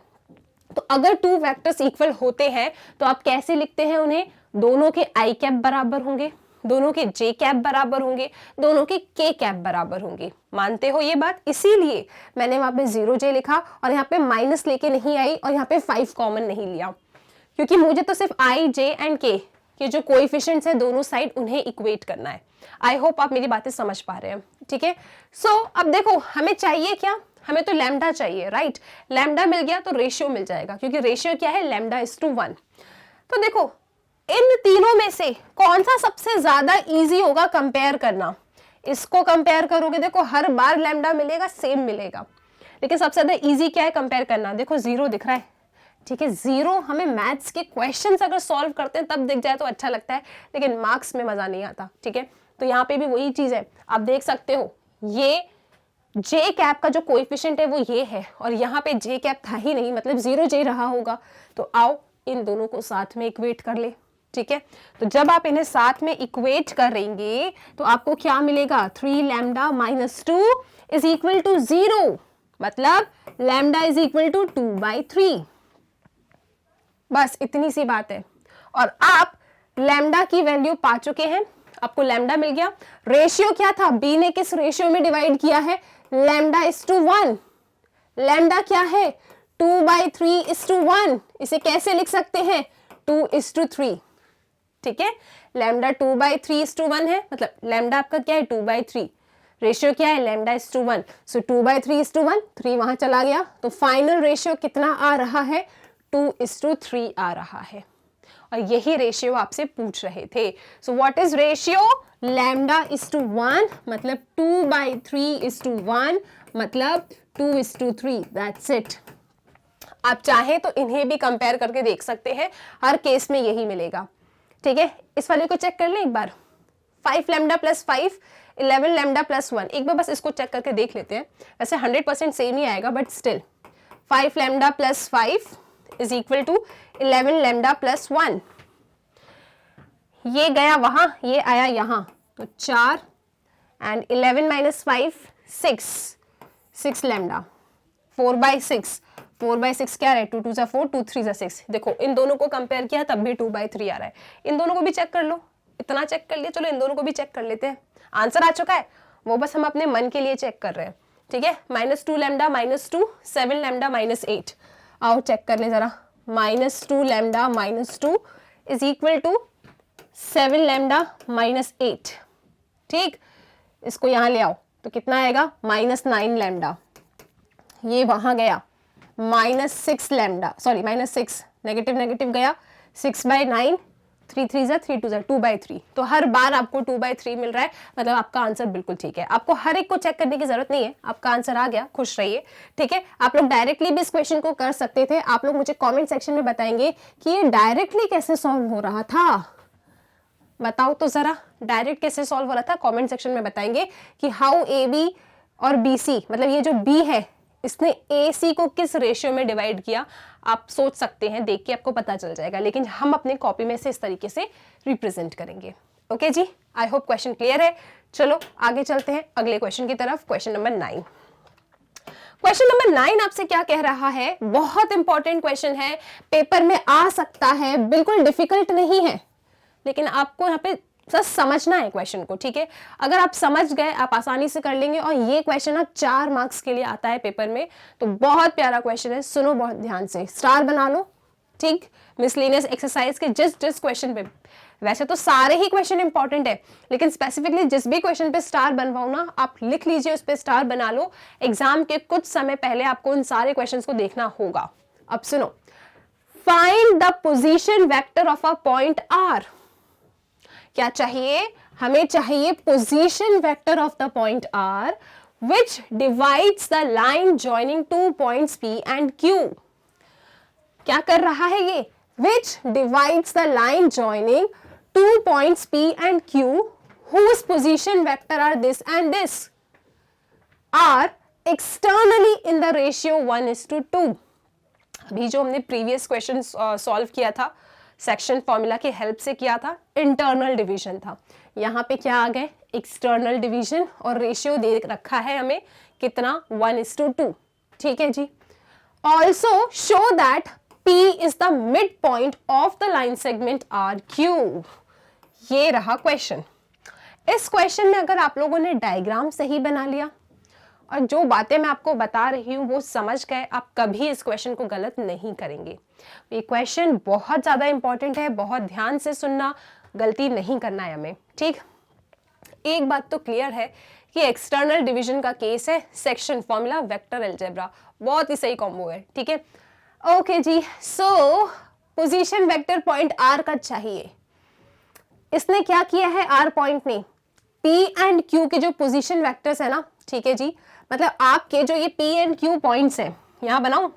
तो अगर टू वेक्टर्स इक्वल होते हैं तो आप कैसे लिखते हैं उन्हें? दोनों के आई कैप बराबर होंगे, दोनों के जे कैप बराबर होंगे, दोनों के के कैप बराबर होंगे। मानते हो ये बात? इसीलिए मैंने वहां पे 0 जे लिखा और यहाँ पे माइनस लेके नहीं आई और यहाँ पे 5 कॉमन नहीं लिया, क्योंकि मुझे तो सिर्फ आई, जे एंड के जो कोएफिशिएंट्स है दोनों साइड उन्हें इक्वेट करना है। आई होप आप मेरी बातें समझ पा रहे हैं, ठीक है। सो अब देखो हमें चाहिए क्या? हमें तो लैम्डा चाहिए, राइट। लैम्डा मिल गया तो रेशियो मिल जाएगा, क्योंकि रेशियो क्या है? λ:1। तो देखो इन तीनों में से कौन सा सबसे ज्यादा इजी होगा कंपेयर करना? इसको कंपेयर करोगे, देखो हर बार लैम्डा मिलेगा, सेम मिलेगा, लेकिन सबसे ज्यादा इजी क्या है कंपेयर करना? देखो 0 दिख रहा है, ठीक है। 0 हमें मैथ्स के क्वेश्चंस अगर सॉल्व करते हैं तब दिख जाए तो अच्छा लगता है, लेकिन मार्क्स में मजा नहीं आता, ठीक है। तो यहाँ पे भी वही चीज है, आप देख सकते हो ये जे कैप का जो कोएफिशिएंट है वो ये है, और यहाँ पे जे कैप था ही नहीं, मतलब 0 जे रहा होगा। तो आओ इन दोनों को साथ में इक्वेट कर ले, ठीक है। तो जब आप इन्हें साथ में इक्वेट करेंगे तो आपको क्या मिलेगा? 3 λ-2 इज इक्वल टू 0, मतलब लैम्डा इज इक्वल टू 2/3। बस इतनी सी बात है, और आप लैम्डा की वैल्यू पा चुके हैं, आपको लैम्डा मिल गया। रेशियो क्या था? बी ने किस रेशियो में डिवाइड किया है? λ:1। लैम्डा क्या है? 2/3:1। इसे कैसे लिख सकते हैं? 2:3, ठीक है। लैम्डा 2/3:1 है, मतलब लैम्डा आपका क्या है? 2/3। रेशियो क्या है? λ:1, सो 2/3:1, 3 वहां चला गया, तो फाइनल रेशियो कितना आ रहा है? 2:3 आ रहा है। और यही रेशियो आपसे पूछ रहे थे। So what is ratio? λ:1, मतलब 2/3:1, मतलब 2:3। That's it. आप चाहे तो इन्हें भी कंपेयर करके देख सकते हैं, हर केस में यही मिलेगा, ठीक है। इस वाले को चेक कर लें एक बार। 5 λ+5 11 λ+1, एक बार बस इसको चेक करके देख लेते हैं। वैसे 100% सेम ही आएगा, but still 5 λ+5 is equal to 11 λ+1। ये गया वहां, ये आया यहां, तो 4 एंड 11 माइनस 5 6 लैम्डा 4/6 4/6 क्या है 2 2 4 2 3 6। देखो इन दोनों को कंपेयर किया तब भी 2/3 आ रहा है। इन दोनों को भी चेक कर लो, इतना चेक कर लिया, चलो इन दोनों को भी चेक कर लेते हैं। आंसर आ चुका है, वो बस हम अपने मन के लिए चेक कर रहे हैं, ठीक है। -2 लैम्डा -2 7 लैम्डा -8। आओ चेक कर ले जरा, -2 lambda -2 is equal to 7 lambda -8, ठीक। इसको यहाँ ले आओ तो कितना आएगा -9 लैम्डा, ये वहां गया -6 लैम्डा, सॉरी -6 नेगेटिव नेगेटिव गया 6/9 3 3 3 2 2/3। तो हर बार आपको 2/3 मिल रहा है, मतलब आपका आंसर बिल्कुल ठीक है। आपको हर एक को चेक करने की जरूरत नहीं है, आपका आंसर आ गया, खुश रहिए, ठीक है। आप लोग डायरेक्टली भी इस क्वेश्चन को कर सकते थे। आप लोग मुझे कमेंट सेक्शन में बताएंगे कि ये डायरेक्टली कैसे सॉल्व हो रहा था, बताओ तो जरा, डायरेक्ट कैसे सॉल्व हो रहा था, कमेंट सेक्शन में बताएंगे कि हाउ ए बी और बी सी, मतलब ये जो बी है इसने ए सी को किस रेशियो में डिवाइड किया। आप सोच सकते हैं, देख के आपको पता चल जाएगा, लेकिन हम अपने कॉपी में से इस तरीके से रिप्रेजेंट करेंगे। ओके जी, आई होप क्वेश्चन क्लियर है। चलो आगे चलते हैं अगले क्वेश्चन की तरफ। Question number 9। क्वेश्चन नंबर 9 आपसे क्या कह रहा है, बहुत इंपॉर्टेंट क्वेश्चन है, पेपर में आ सकता है, बिल्कुल डिफिकल्ट नहीं है, लेकिन आपको यहाँ पे बस समझना है क्वेश्चन को, ठीक है। अगर आप समझ गए आप आसानी से कर लेंगे। और ये क्वेश्चन ना 4 मार्क्स के लिए आता है पेपर में, तो बहुत प्यारा क्वेश्चन है, सुनो बहुत ध्यान से, स्टार बना लो, ठीक। मिसलेनियस एक्सरसाइज के जिस जिस क्वेश्चन पे, वैसे तो सारे ही क्वेश्चन इंपॉर्टेंट है, लेकिन स्पेसिफिकली जिस भी क्वेश्चन पे स्टार बनवाओ ना, आप लिख लीजिए, उस पर स्टार बना लो। एग्जाम के कुछ समय पहले आपको उन सारे क्वेश्चन को देखना होगा। अब सुनो, find the position vector of a point R. क्या चाहिए हमें, चाहिए position vector of the point R which divides the line joining 2 points P and Q। क्या कर रहा है ये, which divides the line joining 2 points P and Q whose position vector are this and this are externally in the ratio 1:2। अभी जो हमने previous question solve किया था सेक्शन फॉर्मूला की हेल्प से किया था, इंटरनल डिवीजन था। यहाँ पे क्या आ गए, एक्सटर्नल डिवीजन, और रेशियो दे रखा है हमें कितना 1:2, ठीक है जी। Also show that P is the mid point of the line segment RQ। ये रहा क्वेश्चन। इस क्वेश्चन में अगर आप लोगों ने डायग्राम सही बना लिया और जो बातें मैं आपको बता रही हूँ वो समझ गए, आप कभी इस क्वेश्चन को गलत नहीं करेंगे। ये क्वेश्चन बहुत ज्यादा इंपॉर्टेंट है, बहुत ध्यान से सुनना, गलती नहीं करना है हमें, ठीक। एक बात तो क्लियर है कि एक्सटर्नल डिवीजन का केस है, सेक्शन फॉर्मूला वेक्टर अलजेब्रा, बहुत ही सही कॉम्बो है, ठीक है। ओके जी, so position vector point R का चाहिए। इसने क्या किया है, आर पॉइंट ने पी एंड क्यू के जो पोजीशन वेक्टर्स है ना, ठीक है जी, मतलब आपके जो ये पी एंड क्यू पॉइंट्स हैं, यहां बनाओ,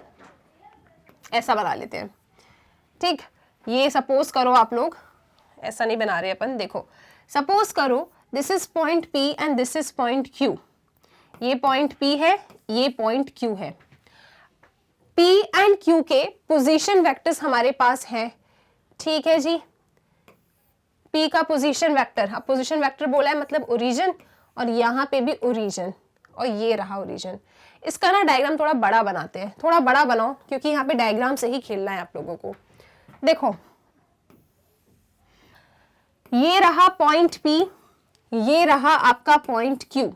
ऐसा बना लेते हैं, ठीक। ये सपोज करो आप लोग, ऐसा नहीं बना रहे अपन, देखो सपोज करो this is point P and this is point Q। ये पॉइंट P है, ये पॉइंट Q है। P एंड Q के पोजीशन वेक्टर्स हमारे पास हैं, ठीक है जी। P का पोजीशन वेक्टर, अब पोजीशन वेक्टर बोला है मतलब ओरिजिन, और यहाँ पे भी ओरिजिन, और ये रहा ओरिजिन। इसका ना डायग्राम थोड़ा बड़ा बनाते हैं, थोड़ा बड़ा बनाओ, क्योंकि यहाँ पे डायग्राम से ही खेलना है आप लोगों को। देखो ये रहा पॉइंट P, ये रहा आपका पॉइंट Q।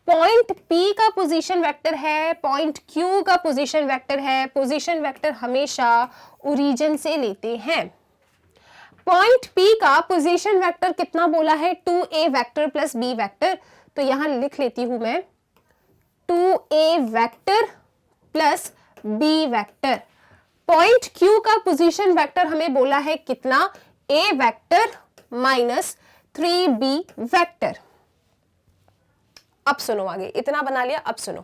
पॉइंट P का पोजीशन वेक्टर है, पॉइंट Q का पोजीशन वेक्टर है। पोजीशन वेक्टर हमेशा ओरिजिन से लेते हैं। पॉइंट P का पोजीशन वेक्टर कितना बोला है, 2a vector plus b vector, तो यहां लिख लेती हूं मैं 2a vector plus b vector. Point Q का पोजीशन वेक्टर हमें बोला है कितना, a vector minus 3b vector. अब सुनो आगे, इतना बना लिया, अब सुनो।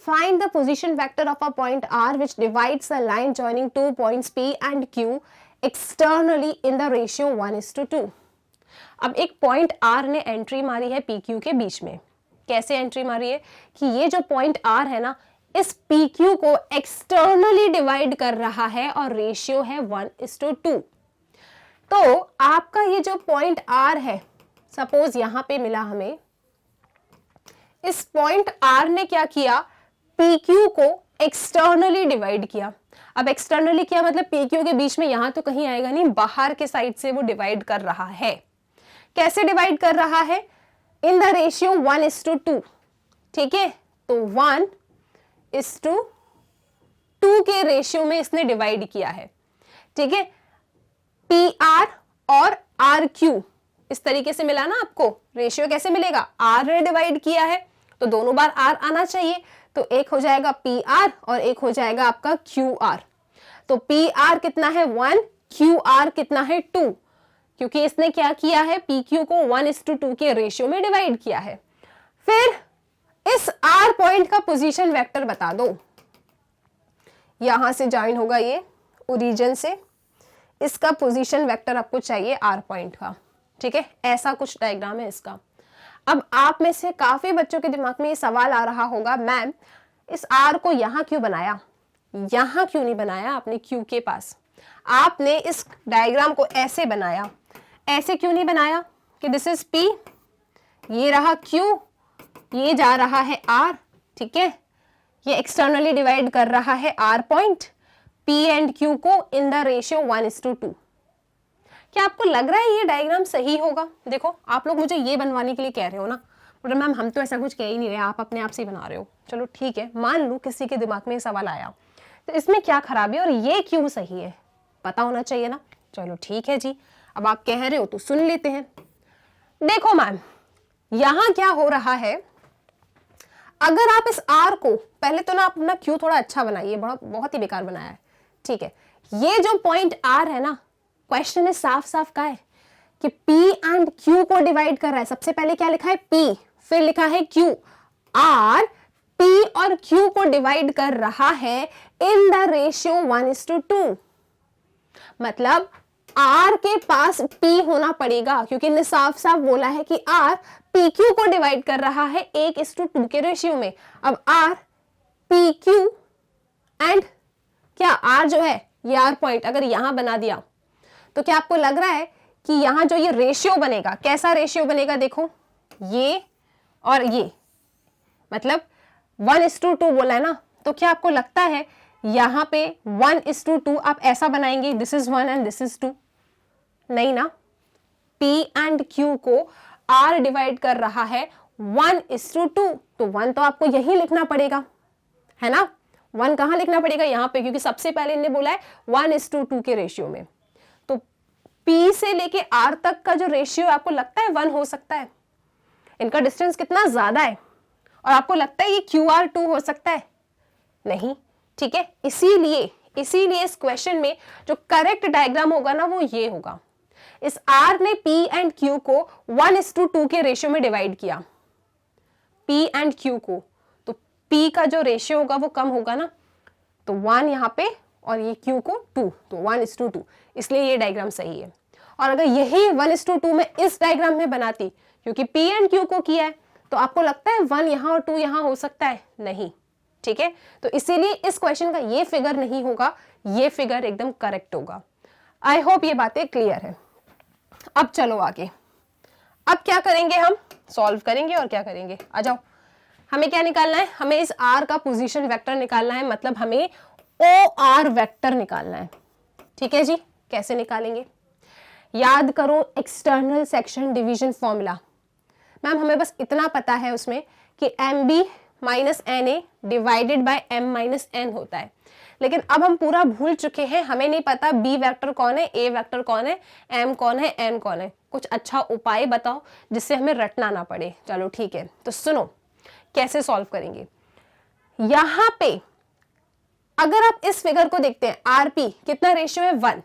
Find the position vector of a point R which divides the line joining 2 points P and Q externally in the ratio 1:2। अब एक पॉइंट R ने एंट्री मारी है PQ के बीच में। कैसे एंट्री मारी है कि ये जो पॉइंट R है ना, इस PQ को एक्सटर्नली डिवाइड कर रहा है और रेशियो है 1:2। तो आपका ये जो पॉइंट R है, सपोज यहां पे मिला हमें इस पॉइंट R ने क्या किया, PQ को एक्सटर्नली डिवाइड किया। अब एक्सटर्नली किया मतलब PQ के बीच में यहां तो कहीं आएगा नहीं, बाहर के साइड से वो डिवाइड कर रहा है। कैसे डिवाइड कर रहा है, इन द रेशियो 1:2, ठीक है, तो 1:2 के रेशियो में इसने डिवाइड किया है, ठीक है। PR और RQ इस तरीके से मिला ना आपको, रेशियो कैसे मिलेगा, R ने डिवाइड किया है तो दोनों बार R आना चाहिए, तो एक हो जाएगा PR और एक हो जाएगा आपका QR। तो PR कितना है 1, QR कितना है 2, क्योंकि इसने क्या किया है, PQ को 1:2 के रेशियो में डिवाइड किया है। फिर इस R पॉइंट का पोजीशन वेक्टर बता दो, यहां से ज्वाइन होगा ये ओरिजिन से, इसका पोजीशन वेक्टर आपको चाहिए R पॉइंट का, ठीक है। ऐसा कुछ डायग्राम है इसका। अब आप में से काफी बच्चों के दिमाग में ये सवाल आ रहा होगा, मैम इस R को यहां क्यों बनाया, यहां क्यों नहीं बनाया आपने Q के पास, आपने इस डायग्राम को ऐसे बनाया, ऐसे क्यों नहीं बनाया कि दिस इज P, ये रहा Q, ये जा रहा है R, ठीक है, ये एक्सटर्नली डिवाइड कर रहा है R point, P and Q को इन द रेशियो 1:2। क्या आपको लग रहा है ये डायग्राम सही होगा? देखो आप लोग मुझे ये बनवाने के लिए कह रहे हो ना, बोले मैम हम तो ऐसा कुछ कह ही नहीं रहे, आप अपने आप से ही बना रहे हो। चलो ठीक है, मान लो किसी के दिमाग में ये सवाल आया, तो इसमें क्या खराबी है और ये क्यों सही है, पता होना चाहिए ना। चलो ठीक है जी, अब आप कह रहे हो तो सुन लेते हैं। देखो मैम, यहां क्या हो रहा है, अगर आप इस R को, पहले तो ना आप अपना Q थोड़ा अच्छा बनाइए, बहुत ही बेकार बनाया है, ठीक है। ये जो पॉइंट R है ना, क्वेश्चन में साफ साफ का है कि P एंड Q को डिवाइड कर रहा है। सबसे पहले क्या लिखा है P, फिर लिखा है Q। R P और Q को डिवाइड कर रहा है इन द रेशियो 1:2, मतलब R के पास P होना पड़ेगा, क्योंकि इन्हें साफ साफ बोला है कि R PQ को डिवाइड कर रहा है 1:2 के रेशियो में। अब R PQ एंड क्या R जो है ये R पॉइंट अगर यहां बना दिया, तो क्या आपको लग रहा है कि यहां जो ये रेशियो बनेगा, कैसा रेशियो बनेगा, देखो ये और ये, मतलब 1:2 बोला है ना, तो क्या आपको लगता है यहां पे 1:2 आप ऐसा बनाएंगे, this is 1 and this is 2? नहीं ना, P एंड Q को R डिवाइड कर रहा है 1:2, तो 1 तो आपको यही लिखना पड़ेगा, है ना। 1 कहां लिखना पड़ेगा, यहां पे, क्योंकि सबसे पहले इन्हें बोला है 1:2 के रेशियो में। तो P से लेके R तक का जो रेशियो आपको लगता है 1 हो सकता है, इनका डिस्टेंस कितना ज्यादा है, और आपको लगता है ये QR2 हो सकता है? नहीं, ठीक है। इसीलिए इस क्वेश्चन में जो करेक्ट डायग्राम होगा ना वो ये होगा। इस R ने P एंड Q को 1:2 के रेशियो में डिवाइड किया, P एंड Q को, तो P का जो रेशियो होगा वो कम होगा ना, तो 1 यहाँ पे और ये Q को 2, तो 1:2, इसलिए ये डायग्राम सही है। और अगर यही 1:2 में इस डायग्राम में बनाती, क्योंकि P एंड Q को किया है, तो आपको लगता है 1 यहाँ और 2 यहाँ हो सकता है? नहीं, ठीक है। तो इसीलिए इस क्वेश्चन का ये फिगर नहीं होगा, ये फिगर एकदम करेक्ट होगा। आई होप ये बातें क्लियर है। अब चलो आगे, अब क्या करेंगे, हम सॉल्व करेंगे और क्या करेंगे, आ जाओ। हमें क्या निकालना है, हमें इस R का पोजीशन वेक्टर निकालना है, मतलब हमें OR वेक्टर निकालना है, ठीक है जी। कैसे निकालेंगे, याद करो external section division formula. Ma'am हमें बस इतना पता है उसमें कि MB minus NA divided by M minus N होता है, लेकिन अब हम पूरा भूल चुके हैं, हमें नहीं पता B वेक्टर कौन है, A वेक्टर कौन है, M कौन है, N कौन है। कुछ अच्छा उपाय बताओ जिससे हमें रटना ना पड़े। चलो ठीक है, तो सुनो कैसे सॉल्व करेंगे। यहां पे अगर आप इस फिगर को देखते हैं, RP कितना रेशियो है 1,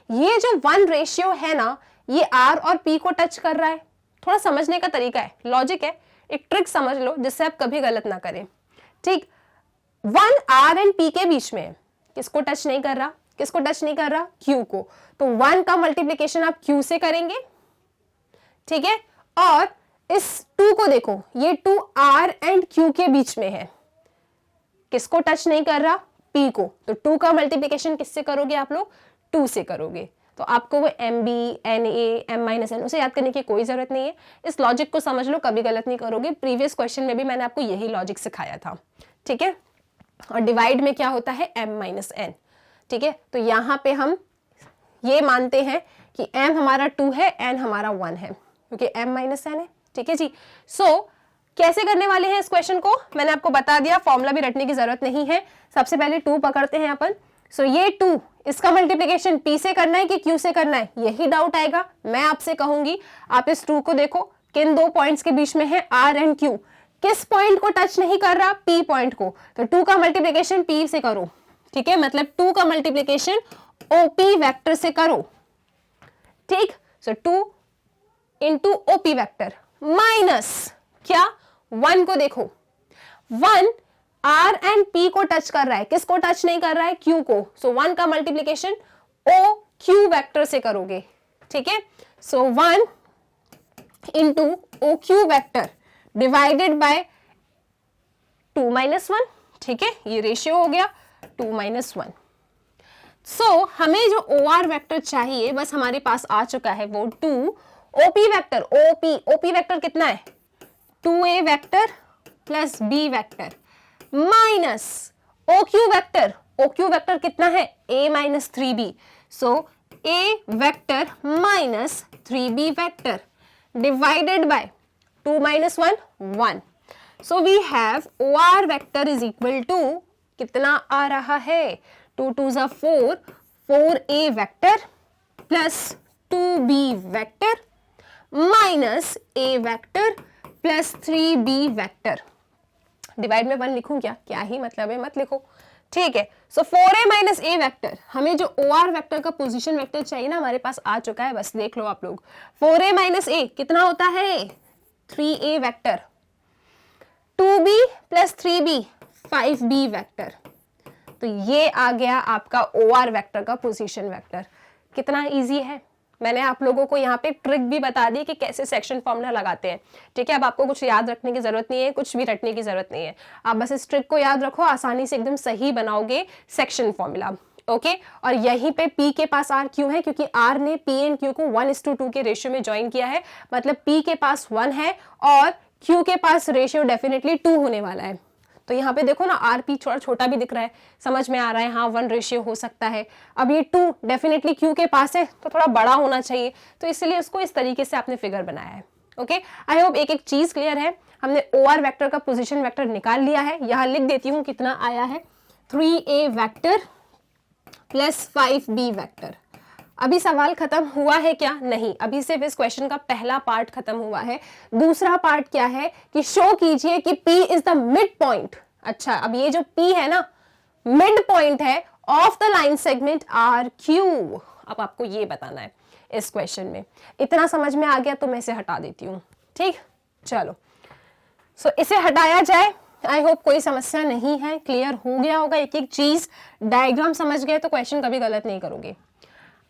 ये जो 1 रेशियो है ना, ये R और P को टच कर रहा है। थोड़ा समझने का तरीका है, लॉजिक है, एक ट्रिक समझ लो जिससे आप कभी गलत ना करें, ठीक। 1 R एंड P के बीच में है, किसको टच नहीं कर रहा, किसको टच नहीं कर रहा, Q को, तो 1 का मल्टीप्लीकेशन आप Q से करेंगे, ठीक है। और इस 2 को देखो, ये 2 R एंड Q के बीच में है, किसको टच नहीं कर रहा, P को, तो 2 का मल्टीप्लीकेशन किससे करोगे आप लोग, 2 से करोगे। तो आपको वो M B N A M minus N उसे याद करने की कोई ज़रूरत नहीं है। इस लॉजिक को समझ लो, कभी गलत नहीं करोगे। प्रीवियस क्वेश्चन में भी मैंने आपको यही लॉजिक सिखाया था, ठीक है। और डिवाइड में क्या होता है, एम माइनस एन, ठीक है। तो यहाँ पे हम ये मानते हैं कि m हमारा 2 है, n हमारा 1 है, क्योंकि m माइनस एन है, ठीक है जी। कैसे करने वाले हैं इस क्वेश्चन को, मैंने आपको बता दिया, फॉर्मूला भी रटने की जरूरत नहीं है। सबसे पहले 2 पकड़ते हैं अपन। ये 2, इसका मल्टीप्लिकेशन p से करना है कि q से करना है, यही डाउट आएगा। मैं आपसे कहूंगी आप इस 2 को देखो, किन 2 पॉइंट्स के बीच में है, r एंड q। किस पॉइंट को टच नहीं कर रहा, p पॉइंट को। तो 2 का मल्टीप्लिकेशन p से करो, ठीक है, मतलब 2 का मल्टीप्लिकेशन OP वेक्टर से करो, ठीक। 2 इंटू OP वेक्टर माइनस क्या, 1 को देखो, 1 R एंड P को टच कर रहा है, किसको टच नहीं कर रहा है, Q को। 1 का मल्टीप्लिकेशन OQ वेक्टर से करोगे, ठीक है। 1 into OQ vector divided by 2 minus 1, ठीक है, ये रेशियो हो गया 2 माइनस 1। हमें जो OR वेक्टर चाहिए बस हमारे पास आ चुका है, वो 2 OP वेक्टर, OP वेक्टर कितना है, 2A vector plus B vector minus OQ vector कितना है, A minus 3B। A vector minus 3B vector divided by 2 minus 1, 1। We have OR vector is equal to कितना आ रहा है, 2 2 जा 4, 4A vector plus 2B vector minus A vector plus 3B vector. Divide में 1 लिखूं क्या, क्या ही मतलब है, मत लिखो, ठीक है। 4A माइनस A वेक्टर, हमें जो OR वेक्टर का पोजीशन वेक्टर चाहिए ना, हमारे पास आ चुका है, बस देख लो आप लोग। 4A माइनस A कितना होता है, 3A vector, 2B plus 3B 5B vector. तो ये आ गया आपका OR वेक्टर का पोजीशन वेक्टर। कितना इजी है, मैंने आप लोगों को यहाँ पे ट्रिक भी बता दी कि कैसे सेक्शन फॉर्मूला लगाते हैं, ठीक है। अब आपको कुछ याद रखने की जरूरत नहीं है, कुछ भी रटने की जरूरत नहीं है, आप बस इस ट्रिक को याद रखो, आसानी से एकदम सही बनाओगे सेक्शन फॉर्मूला, ओके। और यहीं पे P के पास R क्यों है, क्योंकि R ने P एंड Q को 1:2 के रेशियो में ज्वाइन किया है, मतलब P के पास 1 है और Q के पास रेशियो डेफिनेटली 2 होने वाला है। तो यहाँ पे देखो ना, RP थोड़ा छोटा भी दिख रहा है, समझ में आ रहा है, हाँ 1 रेशियो हो सकता है। अब ये 2 डेफिनेटली Q के पास है, तो थोड़ा बड़ा होना चाहिए, तो इसलिए उसको इस तरीके से आपने फिगर बनाया है, ओके। आई होप एक एक चीज क्लियर है। हमने OR वेक्टर का पोजीशन वेक्टर निकाल लिया है, यहाँ लिख देती हूँ कितना आया है, 3A vector plus 5B vector. अभी सवाल खत्म हुआ है क्या, नहीं, अभी सिर्फ इस क्वेश्चन का पहला पार्ट खत्म हुआ है। दूसरा पार्ट क्या है कि शो कीजिए कि P is the mid point. अच्छा, अब ये जो P है ना, मिड पॉइंट है of the line segment RQ। अब आपको ये बताना है इस क्वेश्चन में। इतना समझ में आ गया तो मैं इसे हटा देती हूँ, ठीक, चलो। इसे हटाया जाए, आई होप कोई समस्या नहीं है, क्लियर हो गया होगा एक एक चीज, डायग्राम समझ गए तो क्वेश्चन कभी गलत नहीं करोगे।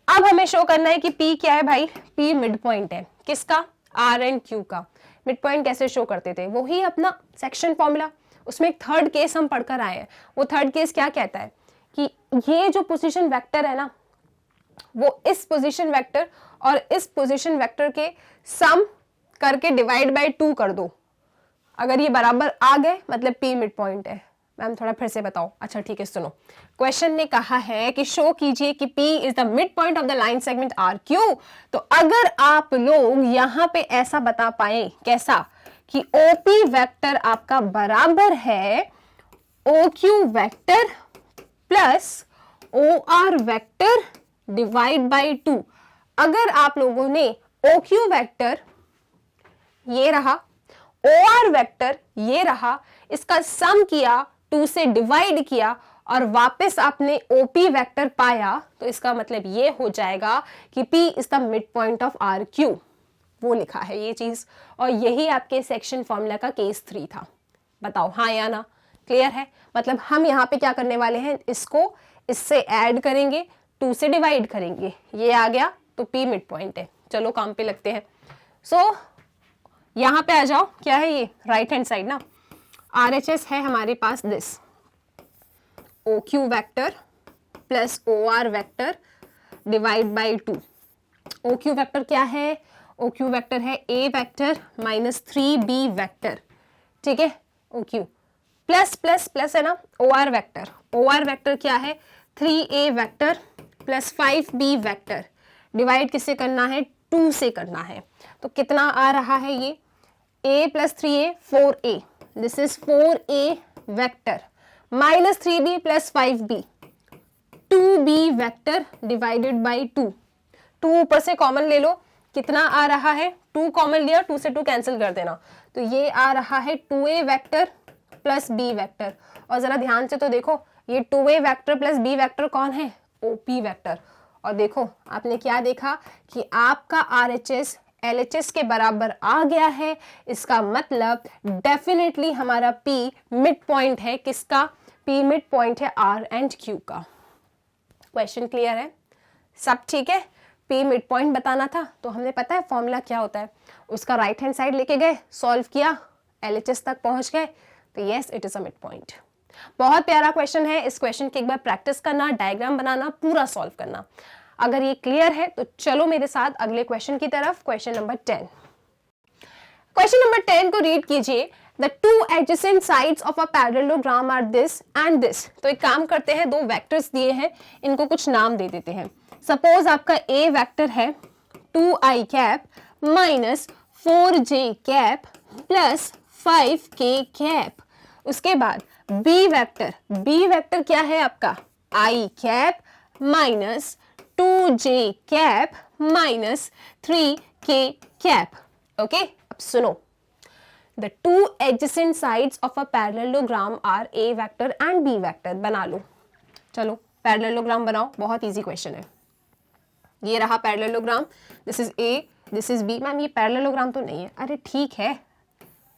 अब हमें शो करना है कि P क्या है भाई, P मिड पॉइंट है, किसका, R एंड Q का। मिड पॉइंट कैसे शो करते थे, वही अपना सेक्शन फॉर्मूला, उसमें एक थर्ड केस हम पढ़कर आए हैं। वो थर्ड केस क्या कहता है कि ये जो पोजीशन वेक्टर है ना, वो इस पोजीशन वेक्टर और इस पोजीशन वेक्टर के सम करके डिवाइड बाय 2 कर दो, अगर ये बराबर आ गए मतलब P मिड पॉइंट है। मैम थोड़ा फिर से बताओ, अच्छा ठीक है, सुनो। क्वेश्चन ने कहा है कि शो कीजिए कि P is the mid point of the line segment RQ। तो अगर आप लोग यहां पे ऐसा बता पाए, कैसा, कि OP वेक्टर आपका बराबर है OQ vector plus OR vector divide by 2। अगर आप लोगों ने OQ वेक्टर ये रहा, OR वेक्टर ये रहा, इसका सम किया, 2 से डिवाइड किया और वापस आपने OP वेक्टर पाया, तो इसका मतलब ये हो जाएगा कि P is the mid point of RQ। वो लिखा है ये चीज, और यही आपके सेक्शन फॉर्मूला का केस 3 था। बताओ हाँ या ना, क्लियर है। मतलब हम यहाँ पे क्या करने वाले हैं, इसको इससे ऐड करेंगे, 2 से डिवाइड करेंगे, ये आ गया तो P मिड पॉइंट है। चलो काम पे लगते हैं। यहां पे आ जाओ, क्या है ये, राइट हैंड साइड ना, RHS है हमारे पास दिस OQ vector plus OR vector divide by 2। O Q vector क्या है? ओ क्यू वैक्टर है ए वैक्टर माइनस 3b वैक्टर, ठीक है। O Q plus plus plus है ना, O R vector, O R vector क्या है? 3a vector plus 5b vector, divide किससे करना है? 2 से करना है। तो कितना आ रहा है ये? a plus 3a 4a, this is 4a vector minus 3b plus 5b 2b vector divided by 2। 2 ऊपर से कॉमन ले लो, कितना आ रहा है? 2 कॉमन लिया, 2 से 2 कैंसिल कर देना, तो ये आ रहा है 2a vector plus b vector. और जरा ध्यान से तो देखो, ये 2a vector plus b vector कौन है? OP vector. और देखो आपने क्या देखा कि आपका RHS LHS के बराबर आ गया है, इसका मतलब डेफिनेटली हमारा P मिड पॉइंट है। किसका? P मिड पॉइंट है R एंड Q का। क्वेश्चन क्लियर है? सब ठीक है? P मिड पॉइंट बताना था, तो हमने पता है फॉर्मूला क्या होता है, उसका राइट हैंड साइड लेके गए, सॉल्व किया, LHS तक पहुंच गए, तो yes it is a mid point. बहुत प्यारा क्वेश्चन है, इस क्वेश्चन की एक बार प्रैक्टिस करना, डायग्राम बनाना, पूरा सॉल्व करना। अगर ये क्लियर है तो चलो मेरे साथ अगले क्वेश्चन की तरफ, क्वेश्चन नंबर 10। क्वेश्चन नंबर 10 को रीड कीजिए। The two adjacent sides of a parallelogram are this and this। तो एक काम करते हैं, दो वेक्टर्स दिए हैं, इनको कुछ नाम दे देते हैं। सपोज आपका A वेक्टर है 2i cap minus 4j cap plus 5k cap. उसके बाद B वेक्टर क्या है आपका? i cap minus 2j cap minus 3k cap. Okay, अब सुनो, The two adjacent sides of a parallelogram are A vector and B vector। बना लो, चलो parallelogram बनाओ, बहुत इजी क्वेश्चन है। ये रहा parallelogram, this is A, this is B। Ma'am ये पैरेललोग्राम तो नहीं है, अरे ठीक है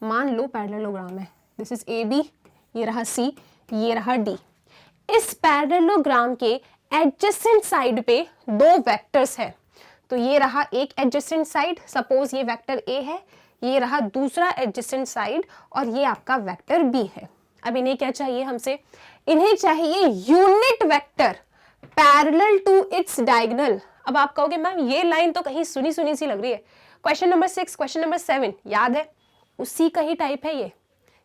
मान लो पैरेललोग्राम है, दिस इज AB, ये रहा C, ये रहा D। इस पैरेललोग्राम के एडजेसेंट साइड पे दो वेक्टर्स हैं, तो ये रहा एक एडजेसेंट साइड, सपोज ये वेक्टर A है, ये रहा दूसरा एडजेसेंट साइड, और ये आपका वेक्टर B है। अब इन्हें क्या चाहिए हमसे? इन्हें चाहिए unit vector parallel to its diagonal. अब आप कहोगे मैम ये लाइन तो कहीं सुनी सुनी सी लग रही है, क्वेश्चन नंबर 6, क्वेश्चन नंबर 7 याद है, उसी का ही टाइप है ये।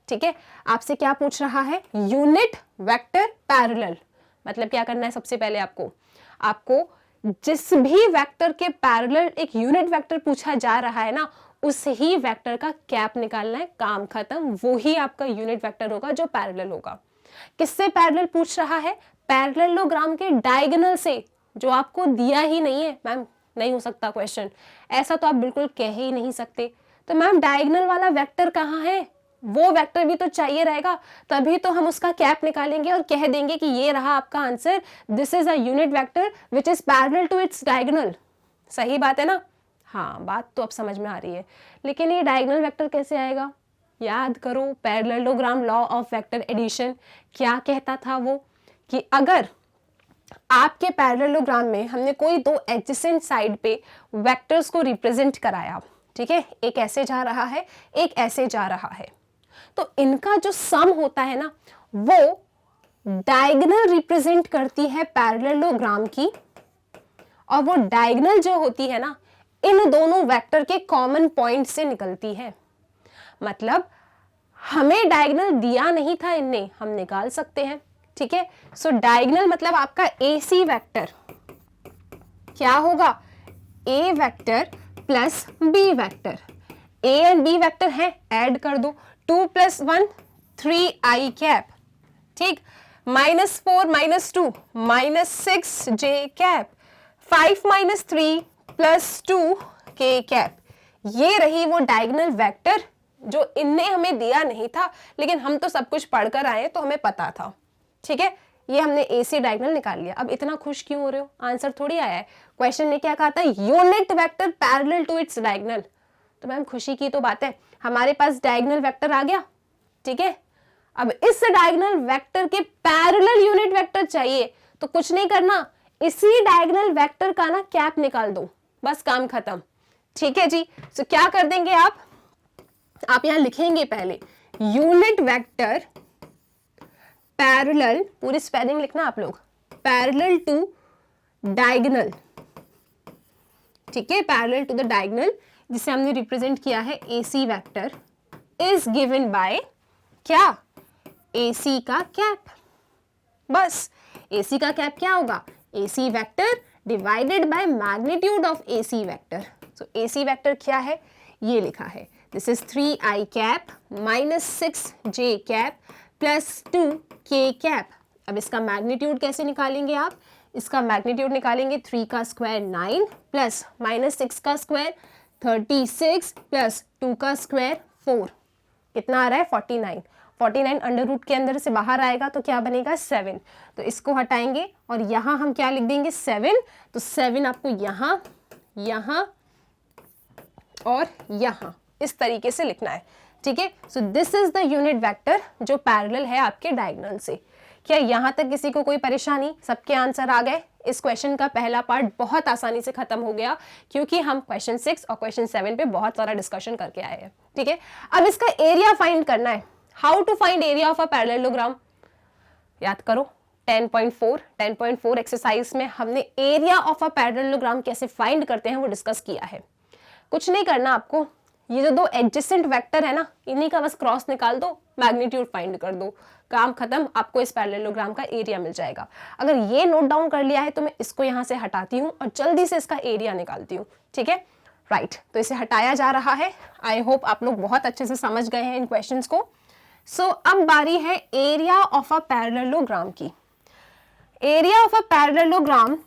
ठीक है, आपसे क्या पूछ रहा है? Unit vector parallel. मतलब क्या करना है? सबसे पहले आपको जिस भी वेक्टर के पैरेलल एक यूनिट वेक्टर पूछा जा रहा है ना, उस ही वेक्टर का कैप निकालना है, काम खत्म। वो ही आपका यूनिट वेक्टर होगा जो पैरेलल होगा। किससे पैरेलल पूछ रहा है? पैरेललोग्राम के डायगोनल से, जो आपको दिया ही नहीं है। मैम नहीं हो सकता क्वेश्चन, ऐसा तो आप बिल्कुल कह ही नहीं सकते। तो मैम डायगोनल वाला वेक्टर कहाँ है? वो वेक्टर भी तो चाहिए रहेगा, तभी तो हम उसका कैप निकालेंगे और कह देंगे कि ये रहा आपका answer, this is a unit vector which is parallel to its diagonal. सही बात है ना? हाँ, बात तो अब समझ में आ रही है। लेकिन ये डायगोनल वेक्टर कैसे आएगा? याद करो parallelogram law of vector addition क्या कहता था वो, कि अगर आपके पैरेललोग्राम में हमने कोई दो एडजेसेंट साइड पे वेक्टर्स को रिप्रेजेंट कराया, ठीक है, एक ऐसे जा रहा है, एक ऐसे जा रहा है, तो इनका जो सम होता है ना, वो डायगोनल रिप्रेजेंट करती है पैरेललोग्राम की, और वो डायगोनल जो होती है ना, इन दोनों वेक्टर के कॉमन पॉइंट से निकलती है। मतलब हमें डायगोनल दिया नहीं था इनने, हम निकाल सकते हैं। ठीक है, सो डायगोनल मतलब आपका AC वेक्टर क्या होगा? A vector plus B vector. A and B vector है, ऐड कर दो, 2 + 1 3i कैप। ठीक, -4 - 2 -6j कैप, 5 - 3 + 2k कैप। ये रही वो डायगोनल वेक्टर जो इनने हमें दिया नहीं था, लेकिन हम तो सब कुछ पढ़कर आए तो हमें पता था। ठीक है, ये हमने AC डायगोनल निकाल लिया। अब इतना खुश क्यों हो रहे हो? आंसर थोड़ी आया है, क्वेश्चन ने क्या कहा था? Unit vector parallel to its diagonal. तो मैम खुशी की तो बात है, हमारे पास डायगोनल वेक्टर आ गया। ठीक है, अब इस डायगोनल वेक्टर के पैरेलल यूनिट वेक्टर चाहिए, तो कुछ नहीं करना, इसी डायगोनल वेक्टर का ना कैप निकाल दो, बस काम खत्म। ठीक है जी, तो क्या कर देंगे आप यहां लिखेंगे पहले यूनिट वेक्टर पैरेलल, पूरी स्पेलिंग लिखना आप लोग, पैरेलल टू डायगोनल। ठीक है, पैरेलल टू द डायगोनल, जिसे हमने रिप्रेजेंट किया है AC vector, is given bye क्या, AC का कैप। बस AC का कैप क्या होगा, AC vector divided by magnitude of AC vector. So AC vector क्या है, ये लिखा है, this is 3i cap minus 6j cap plus 2k cap. अब इसका मैग्नीट्यूड कैसे निकालेंगे आप, इसका मैग्नीट्यूड निकालेंगे 3 का स्क्वायर 9 प्लस माइनस 6 का स्क्वायर 36 प्लस 2 का स्क्वायर 4, कितना आ रहा है 49। 49 अंडर रूट के अंदर से बाहर आएगा तो क्या बनेगा 7, तो इसको हटाएंगे और यहाँ हम क्या लिख देंगे 7, तो 7 आपको यहाँ, यहाँ और यहाँ इस तरीके से लिखना है, ठीक है। So this is the unit vector जो पैरेलल है आपके डायगोनल से। क्या यहाँ तक किसी को कोई परेशानी, सबके आंसर आ गए? इस क्वेश्चन का पहला पार्ट बहुत आसानी से खत्म हो गया क्योंकि हम क्वेश्चन 6 और क्वेश्चन 7 पे बहुत सारा डिस्कशन करके आए हैं, ठीक है। अब इसका एरिया फाइंड करना है। How to find area of a parallelogram, याद करो 10.4 एक्सरसाइज में हमने एरिया ऑफ अ पैरेललोग्राम कैसे फाइंड करते हैं वो डिस्कस किया है। कुछ नहीं करना आपको, ये जो दो एडजेसेंट वेक्टर है ना, इन्हीं का बस क्रॉस निकाल दो, मैग्नीट्यूड फाइंड कर दो, काम खत्म, आपको इस पैरेललोग्राम का एरिया मिल जाएगा। अगर ये नोट डाउन कर लिया है तो मैं इसको यहाँ से हटाती हूँ और जल्दी से इसका एरिया निकालती हूँ, ठीक है, राइट। तो इसे हटाया जा रहा है। आई होप आप लोग बहुत अच्छे से समझ गए हैं इन क्वेश्चंस को। सो अब बारी है एरिया ऑफ अ पैरेललोग्राम की। Area of a parallelogram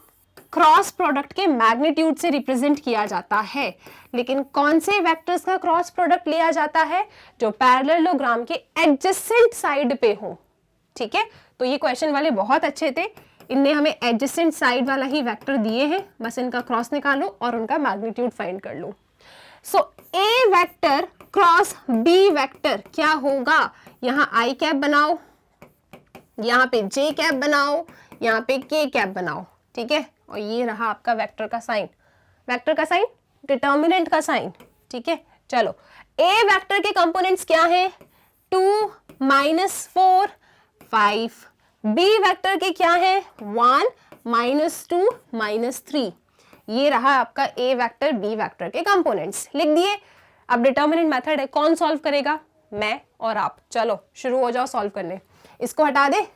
cross product के मैग्नीट्यूड से रिप्रेजेंट किया जाता है, लेकिन कौन से वेक्टर्स का क्रॉस प्रोडक्ट लिया जाता है, जो पैरेललोग्राम के एडजेसेंट साइड पे हो, ठीक है। तो ये क्वेश्चन वाले बहुत अच्छे थे, इनने हमें एडजेसेंट साइड वाला ही वेक्टर दिए हैं, बस इनका क्रॉस निकालो और उनका मैग्नीट्यूड फाइंड कर लो। सो ए वेक्टर क्रॉस बी वेक्टर क्या होगा, यहाँ आई कैप बनाओ, यहाँ पे जे कैप बनाओ, यहाँ पे के कैप बनाओ, ठीक है। और ये रहा आपका वेक्टर का साइन, वेक्टर का साइन डिटर्मिनेंट का साइन, ठीक है। चलो ए वेक्टर के कंपोनेंट्स क्या हैं, 2 -4 5, बी वेक्टर के क्या है 1 -2 -3। ये रहा आपका ए वेक्टर बी वेक्टर के कंपोनेंट्स, लिख दिए। अब डिटर्मिनेंट मेथड है, कौन सॉल्व करेगा, मैं और आप। चलो शुरू हो जाओ सॉल्व करने, इसको हटा दे।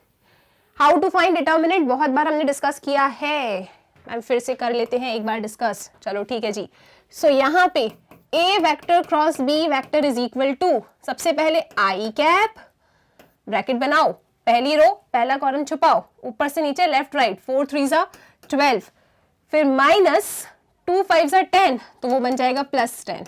हाउ टू फाइंड डिटर्मिनेंट बहुत बार हमने डिस्कस किया है, मैम फिर से कर लेते हैं एक बार डिस्कस। चलो ठीक है जी। सो यहाँ पे A vector cross B vector is equal to, सबसे पहले आई कैप, ब्रैकेट बनाओ, पहली रो पहला कॉलम छुपाओ, ऊपर से नीचे लेफ्ट राइट, 4 3 12, फिर माइनस 2 5 10, तो वो बन जाएगा +10,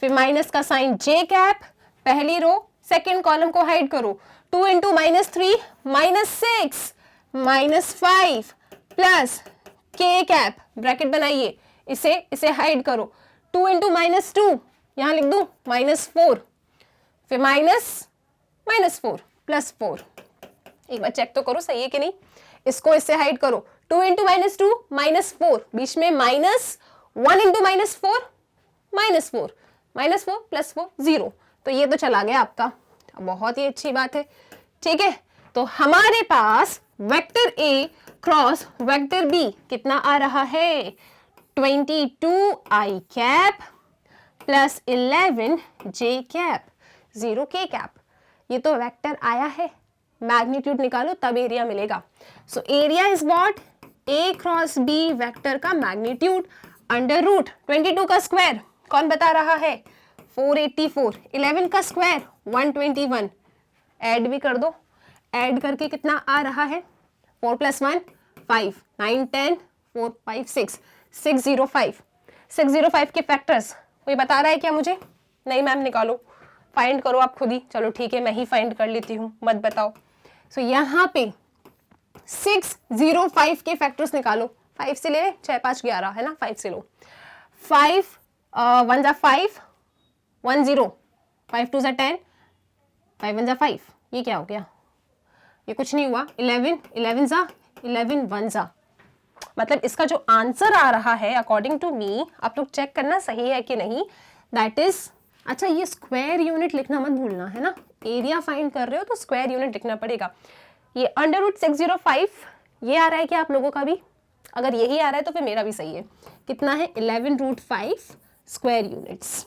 फिर माइनस का साइन जे कैप, पहली रो सेकेंड कॉलम को हाइड करो, 2 × -3 -6 -5 प्लस के कैप, ब्रैकेट बनाइए, इसे हाइड करो, 2 × -2 यहाँ लिख दूं -4, फिर -4 +4, एक बार चेक तो करो सही है कि नहीं, इसको इससे हाइड करो, 2 × -2 -4, बीच में माइनस, 1 × -4 -4 -4 +4 0, तो ये तो चला गया आपका, बहुत ही अच्छी बात है, ठीक है। तो हमारे पास vector A cross vector B कितना आ रहा है, 22 i cap plus 11 j cap 0 k cap, ये तो वेक्टर आया है, मैग्नीट्यूड निकालो तब एरिया मिलेगा। So area is what, A cross B vector का मैग्नीट्यूड अंडर रूट 22 का स्क्वायर कौन बता रहा है 484, 11 का स्क्वायर 121, ऐड भी कर दो, ऐड करके कितना आ रहा है 4 + 1 5, 9 10 4 5 6 605, 605 के फैक्टर्स कोई बता रहा है क्या मुझे, नहीं मैम निकालो, फाइंड करो आप खुद ही, चलो ठीक है मैं ही फाइंड कर लेती हूँ, मत बताओ। सो यहाँ पे 605 के फैक्टर्स निकालो, 5 से ले, 6 5 11 है ना, 5 से लो, 5 1 = 5 1 0, 5 2 = 10, 5 1 = 5, ये क्या हो गया, ये कुछ नहीं हुआ, 11 11 ज़ा 11 1 ज़ा, मतलब इसका जो आंसर आ रहा है अकॉर्डिंग टू मी, आप लोग चेक करना सही है कि नहीं, दैट इज, अच्छा ये स्क्वायर यूनिट लिखना मत भूलना है ना, एरिया फाइंड कर रहे हो तो स्क्वायर यूनिट लिखना पड़ेगा। ये अंडर रूट 605 ये आ रहा है क्या आप लोगों का भी, अगर यही आ रहा है तो फिर मेरा भी सही है। कितना है 11√5 स्क्वायर यूनिट्स।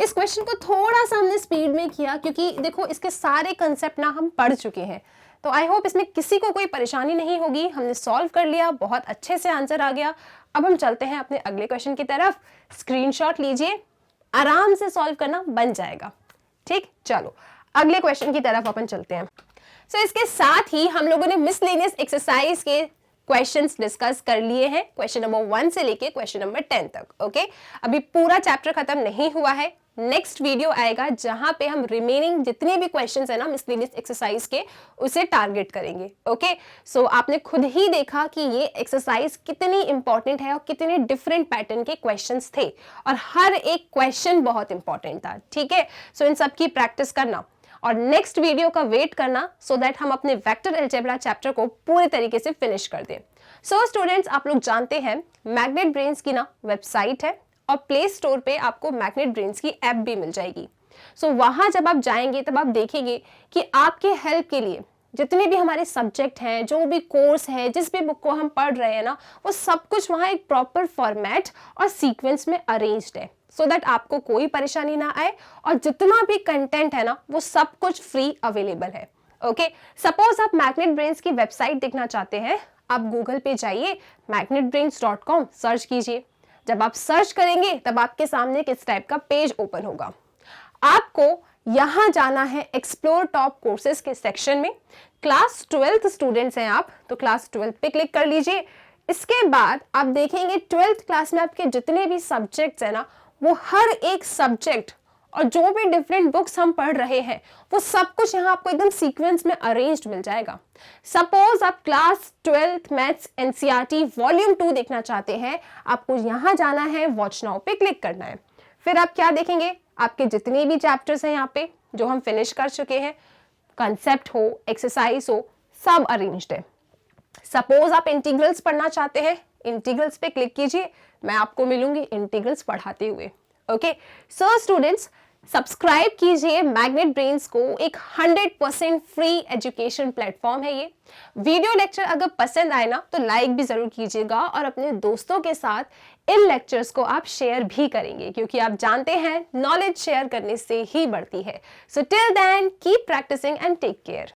इस क्वेश्चन को थोड़ा सा हमने स्पीड में किया क्योंकि देखो इसके सारे कंसेप्ट ना हम पढ़ चुके हैं, तो आई होप इसमें किसी को कोई परेशानी नहीं होगी। हमने सॉल्व कर लिया, बहुत अच्छे से आंसर आ गया। अब हम चलते हैं अपने अगले क्वेश्चन की तरफ। स्क्रीनशॉट लीजिए, आराम से सॉल्व करना बन जाएगा। ठीक, चलो अगले क्वेश्चन की तरफ अपन चलते हैं। इसके साथ ही हम लोगों ने मिसलेनियस एक्सरसाइज के क्वेश्चंस डिस्कस कर लिए हैं, क्वेश्चन नंबर 1 से लेके क्वेश्चन नंबर 10 तक। ओके, अभी पूरा चैप्टर खत्म नहीं हुआ है। नेक्स्ट वीडियो आएगा जहां पे हम रिमेनिंग जितने भी क्वेश्चंस है ना मिसलेनियस एक्सरसाइज के, उसे टारगेट करेंगे। ओके, सो आपने खुद ही देखा कि ये एक्सरसाइज कितनी इंपॉर्टेंट है और कितने डिफरेंट पैटर्न के क्वेश्चंस थे और हर एक क्वेश्चन बहुत इंपॉर्टेंट था। ठीक है, सो इन सब की प्रैक्टिस करना और नेक्स्ट वीडियो का वेट करना सो दैट हम अपने वेक्टर अलजेब्रा चैप्टर को पूरे तरीके से फिनिश कर दें। सो स्टूडेंट्स, आप लोग जानते हैं मैग्नेट ब्रेन्स की ना वेबसाइट है और प्ले स्टोर पे आपको मैग्नेट ब्रेन्स की ऐप भी मिल जाएगी। सो वहां जब आप जाएंगे तब आप देखेंगे कि आपके हेल्प के लिए जितने भी हमारे सब्जेक्ट हैं, जो भी कोर्स है, जिस भी बुक को हम पढ़ रहे हैं ना, वो सब कुछ वहाँ एक प्रॉपर फॉर्मेट और सीक्वेंस में अरेंज्ड है सो दैट आपको कोई परेशानी ना आए और जितना भी कंटेंट है ना वो सब कुछ फ्री अवेलेबल है। ओके, सपोज आप मैग्नेट ब्रेन्स की वेबसाइट देखना चाहते हैं, आप गूगल पे जाइए, magnetbrains.com सर्च कीजिए। जब आप सर्च करेंगे तब आपके सामने किस टाइप का पेज ओपन होगा। आपको यहां जाना है एक्सप्लोर टॉप कोर्सेज के सेक्शन में। क्लास 12th स्टूडेंट्स हैं आप, तो क्लास 12 पे क्लिक कर लीजिए। इसके बाद आप देखेंगे 12th क्लास में आपके जितने भी सब्जेक्ट्स हैं ना, वो हर एक सब्जेक्ट और जो भी डिफरेंट बुक्स हम पढ़ रहे हैं वो सब कुछ यहाँ आपको एकदम सीक्वेंस में अरेंज्ड मिल जाएगा। सपोज आप class 12th maths NCERT volume 2 देखना चाहते हैं, आपको यहाँ जाना है, वॉच नाउ पे क्लिक करना है। फिर आप क्या देखेंगे, आपके जितने भी चैप्टर्स हैं यहाँ पे जो हम फिनिश कर चुके हैं, कंसेप्ट हो, एक्सरसाइज हो, सब अरेंज्ड है। सपोज आप इंटीग्रल्स पढ़ना चाहते हैं, इंटीग्रल्स पे क्लिक कीजिए, मैं आपको मिलूंगी इंटीग्रल्स पढ़ाते हुए। ओके, सो स्टूडेंट्स, सब्सक्राइब कीजिए मैग्नेट ब्रेन्स को, एक 100% फ्री एजुकेशन प्लेटफॉर्म है ये। वीडियो लेक्चर अगर पसंद आए ना तो लाइक भी जरूर कीजिएगा और अपने दोस्तों के साथ इन लेक्चर्स को आप शेयर भी करेंगे, क्योंकि आप जानते हैं नॉलेज शेयर करने से ही बढ़ती है। So till then keep practising and take care.